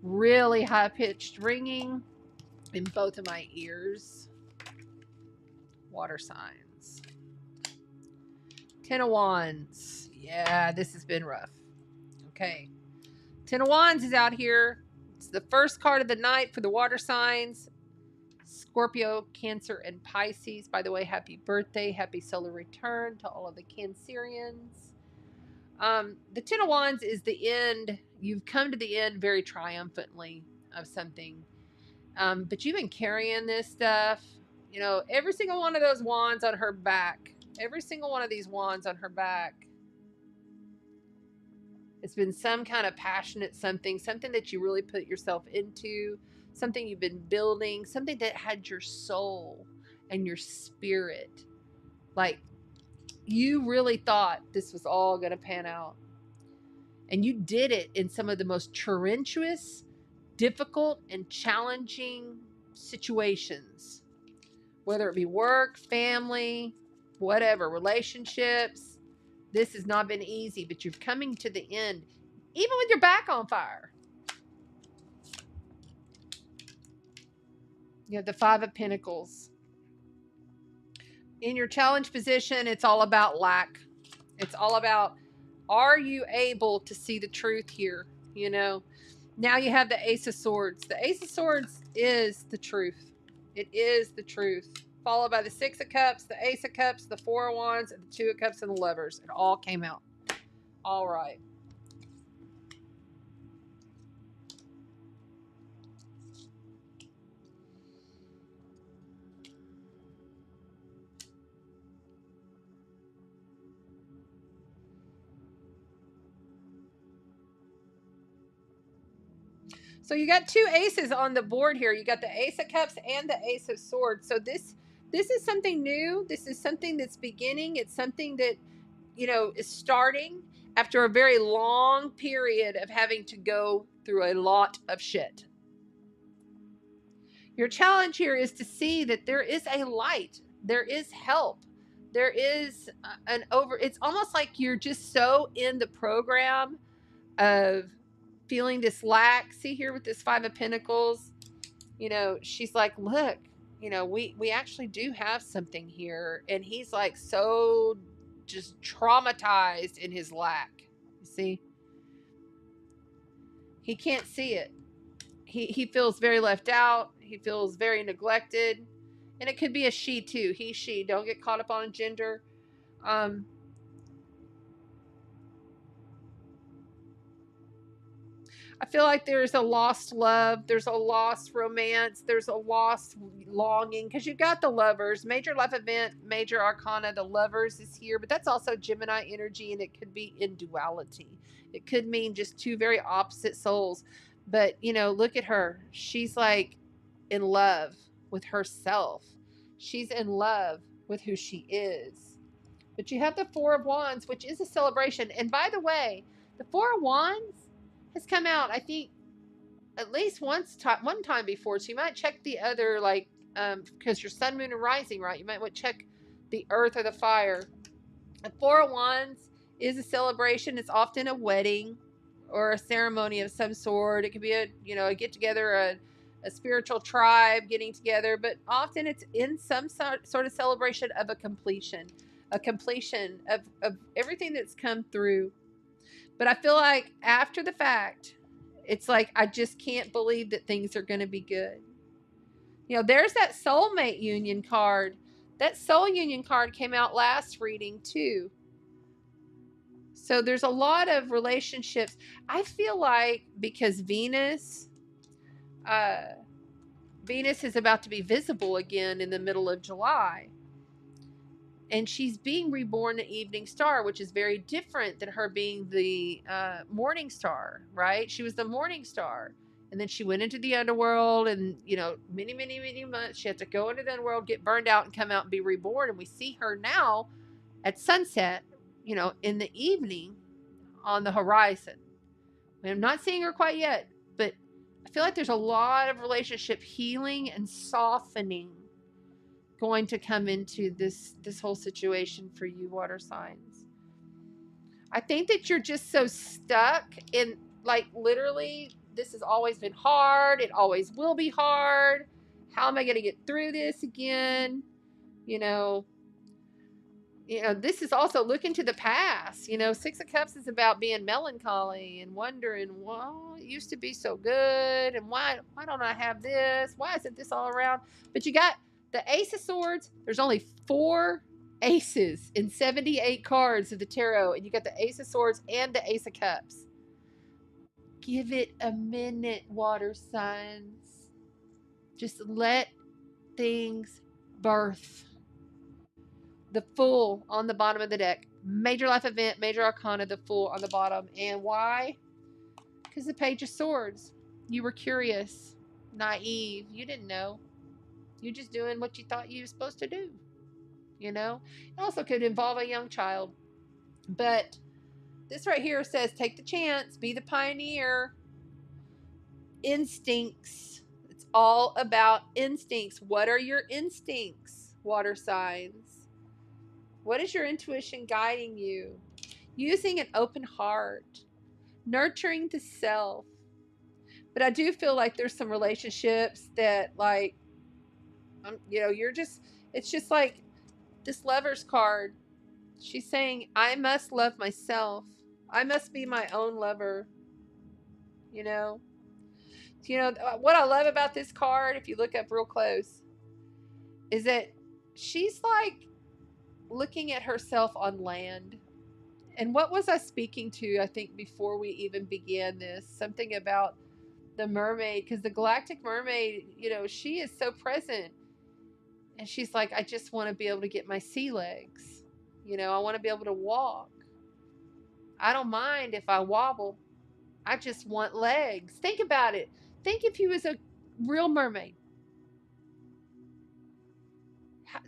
Really high pitched ringing in both of my ears. Water signs. 10 of Wands. Yeah, this has been rough. Okay. 10 of Wands is out here. It's the first card of the night for the water signs. Scorpio, Cancer, and Pisces. By the way, happy birthday. Happy solar return to all of the Cancerians. The 10 of Wands is the end. You've come to the end very triumphantly of something. But you've been carrying this stuff. You know, every single one of those wands on her back. Every single one of these wands on her back. It's been some kind of passionate something that you really put yourself into, something you've been building, something that had your soul and your spirit. Like, you really thought this was all going to pan out. And you did it in some of the most torrentious, difficult, and challenging situations, whether it be work, family, whatever, relationships. This has not been easy, but you're coming to the end, even with your back on fire. You have the Five of Pentacles. In your challenge position, it's all about lack. It's all about, are you able to see the truth here? You know, now you have the Ace of Swords. The Ace of Swords is the truth. It is the truth. Followed by the Six of Cups, the Ace of Cups, the Four of Wands, and the Two of Cups and the Lovers. It all came out. All right. So you got two aces on the board here. You got the Ace of Cups and the Ace of Swords. So this is something new. This is something that's beginning. It's something that, you know, is starting after a very long period of having to go through a lot of shit. Your challenge here is to see that there is a light. There is help. There is it's almost like you're just so in the program of feeling this lack. See here with this Five of Pentacles, you know, she's like, look, you know, we actually do have something here. And he's like so just traumatized in his lack. You see? He can't see it. He feels very left out. He feels very neglected. And it could be a she too. He, she. Don't get caught up on gender. I feel like there's a lost love, there's a lost romance, there's a lost longing, because you've got the Lovers, major life event, major arcana, the Lovers is here, but that's also Gemini energy, and it could be in duality. It could mean just two very opposite souls. But, you know, look at her. She's like in love with herself. She's in love with who she is. But you have the Four of Wands, which is a celebration. And by the way, the Four of Wands has come out, I think, at least one time before. So you might check the other, like, because your sun, moon, and rising, right? You might want to check the earth or the fire. The Four of Wands is a celebration. It's often a wedding or a ceremony of some sort. It could be a, you know, a get together, a spiritual tribe getting together, but often it's in some sort of celebration of a completion of everything that's come through. But I feel like after the fact, it's like, I just can't believe that things are going to be good. You know, there's that soulmate union card. That soul union card came out last reading too. So there's a lot of relationships. I feel like because Venus is about to be visible again in the middle of July. And she's being reborn the evening star, which is very different than her being the morning star, right? She was the morning star. And then she went into the underworld, and, you know, many, many, many months. She had to go into the underworld, get burned out, and come out and be reborn. And we see her now at sunset, you know, in the evening on the horizon. I'm not seeing her quite yet, but I feel like there's a lot of relationship healing and softening going to come into this whole situation for you, water signs. I think that you're just so stuck in, like, literally, this has always been hard. It always will be hard. How am I going to get through this again? You know, this is also looking to the past. You know, Six of Cups is about being melancholy and wondering, well, it used to be so good, and why don't I have this? Why isn't this all around? But you got the Ace of Swords. There's only 4 aces in 78 cards of the tarot, and you got the Ace of Swords and the Ace of Cups. Give it a minute, water signs. Just let things birth. The Fool on the bottom of the deck. Major life event, major arcana, the Fool on the bottom. And why? Because the Page of Swords. You were curious, naive. You didn't know. You're just doing what you thought you were supposed to do. You know? It also could involve a young child. But this right here says, take the chance, be the pioneer. Instincts. It's all about instincts. What are your instincts, water signs? What is your intuition guiding you? Using an open heart. Nurturing the self. But I do feel like there's some relationships that, like, you know, it's just like this Lover's card. She's saying, I must love myself. I must be my own lover. You know? You know, what I love about this card, if you look up real close, is that she's like looking at herself on land. And what was I speaking to, I think, before we even began this? Something about the mermaid, because the galactic mermaid, you know, she is so present. And she's like, I just want to be able to get my sea legs. You know, I want to be able to walk. I don't mind if I wobble. I just want legs. Think about it. Think if you was a real mermaid.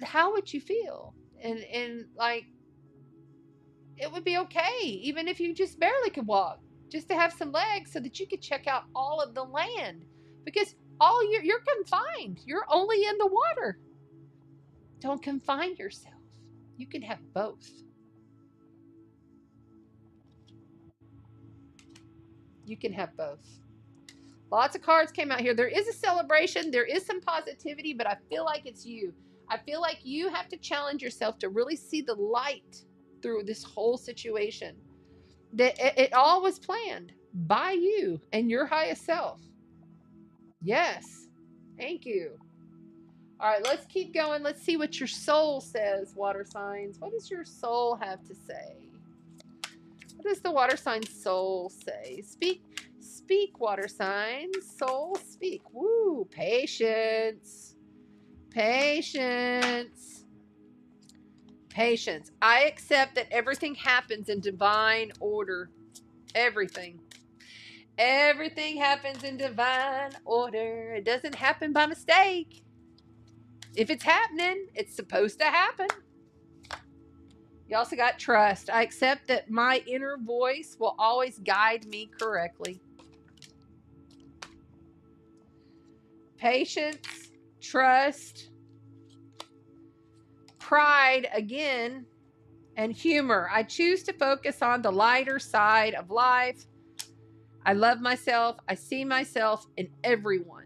How would you feel? And like, it would be okay, even if you just barely could walk, just to have some legs so that you could check out all of the land. Because you're confined. You're only in the water. Don't confine yourself. You can have both. You can have both. Lots of cards came out here. There is a celebration. There is some positivity, but I feel like it's you. I feel like you have to challenge yourself to really see the light through this whole situation. That it all was planned by you and your highest self. Yes. Thank you. All right, let's keep going. Let's see what your soul says, water signs. What does your soul have to say? What does the water sign soul say? Speak, water signs. Soul, speak. Woo, patience. Patience. Patience. I accept that everything happens in divine order. Everything. Everything happens in divine order. It doesn't happen by mistake. If it's happening, it's supposed to happen. You also got trust. I accept that my inner voice will always guide me correctly. Patience, trust, pride again, and humor. I choose to focus on the lighter side of life. I love myself. I see myself in everyone.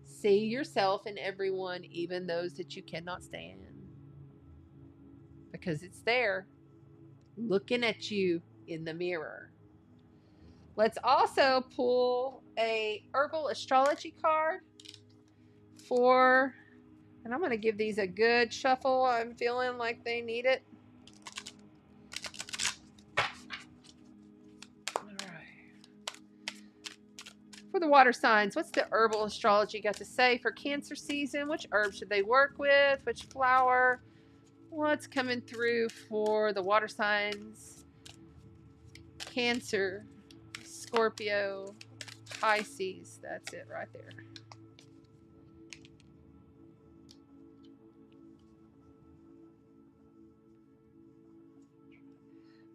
See yourself in everyone, even those that you cannot stand. Because it's there, looking at you in the mirror. Let's also pull a herbal astrology card for, and I'm going to give these a good shuffle. I'm feeling like they need it. All right. For the water signs, what's the herbal astrology got to say for Cancer season? Which herbs should they work with? Which flower? What's coming through for the water signs? Cancer, Scorpio, Pisces. That's it right there.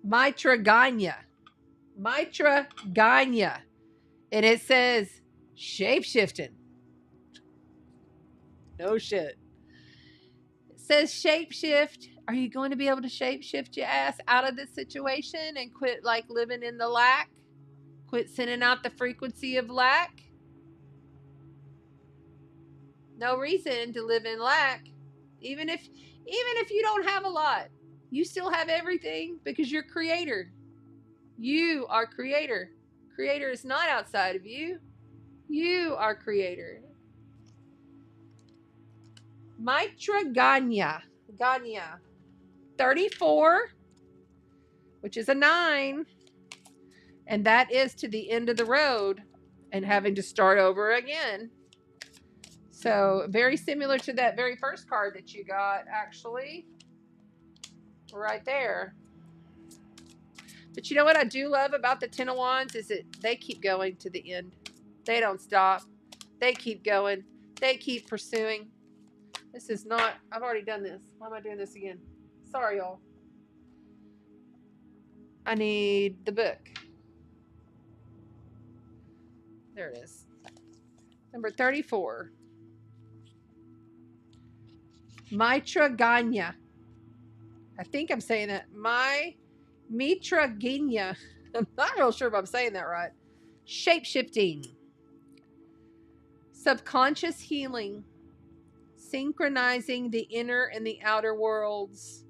Mitraganya. Mitraganya. And it says shape-shifting. No shit. It says shape-shift. Are you going to be able to shape-shift your ass out of this situation and quit like living in the lack? Quit sending out the frequency of lack? No reason to live in lack. Even if you don't have a lot, you still have everything because you're creator. You are creator. Creator is not outside of you. You are creator. Mitraganya. Ganya. 34, which is a 9. And that is to the end of the road and having to start over again. So very similar to that very first card that you got, actually. Right there. But you know what I do love about the Ten of Wands is that they keep going to the end. They don't stop. They keep going. They keep pursuing. This is not, I've already done this. Why am I doing this again? Sorry, y'all. I need the book. There it is. Number 34. Mitraganya. I think I'm saying that. Mitraganya. I'm not real sure if I'm saying that right. Shape-shifting. Subconscious healing. Synchronizing the inner and the outer worlds.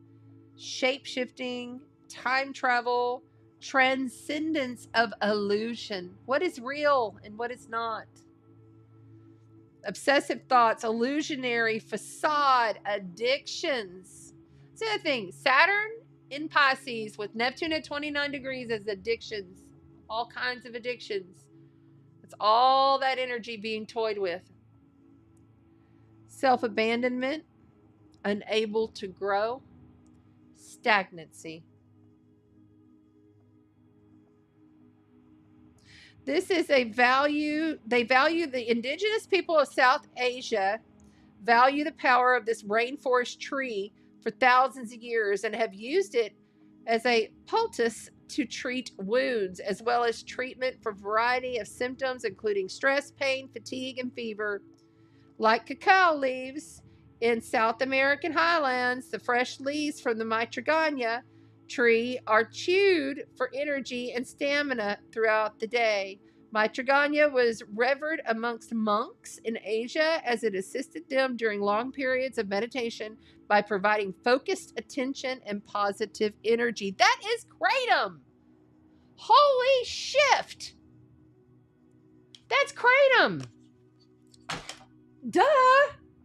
Shape-shifting. Time travel. Transcendence of illusion. What is real and what is not? Obsessive thoughts, illusionary facade, addictions. That's the other thing. Saturn in Pisces with Neptune at 29 degrees as addictions. All kinds of addictions. It's all that energy being toyed with. Self-abandonment, unable to grow, stagnancy. This is a value. They value the indigenous people of South Asia, value the power of this rainforest tree for thousands of years and have used it as a poultice to treat wounds, as well as treatment for a variety of symptoms, including stress, pain, fatigue, and fever. Like cacao leaves in South American highlands, the fresh leaves from the Mitraganya tree are chewed for energy and stamina throughout the day. Maitraganya was revered amongst monks in Asia as it assisted them during long periods of meditation by providing focused attention and positive energy. That is kratom. Holy shift. That's kratom. Duh.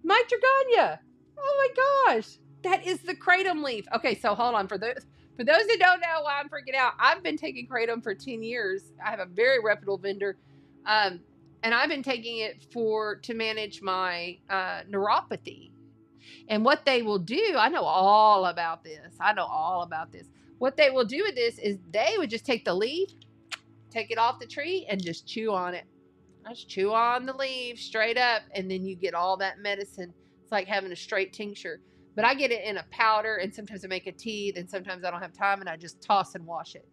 Maitraganya. Oh my gosh. That is the kratom leaf. Okay, so hold on. For those that don't know why I'm freaking out, I've been taking kratom for 10 years. I have a very reputable vendor. And I've been taking it to manage my neuropathy. And what they will do, I know all about this. What they will do with this is they would just take the leaf, take it off the tree, and just chew on it. Just chew on the leaf straight up, and then you get all that medicine. It's like having a straight tincture. But I get it in a powder, and sometimes I make a tea, and sometimes I don't have time, and I just toss and wash it.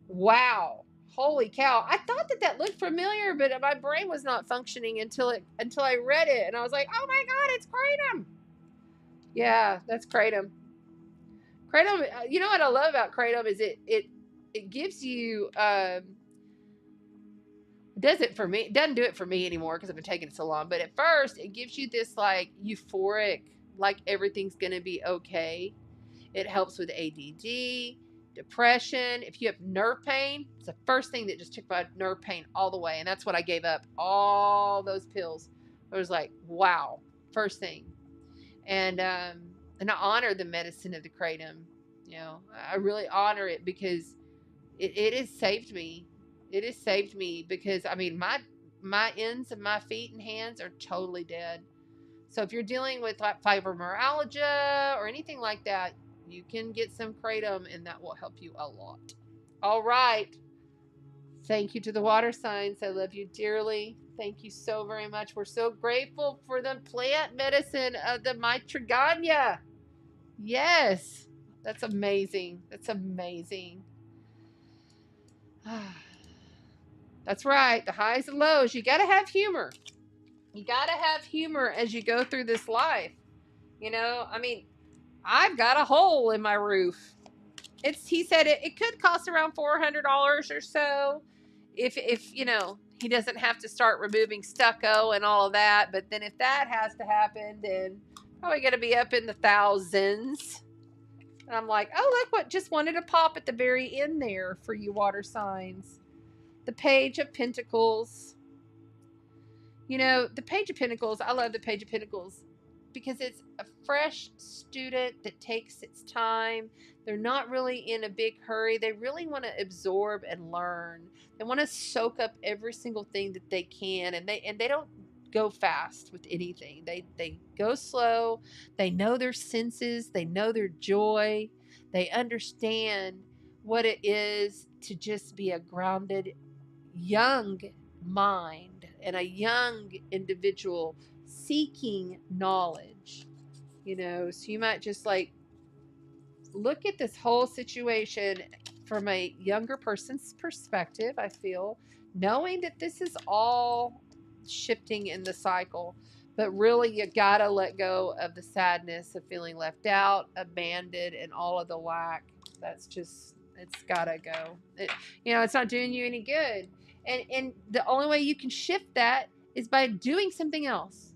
Wow. Holy cow. I thought that looked familiar, but my brain was not functioning until I read it, and I was like, oh my God, it's kratom. Yeah, that's kratom. Kratom, you know what I love about kratom is it gives you, doesn't do it for me anymore because I've been taking it so long. But at first, it gives you this like euphoric, like everything's going to be okay. It helps with ADD, depression. If you have nerve pain, it's the first thing that just took my nerve pain all the way. And that's what I gave up, all those pills. I was like, wow, first thing. And I honor the medicine of the kratom. You know, I really honor it because it has saved me. It has saved me because, I mean, my ends of my feet and hands are totally dead. So if you're dealing with like fibromyalgia or anything like that, you can get some kratom and that will help you a lot. All right. Thank you to the water signs. I love you dearly. Thank you so very much. We're so grateful for the plant medicine of the Maitraganya. Yes. That's amazing. That's amazing. That's right. The highs and lows. You got to have humor. You got to have humor as you go through this life. You know, I mean, I've got a hole in my roof. He said it could cost around $400 or so if you know, he doesn't have to start removing stucco and all of that. But then if that has to happen, then probably going to be up in the thousands. And I'm like, oh, look what just wanted to pop at the very end there for you water signs. The Page of Pentacles. You know, the Page of Pentacles, I love the Page of Pentacles because it's a fresh student that takes its time. They're not really in a big hurry. They really want to absorb and learn. They want to soak up every single thing that they can, and they don't go fast with anything. They go slow. They know their senses. They know their joy. They understand what it is to just be a grounded young mind and a young individual seeking knowledge. You know, so you might just like look at this whole situation from a younger person's perspective, I feel, knowing that this is all shifting in the cycle. But really, you gotta let go of the sadness of feeling left out, abandoned, and all of the lack. That's just, it's gotta go. You know, it's not doing you any good. And the only way you can shift that is by doing something else.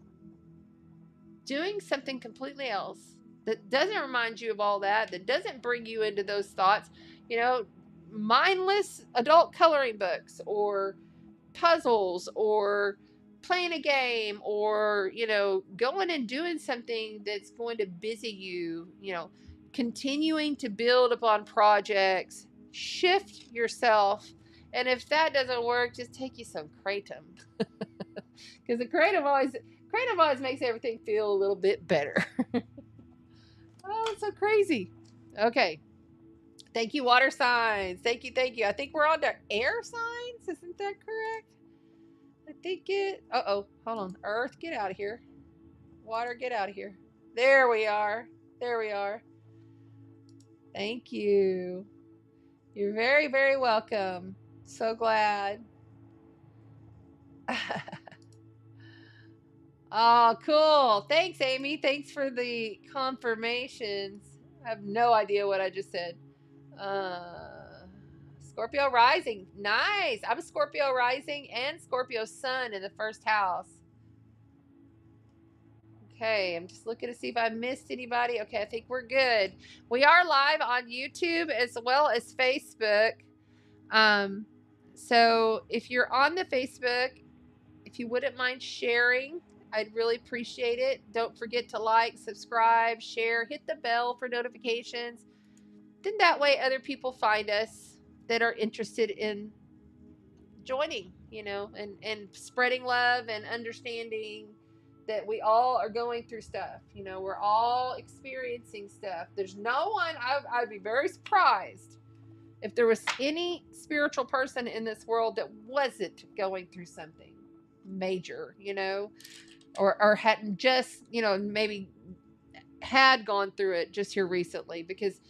Doing something completely else that doesn't remind you of all that, that doesn't bring you into those thoughts. You know, mindless adult coloring books or puzzles or playing a game or, you know, going and doing something that's going to busy you, you know, continuing to build upon projects, shift yourself. And if that doesn't work, just take you some kratom. Because the kratom always makes everything feel a little bit better. Oh, it's so crazy. Okay. Thank you, water signs. Thank you, thank you. I think we're on to air signs. Isn't that correct? I think it... Uh-oh. Hold on. Earth, get out of here. Water, get out of here. There we are. There we are. Thank you. You're very, very welcome. So glad. Oh, cool. Thanks, Amy. Thanks for the confirmations. I have no idea what I just said. Scorpio rising. Nice. I'm a Scorpio rising and Scorpio sun in the first house. Okay, I'm just looking to see if I missed anybody. Okay, I think we're good. We are live on YouTube as well as Facebook. So if you're on the Facebook, if you wouldn't mind sharing, I'd really appreciate it. Don't forget to like, subscribe, share, hit the bell for notifications. Then that way other people find us that are interested in joining, you know, and spreading love and understanding that we all are going through stuff. You know, we're all experiencing stuff. There's no one, I'd be very surprised if there was any spiritual person in this world that wasn't going through something major, you know, or hadn't just, you know, maybe had gone through it just here recently, because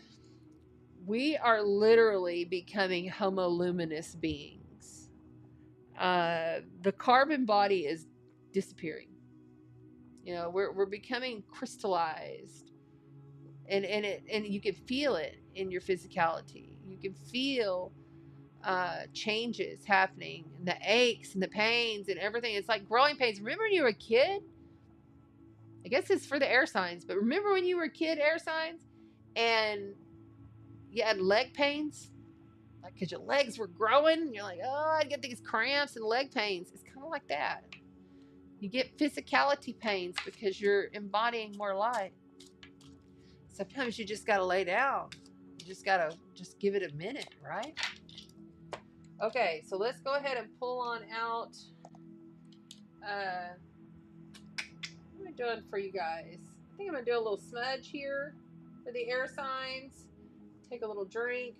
we are literally becoming homoluminous beings. The carbon body is disappearing. You know, we're becoming crystallized, and you can feel it in your physicality. You can feel changes happening, and the aches and the pains and everything. It's like growing pains. Remember when you were a kid? I guess it's for the air signs, but remember when you were a kid, air signs, and you had leg pains, like because your legs were growing, and you're like, oh, I get these cramps and leg pains. It's kind of like that. You get physicality pains because you're embodying more light. Sometimes you just got to lay down. You just got to just give it a minute, right? Okay, so let's go ahead and pull on out. What am I doing for you guys? I think I'm going to do a little smudge here for the air signs. Take a little drink.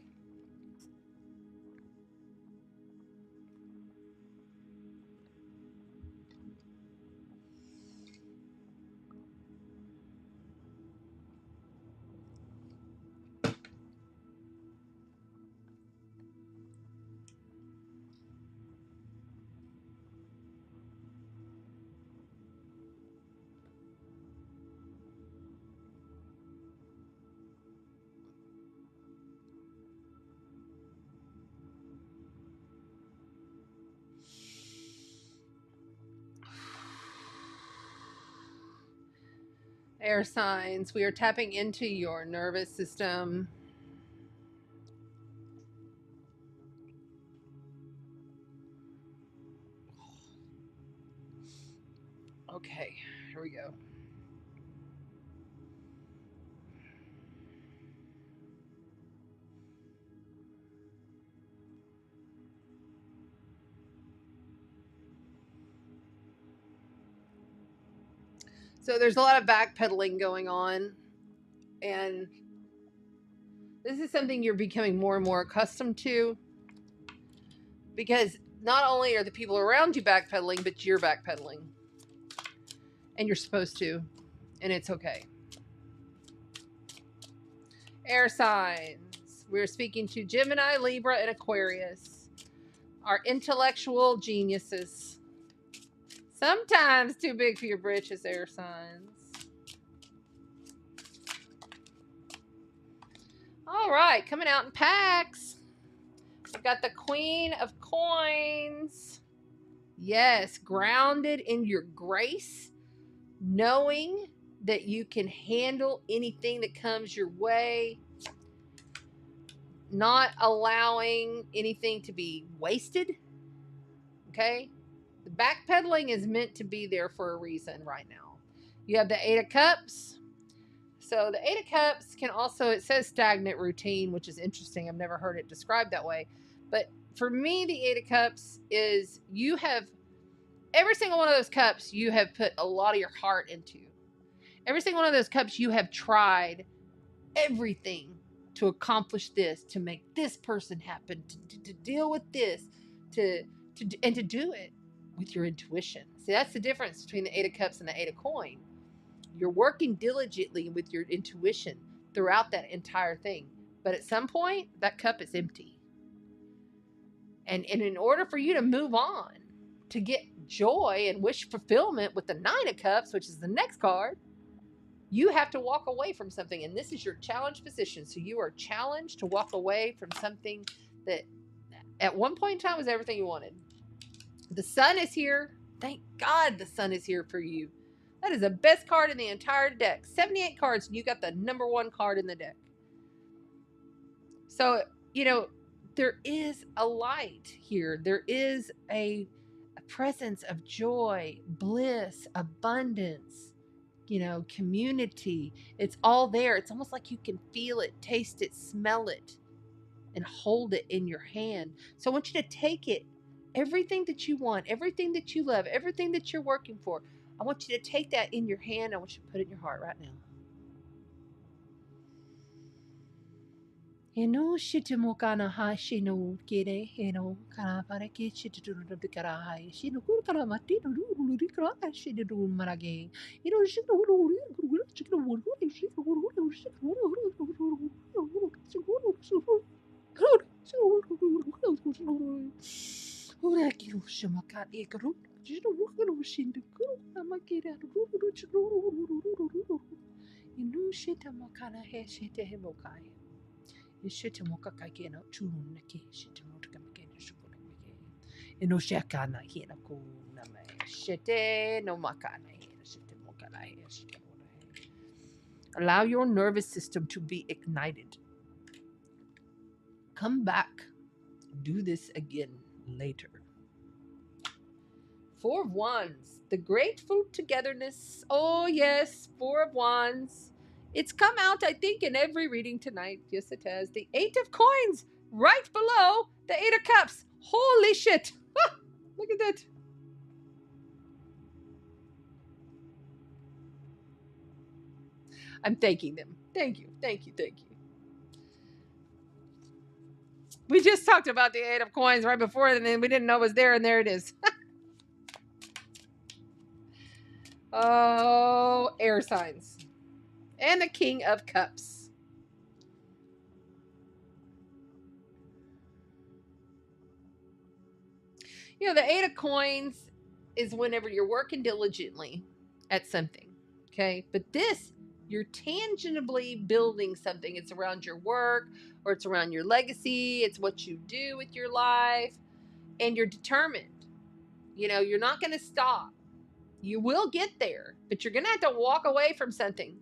Air signs, we are tapping into your nervous system. Okay, here we go. So there's a lot of backpedaling going on, and this is something you're becoming more and more accustomed to, because not only are the people around you backpedaling, but you're backpedaling, and you're supposed to, and it's okay. Air signs, we're speaking to Gemini, Libra, and Aquarius, our intellectual geniuses. Sometimes too big for your britches, air signs. All right, coming out in packs. We've got the Queen of Coins. Yes, grounded in your grace, knowing that you can handle anything that comes your way, not allowing anything to be wasted. Okay? The backpedaling is meant to be there for a reason right now. You have the Eight of Cups. So the Eight of Cups can also, it says stagnant routine, which is interesting. I've never heard it described that way. But for me, the Eight of Cups is you have, every single one of those cups you have put a lot of your heart into. Every single one of those cups you have tried everything to accomplish this, to make this person happen, to deal with this, and to do it with your intuition. See, that's the difference between the Eight of Cups and the Eight of Coins. You're working diligently with your intuition throughout that entire thing. But at some point, that cup is empty. And in order for you to move on, to get joy and wish fulfillment with the Nine of Cups, which is the next card, you have to walk away from something. And this is your challenge position. So you are challenged to walk away from something that at one point in time was everything you wanted. The sun is here. Thank God the sun is here for you. That is the best card in the entire deck. 78 cards, and you got the number one card in the deck. So, you know, there is a light here. There is a presence of joy, bliss, abundance, you know, community. It's all there. It's almost like you can feel it, taste it, smell it, and hold it in your hand. So I want you to take it, everything that you want, everything that you love, everything that you're working for. I want you to take that in your hand. I want you to put it in your heart right now. Eno shitimo kana ha shino kire eno kana para ke shituru de karai shino kur kana mati no ru ri kra shino ru marage eno shino ru ru shino ru ora ki ru shima ka e kru shino ru shino kru amakira ru eno shitamo kana he shitemo kai. Shitimoka chun naki shitimoka eno shakana hina ko name shite no makana hina shitimoka na allow your nervous system to be ignited. Come back, do this again later. Four of Wands, the grateful togetherness. Oh yes, Four of Wands. It's come out, I think, in every reading tonight. Yes, it has. The Eight of Coins right below the Eight of Cups. Holy shit. Look at that. I'm thanking them. Thank you. Thank you. Thank you. We just talked about the Eight of Coins right before, and then we didn't know it was there, and there it is. Oh, air signs. And the King of Cups. You know, the Eight of Coins is whenever you're working diligently at something, okay? But this, you're tangibly building something. It's around your work, or it's around your legacy. It's what you do with your life, and you're determined. You know, you're not going to stop. You will get there, but you're going to have to walk away from something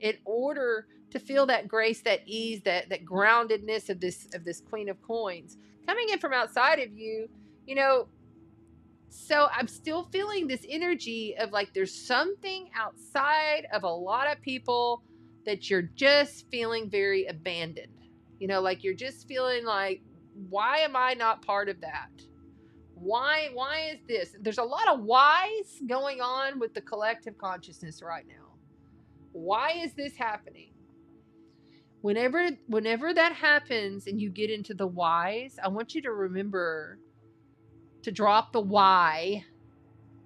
in order to feel that grace, that ease, that groundedness of this Queen of Coins coming in from outside of you. You know, so I'm still feeling this energy of like there's something outside of a lot of people that you're just feeling very abandoned. You know, like you're just feeling like, why am I not part of that? Why is this? There's a lot of whys going on with the collective consciousness right now. Why is this happening? Whenever that happens and you get into the whys, I want you to remember to drop the why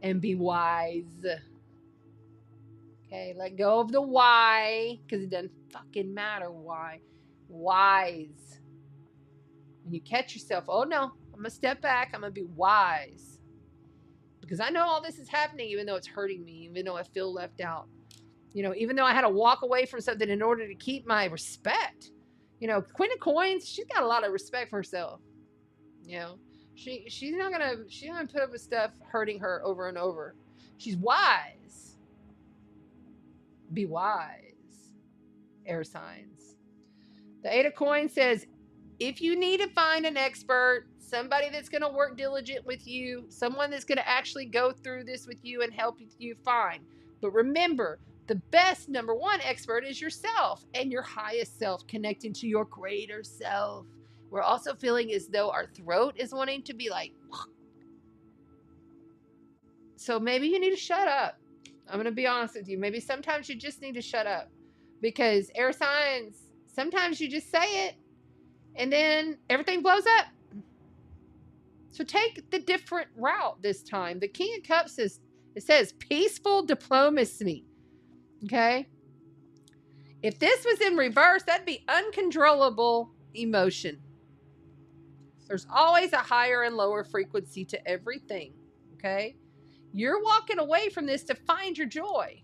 and be wise. Okay, let go of the why, because it doesn't fucking matter why. Wise. When you catch yourself, oh no, I'm gonna step back, I'm gonna be wise. Because I know all this is happening, even though it's hurting me, even though I feel left out. You know, even though I had to walk away from something in order to keep my respect. You know, Queen of Coins, she's got a lot of respect for herself. You know, she's not gonna put up with stuff hurting her over and over. She's wise. Be wise. Air signs. The Eight of Coins says, if you need to find an expert, somebody that's going to work diligent with you, someone that's going to actually go through this with you and help you, fine. But remember, the best number one expert is yourself and your highest self, connecting to your greater self. We're also feeling as though our throat is wanting to be like, so maybe you need to shut up. I'm going to be honest with you. Maybe sometimes you just need to shut up, because air signs, sometimes you just say it and then everything blows up. So take the different route this time. The King of Cups says peaceful diplomacy. Okay? If this was in reverse, that'd be uncontrollable emotion. There's always a higher and lower frequency to everything. Okay? You're walking away from this to find your joy.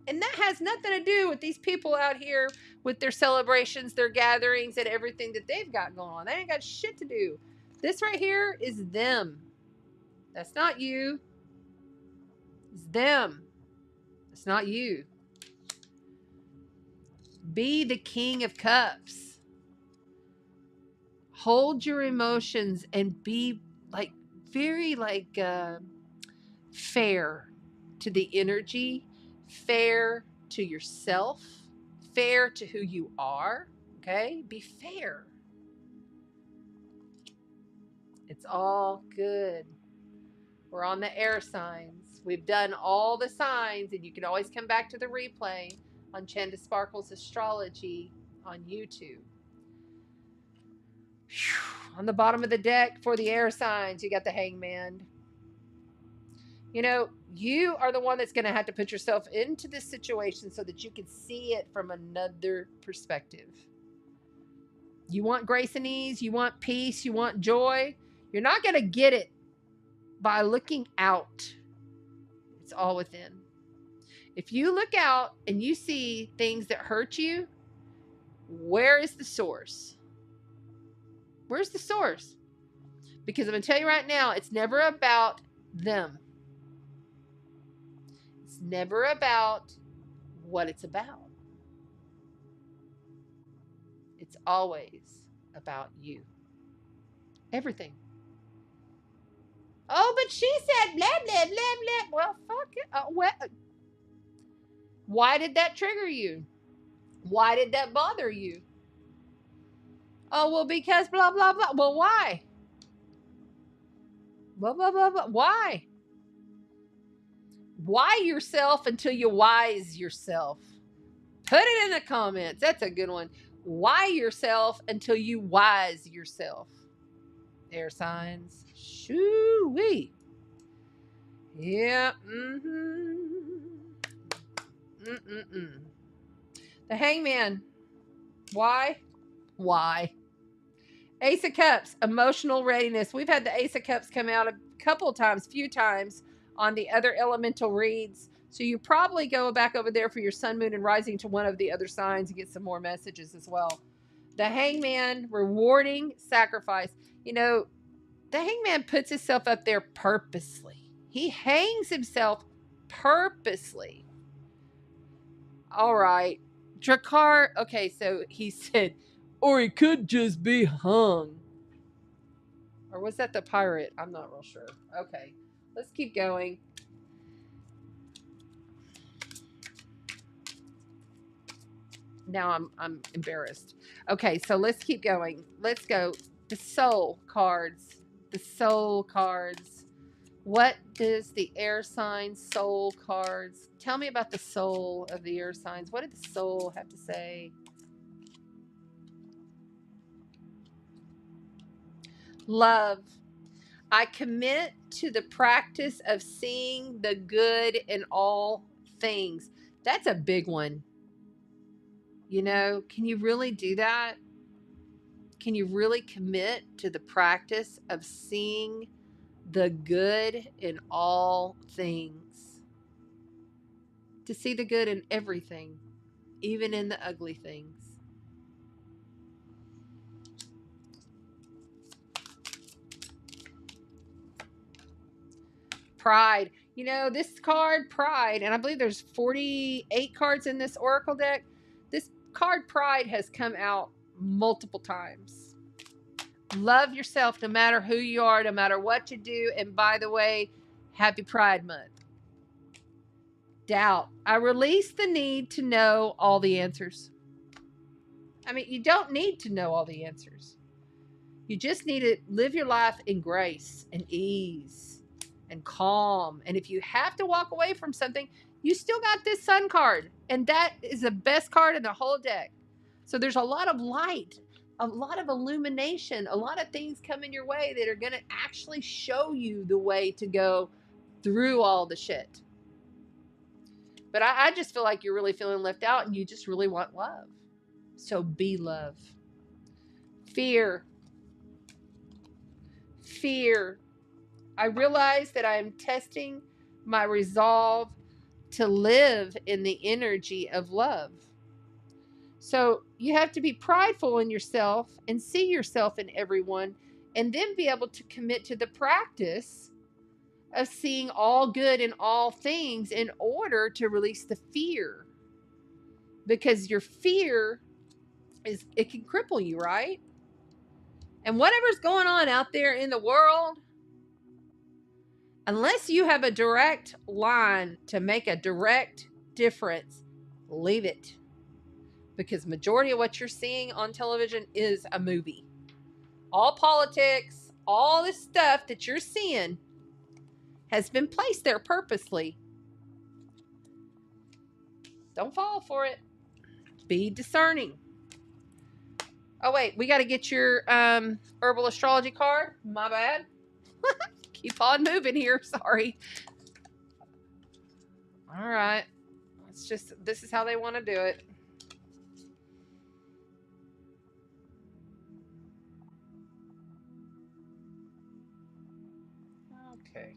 And that has nothing to do with these people out here with their celebrations, their gatherings, and everything that they've got going on. They ain't got shit to do This right here is them. That's not you. It's them. It's not you. Be the King of Cups. Hold your emotions and be like very like fair to the energy, fair to yourself, fair to who you are. Okay? Be fair. It's all good. We're on the air signs. We've done all the signs, and you can always come back to the replay on Chanda Sparkle's Astrology on YouTube. Whew. On the bottom of the deck for the air signs, you got the Hangman. You know, you are the one that's going to have to put yourself into this situation so that you can see it from another perspective. You want grace and ease, you want peace, you want joy. You're not going to get it by looking out. It's all within. If you look out and you see things that hurt you, where is the source? Where's the source? Because I'm going to tell you right now, it's never about them. It's never about what it's about. It's always about you. Everything. Oh, but she said blah, blah, blah, blah. Well, fuck it. Why did that trigger you? Why did that bother you? Oh, well, because blah, blah, blah. Well, why? Blah, blah, blah, blah. Why? Why yourself until you wise yourself? Put it in the comments. That's a good one. Why yourself until you wise yourself? Air signs. Shoo-wee. Yeah. The Hangman. Why? Why? Ace of Cups. Emotional readiness. We've had the Ace of Cups come out a couple of times, few times on the other elemental reads. So you probably go back over there for your sun, moon, and rising to one of the other signs and get some more messages as well. The Hangman, rewarding sacrifice. You know, the Hangman puts himself up there purposely. He hangs himself purposely. All right. Drakkar, okay, so he said, or he could just be hung. Or was that the pirate? I'm not real sure. Okay, let's keep going. Now I'm embarrassed. Okay, so let's keep going. Let's go. The soul cards. The soul cards. What is the air sign soul cards? Tell me about the soul of the air signs. What did the soul have to say? Love. I commit to the practice of seeing the good in all things. That's a big one. You know, can you really do that? Can you really commit to the practice of seeing the good in all things? To see the good in everything, even in the ugly things. Pride. You know, this card, Pride, and I believe there's 48 cards in this Oracle deck. This card, Pride, has come out multiple times. Love yourself no matter who you are, no matter what you do. And by the way, happy Pride Month. Doubt. I release the need to know all the answers. I mean, you don't need to know all the answers. You just need to live your life in grace and ease and calm. And if you have to walk away from something, you still got this Sun card. And that is the best card in the whole deck. So there's a lot of light, a lot of illumination, a lot of things coming your way that are going to actually show you the way to go through all the shit. But I just feel like you're really feeling left out and you just really want love. So be love. Fear. Fear. I realize that I am testing my resolve to live in the energy of love. So you have to be prideful in yourself and see yourself in everyone and then be able to commit to the practice of seeing all good in all things in order to release the fear. Because your fear it can cripple you, right? And whatever's going on out there in the world, unless you have a direct line to make a direct difference, leave it. Because majority of what you're seeing on television is a movie. All politics, all this stuff that you're seeing has been placed there purposely. Don't fall for it. Be discerning. Oh, wait, we got to get your herbal astrology card. My bad. Keep on moving here. Sorry. All right. It's just, this is how they want to do it. Okay.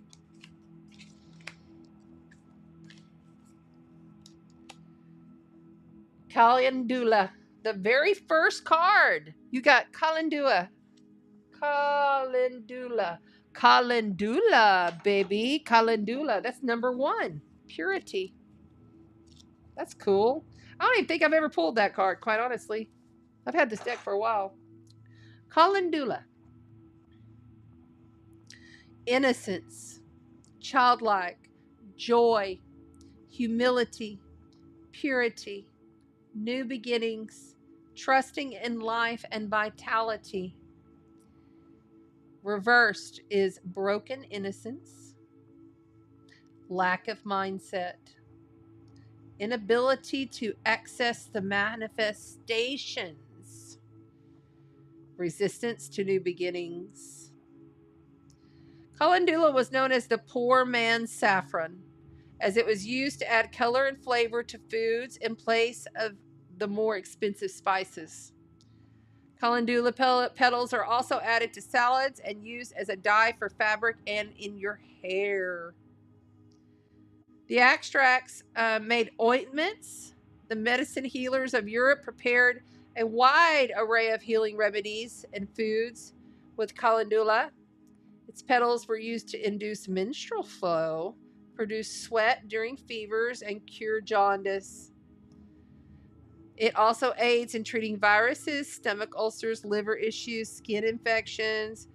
Calendula. The very first card. You got Calendula. Calendula. Calendula, baby. Calendula. That's number 1. Purity. That's cool. I don't even think I've ever pulled that card, quite honestly. I've had this deck for a while. Calendula. Innocence. Childlike. Joy. Humility. Purity. New beginnings. Trusting in life and vitality. Reversed is broken innocence, lack of mindset, inability to access the manifestations, resistance to new beginnings. Calendula was known as the poor man's saffron, as it was used to add color and flavor to foods in place of the more expensive spices. Calendula petals are also added to salads and used as a dye for fabric and in your hair. The extracts made ointments. The medicine healers of Europe prepared a wide array of healing remedies and foods with calendula. Its petals were used to induce menstrual flow, produce sweat during fevers, and cure jaundice. It also aids in treating viruses, stomach ulcers, liver issues, skin infections.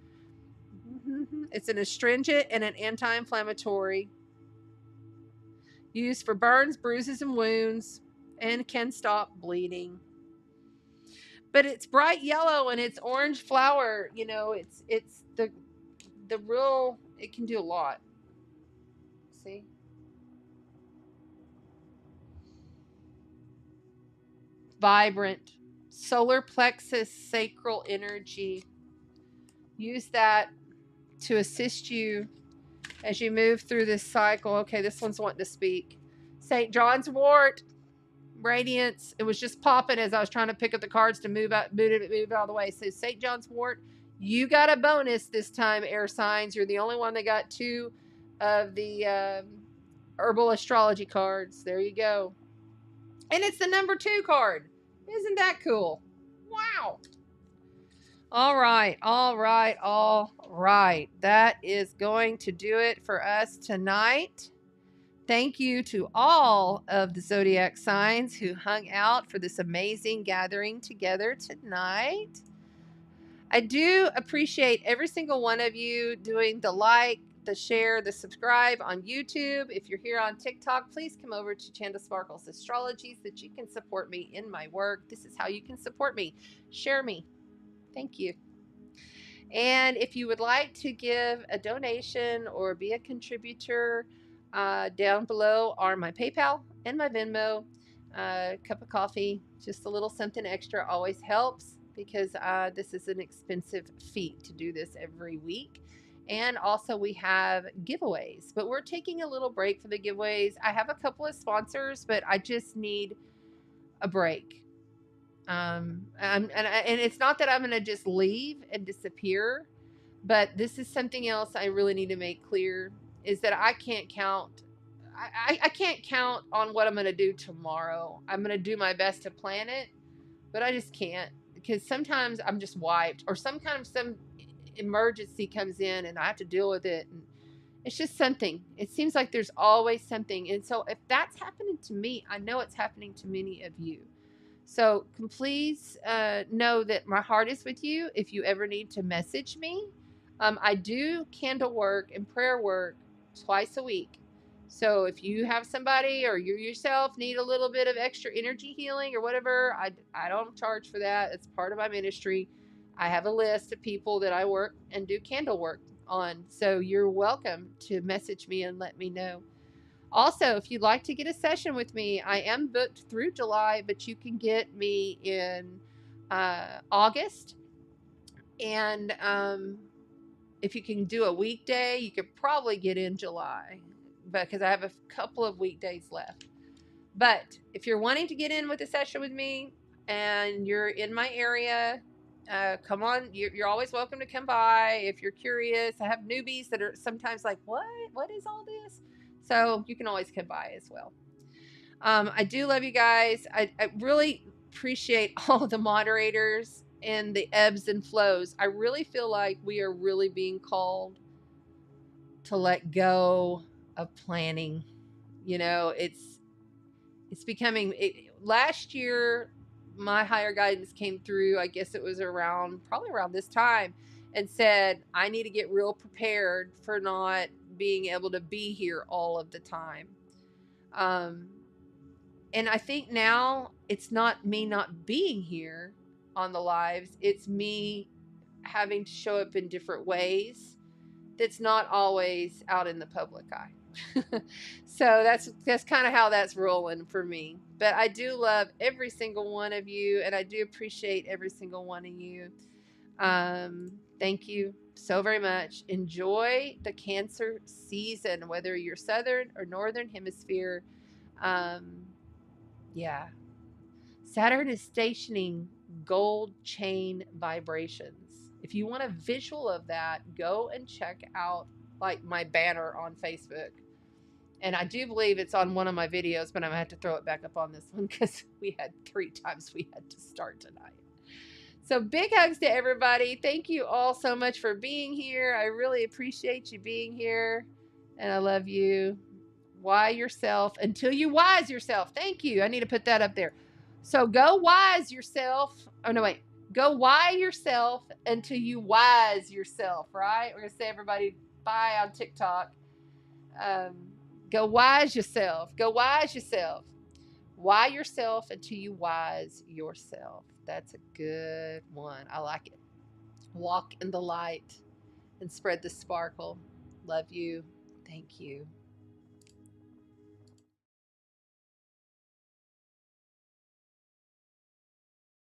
It's an astringent and an anti-inflammatory. Used for burns, bruises, and wounds, and can stop bleeding. But it's bright yellow and it's orange flower. You know, it's the real, it can do a lot. See? Vibrant. Solar plexus sacral energy. Use that to assist you as you move through this cycle. Okay, this one's wanting to speak. St. John's wort. Radiance. It was just popping as I was trying to pick up the cards to move out of the way. So St. John's wort, you got a bonus this time, air signs. You're the only one that got 2 of the herbal astrology cards. There you go. And it's the number 2 card. Isn't that cool? Wow. All right. That is going to do it for us tonight. Thank you to all of the zodiac signs who hung out for this amazing gathering together tonight. I do appreciate every single one of you doing the like, the share, the subscribe on YouTube. If you're here on TikTok, please come over to Chanda Sparkles Astrology so that you can support me in my work. This is how you can support me. Share me. Thank you. And if you would like to give a donation or be a contributor, down below are my PayPal and my Venmo. Cup of coffee, just a little something extra always helps, because this is an expensive feat to do this every week. And also we have giveaways, but we're taking a little break for the giveaways. I have a couple of sponsors, but I just need a break. And it's not that I'm going to just leave and disappear, but this is something else I really need to make clear, is that I can't count. I can't count on what I'm going to do tomorrow. I'm going to do my best to plan it, but I just can't, because sometimes I'm just wiped, or emergency comes in and I have to deal with it. And it's just something. It seems like there's always something. And so if that's happening to me, I know it's happening to many of you. So please know that my heart is with you. If you ever need to message me, I do candle work and prayer work twice a week. So if you have somebody or you yourself need a little bit of extra energy healing or whatever, I don't charge for that. It's part of my ministry. I have a list of people that I work and do candle work on. So you're welcome to message me and let me know. Also, if you'd like to get a session with me, I am booked through July, but you can get me in August. And if you can do a weekday, you could probably get in July because I have a couple of weekdays left. But if you're wanting to get in with a session with me and you're in my area, come on. You're always welcome to come by if you're curious. I have newbies that are sometimes like, what is all this? So you can always come by as well. I do love you guys. I really appreciate all the moderators and the ebbs and flows. I really feel like we are really being called to let go of planning. You know, it's becoming last year my higher guidance came through. I guess it was probably around this time, and said I need to get real prepared for not being able to be here all of the time. And I think now it's not me not being here on the lives, it's me having to show up in different ways that's not always out in the public eye. So that's kind of how that's rolling for me. But I do love every single one of you, and I do appreciate every single one of you. Thank you so very much. Enjoy the Cancer season, whether you're Southern or Northern Hemisphere. Yeah. Saturn is stationing gold chain vibrations. If you want a visual of that, go and check out like my banner on Facebook. And I do believe it's on one of my videos, but I'm going to have to throw it back up on this one because we had 3 times we had to start tonight. So big hugs to everybody. Thank you all so much for being here. I really appreciate you being here. And I love you. Why yourself until you wise yourself. Thank you. I need to put that up there. So go wise yourself. Oh, no, wait. Go why yourself until you wise yourself, right? We're going to say everybody bye on TikTok. Go wise yourself. Go wise yourself. Why yourself until you wise yourself. That's a good one. I like it. Walk in the light and spread the sparkle. Love you. Thank you.